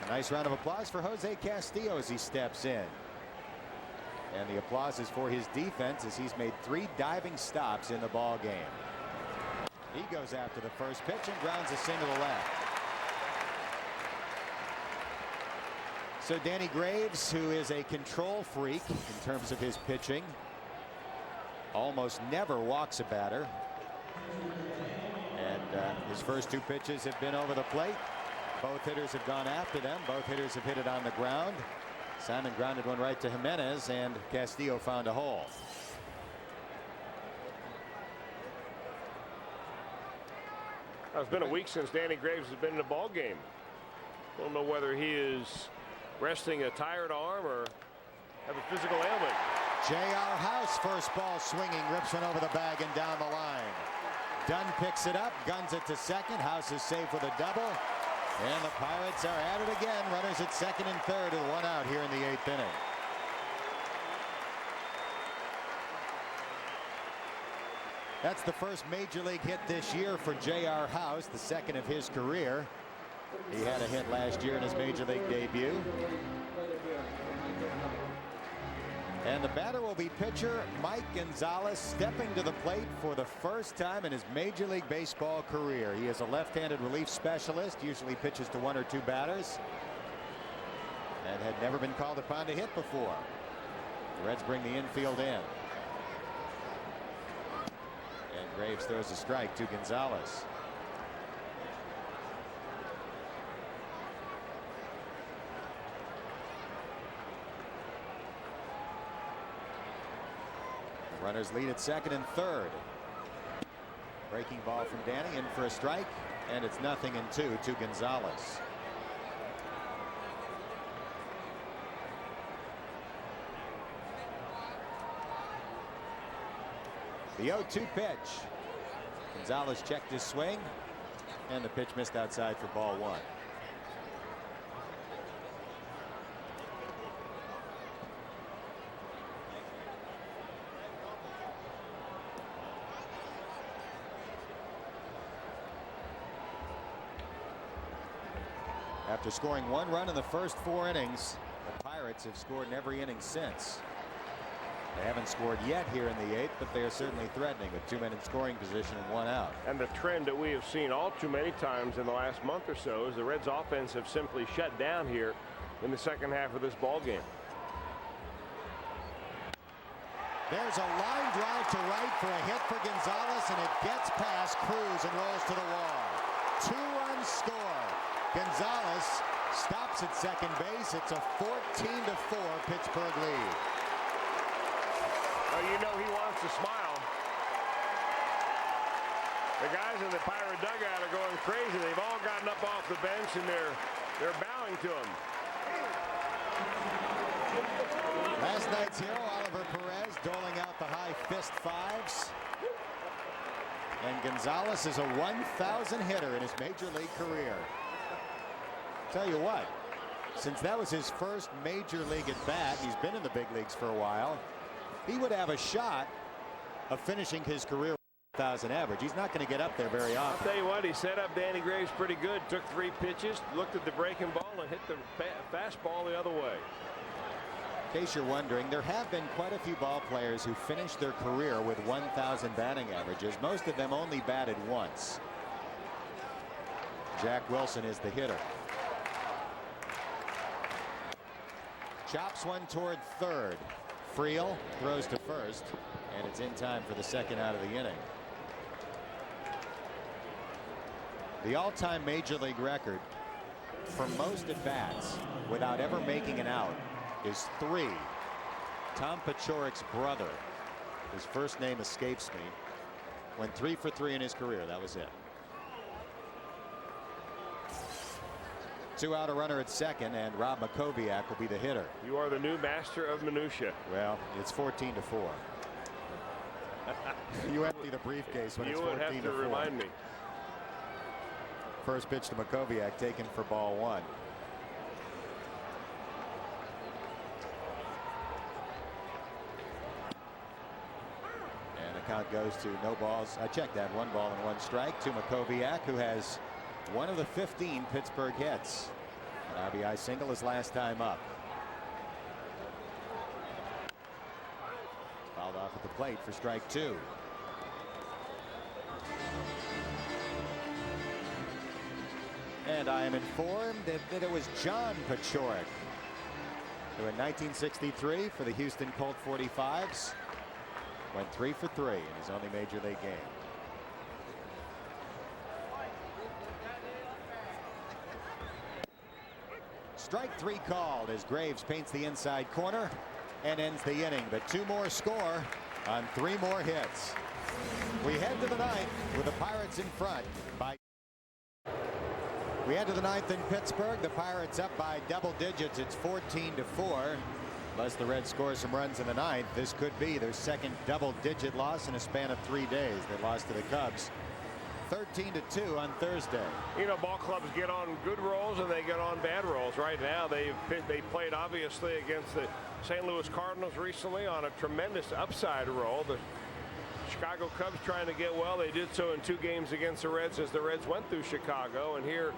A nice round of applause for Jose Castillo as he steps in. And the applause is for his defense as he's made 3 diving stops in the ball game. He goes after the first pitch and grounds a single to left. So Danny Graves, who is a control freak in terms of his pitching, almost never walks a batter. And his first 2 pitches have been over the plate. Both hitters have gone after them. Both hitters have hit it on the ground. Simon grounded one right to Jimenez, and Castillo found a hole. It's been a week since Danny Graves has been in a ball game. Don't know whether he is resting a tired arm or have a physical ailment. J.R. House, first ball swinging, rips one over the bag and down the line. Dunn picks it up, guns it to second. House is safe with a double. And the Pirates are at it again. Runners at second and third with 1 out here in the 8th inning. That's the first major league hit this year for J.R. House, the 2nd of his career. He had a hit last year in his major league debut. And the batter will be pitcher Mike Gonzalez, stepping to the plate for the first time in his Major League Baseball career. He is a left-handed relief specialist, usually pitches to 1 or 2 batters, and had never been called upon to hit before. The Reds bring the infield in. And Graves throws a strike to Gonzalez. Runners lead at second and third. Breaking ball from Danny, in for a strike, and it's 0-2 to Gonzalez. The 0-2 pitch. Gonzalez checked his swing, and the pitch missed outside for ball one. After scoring 1 run in the first 4 innings, the Pirates have scored in every inning since. They haven't scored yet here in the 8th, but they are certainly threatening with 2 men in scoring position and 1 out. And the trend that we have seen all too many times in the last month or so is the Reds offense have simply shut down here in the second half of this ball game. There's a line drive to right for a hit for Gonzalez, and it gets past Cruz and rolls to the wall. 2-run score. Gonzalez stops at second base. It's a 14-4 Pittsburgh lead. Well, you know he wants to smile. The guys in the Pirate dugout are going crazy. They've all gotten up off the bench and they're bowing to him. Last night's hero, Oliver Perez, doling out the high fist fives. And Gonzalez is a 1,000 hitter in his major league career. Tell you what, since that was his first major league at bat, he's been in the big leagues for a while, he would have a shot of finishing his career with 1,000 average. He's not going to get up there very often. I'll tell you what, he set up Danny Graves pretty good. Took 3 pitches, looked at the breaking ball, and hit the fastball the other way. In case you're wondering, there have been quite a few ball players who finished their career with 1,000 batting averages. Most of them only batted once. Jack Wilson is the hitter. Chops one toward third. Friel throws to first, and it's in time for the second out of the inning. The all-time major league record for most at-bats without ever making an out is 3. Tom Pachorik's brother, his first name escapes me, went 3 for 3 in his career. That was it. 2 out, a runner at second, and Rob Makoviak will be the hitter. You are the new master of minutia. Well, it's 14-4. You empty the briefcase when it's 14-4. You would have to remind me. First pitch to Makoviak taken for ball 1. And the count goes to no balls. I checked that. 1 ball and 1 strike to Makoviak, who has one of the 15 Pittsburgh hits. An RBI single his last time up. Fouled off at the plate for strike 2. And I am informed that it was John Pachorik who in 1963 for the Houston Colt 45s went 3 for 3 in his only major league game. Strike 3 called as Graves paints the inside corner and ends the inning. But 2 more score on 3 more hits. We head to the 9th with the Pirates in front by. We head to the 9th in Pittsburgh. The Pirates up by double digits. It's 14-4. Unless the Reds score some runs in the 9th, this could be their second double-digit loss in a span of 3 days. They lost to the Cubs 13-2 on Thursday. You know, ball clubs get on good rolls and they get on bad rolls. Right now, they played obviously against the St. Louis Cardinals recently on a tremendous upside roll. The Chicago Cubs trying to get well. They did so in 2 games against the Reds as the Reds went through Chicago. And here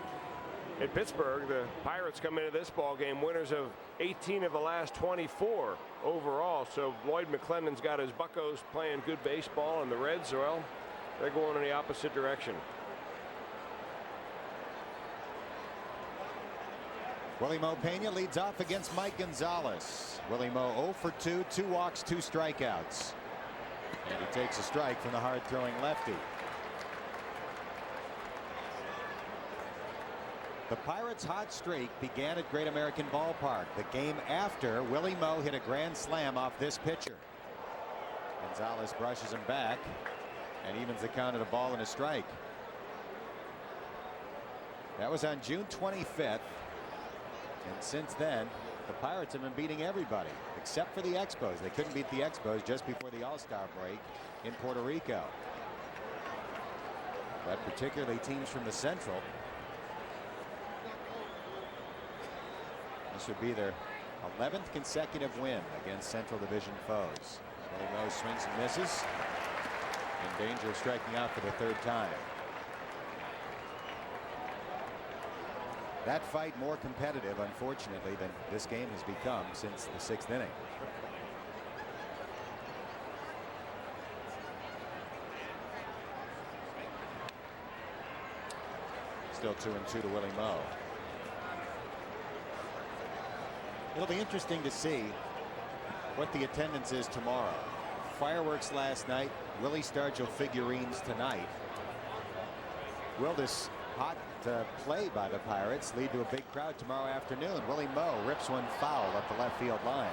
in Pittsburgh, the Pirates come into this ball game winners of 18 of the last 24 overall. So Lloyd McClennan's got his Buccos playing good baseball, and the Reds, well, they're going in the opposite direction. Willie Mo Pena leads off against Mike Gonzalez. Willie Mo 0 for 2, 2 walks, 2 strikeouts. And he takes a strike from the hard-throwing lefty. The Pirates' hot streak began at Great American Ballpark. The game after, Willie Mo hit a grand slam off this pitcher. Gonzalez brushes him back and evens the count at a ball and a strike. That was on June 25th. And since then, the Pirates have been beating everybody except for the Expos. They couldn't beat the Expos just before the All-Star break in Puerto Rico. But particularly teams from the Central. This would be their 11th consecutive win against Central Division foes. Willie Moe swings and misses. In danger of striking out for the third time. That fight more competitive, unfortunately, than this game has become since the 6th inning. Still 2-2 to Willie Moe. It'll be interesting to see what the attendance is tomorrow. Fireworks last night. Willie Stargell figurines tonight. Will this hot play by the Pirates lead to a big crowd tomorrow afternoon? Willie Moe rips one foul up the left field line.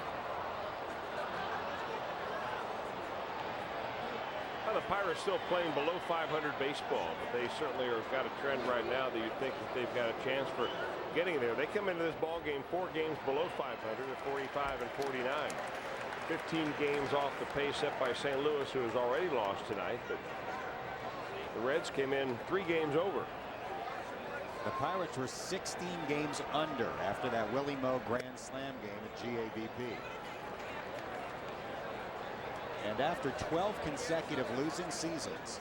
Well, the Pirates still playing below 500 baseball, but they certainly have got a trend right now that you'd think that they've got a chance for getting there. They come into this ball game 4 games below 500 at 45 and 49. 15 games off the pace set by St. Louis, who has already lost tonight, but the Reds came in 3 games over. The Pirates were 16 games under after that Willie Moe grand slam game at GABP. And after 12 consecutive losing seasons,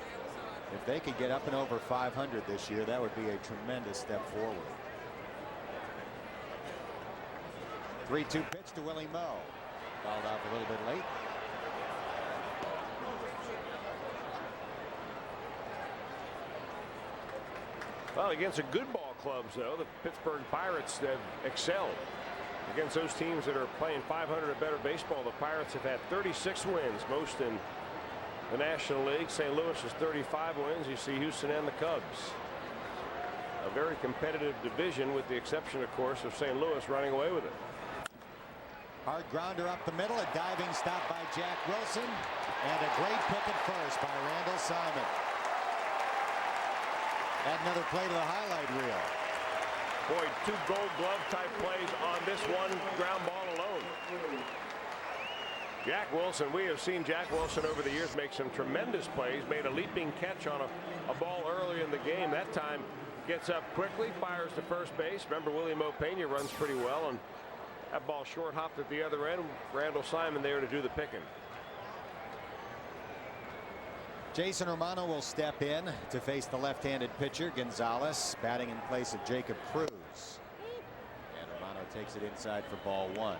if they could get up and over 500 this year, that would be a tremendous step forward. 3-2 pitch to Willie Moe. Fouled out a little bit late. Well, against a good ball clubs, though, the Pittsburgh Pirates have excelled. Against those teams that are playing 500 or better baseball, the Pirates have had 36 wins, most in the National League. St. Louis is 35 wins. You see Houston and the Cubs. A very competitive division, with the exception, of course, of St. Louis running away with it. Hard grounder up the middle, a diving stop by Jack Wilson, and a great pick at first by Randall Simon. Add another play to the highlight reel. Boy, 2 Gold Glove type plays on this one ground ball alone. Jack Wilson, we have seen Jack Wilson over the years make some tremendous plays. Made a leaping catch on a ball early in the game. That time gets up quickly, fires to first base. Remember, Willie Moe Pena runs pretty well, and that ball short hopped at the other end. Randall Simon there to do the picking. Jason Romano will step in to face the left-handed pitcher Gonzalez, batting in place of Jacob Cruz. And Romano takes it inside for ball 1.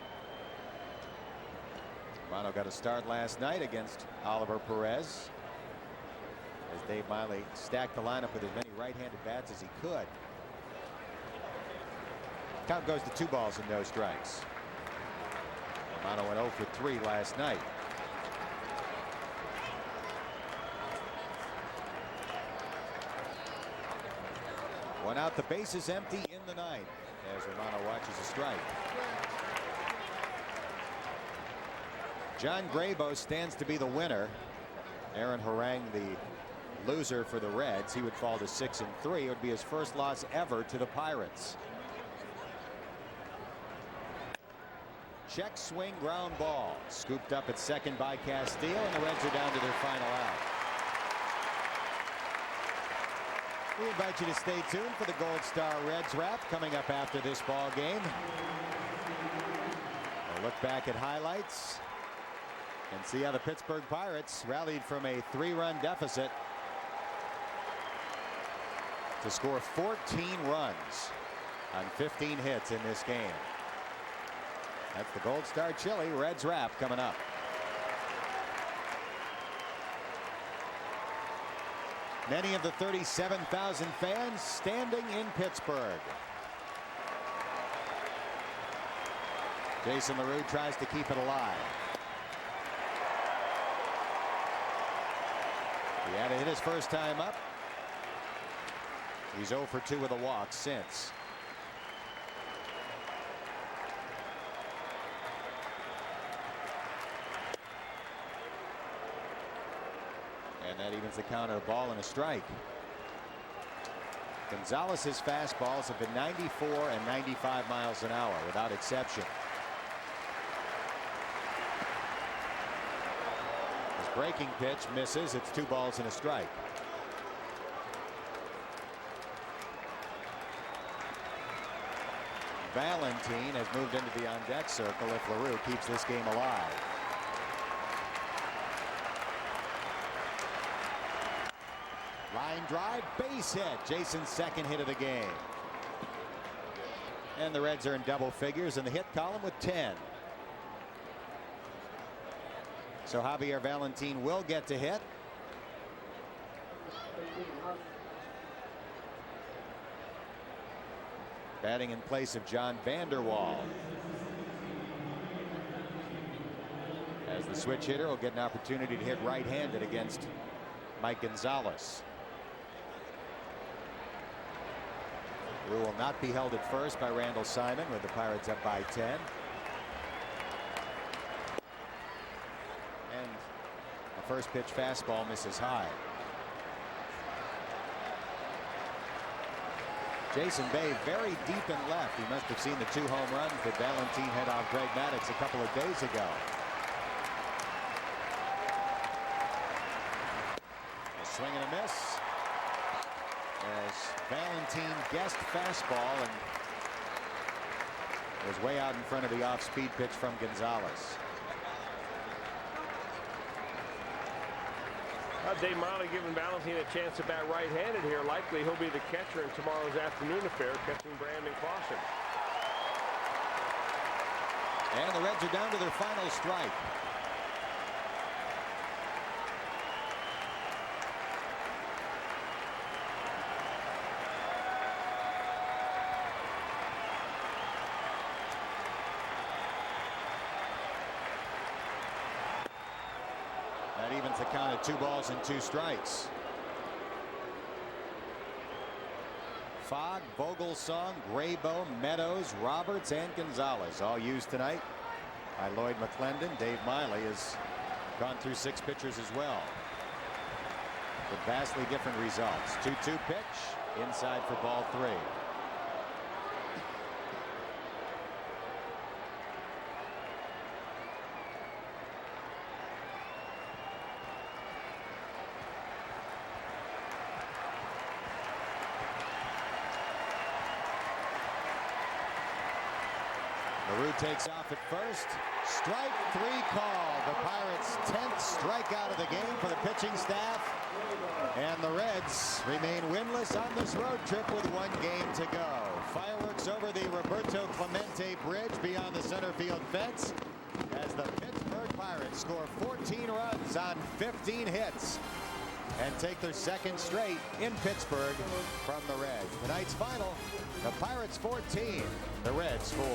Romano got a start last night against Oliver Perez, as Dave Miley stacked the lineup with as many right-handed bats as he could. Count goes to 2 balls and no strikes. Romano went 0 for 3 last night. One out, the base is empty in the ninth as Romano watches a strike. John Grabo stands to be the winner. Aaron Harang, the loser for the Reds. He would fall to 6-3. It would be his first loss ever to the Pirates. Check swing, ground ball. Scooped up at second by Castillo, and the Reds are down to their final out. We invite you to stay tuned for the Gold Star Reds wrap coming up after this ball game. We'll look back at highlights and see how the Pittsburgh Pirates rallied from a 3-run deficit to score 14 runs on 15 hits in this game. That's the Gold Star Chili Reds wrap coming up. Many of the 37,000 fans standing in Pittsburgh. Jason LaRue tries to keep it alive. He had to hit his first time up. He's 0 for 2 with a walk since. And that evens the count of a ball and a strike. Gonzalez's fastballs have been 94 and 95 miles an hour without exception. breaking pitch misses. It's 2 balls and a strike. Valentine has moved into the on-deck circle if LaRue keeps this game alive. Line drive, base hit. Jason's second hit of the game. And the Reds are in double figures in the hit column with 10. So Javier Valentine will get to hit. Batting in place of John Vanderwall. As the switch hitter will get an opportunity to hit right-handed against Mike Gonzalez. Who will not be held at first by Randall Simon with the Pirates up by 10. And a first pitch fastball misses high. Jason Bay very deep and left. He must have seen the 2 home runs that Valentine had off Greg Maddux a couple of days ago. A swing and a miss. As Valentine guessed fastball and was way out in front of the off-speed pitch from Gonzalez. Dave Miley giving Valentine a chance to bat right-handed here. Likely he'll be the catcher in tomorrow's afternoon affair, catching Brandon Clausen. And the Reds are down to their final strike. That evens the count at 2 balls and 2 strikes. Fogg, Vogelsong, Graybo, Meadows, Roberts, and Gonzalez all used tonight by Lloyd McClendon. Dave Miley has gone through 6 pitchers as well, with vastly different results. 2-2 pitch inside for ball 3. LaRue takes off at first. Strike 3 call. The Pirates' 10th strikeout of the game for the pitching staff. And the Reds remain winless on this road trip with 1 game to go. Fireworks over the Roberto Clemente Bridge beyond the center field fence as the Pittsburgh Pirates score 14 runs on 15 hits and take their 2nd straight in Pittsburgh from the Reds. Tonight's final, the Pirates 14, the Reds 4.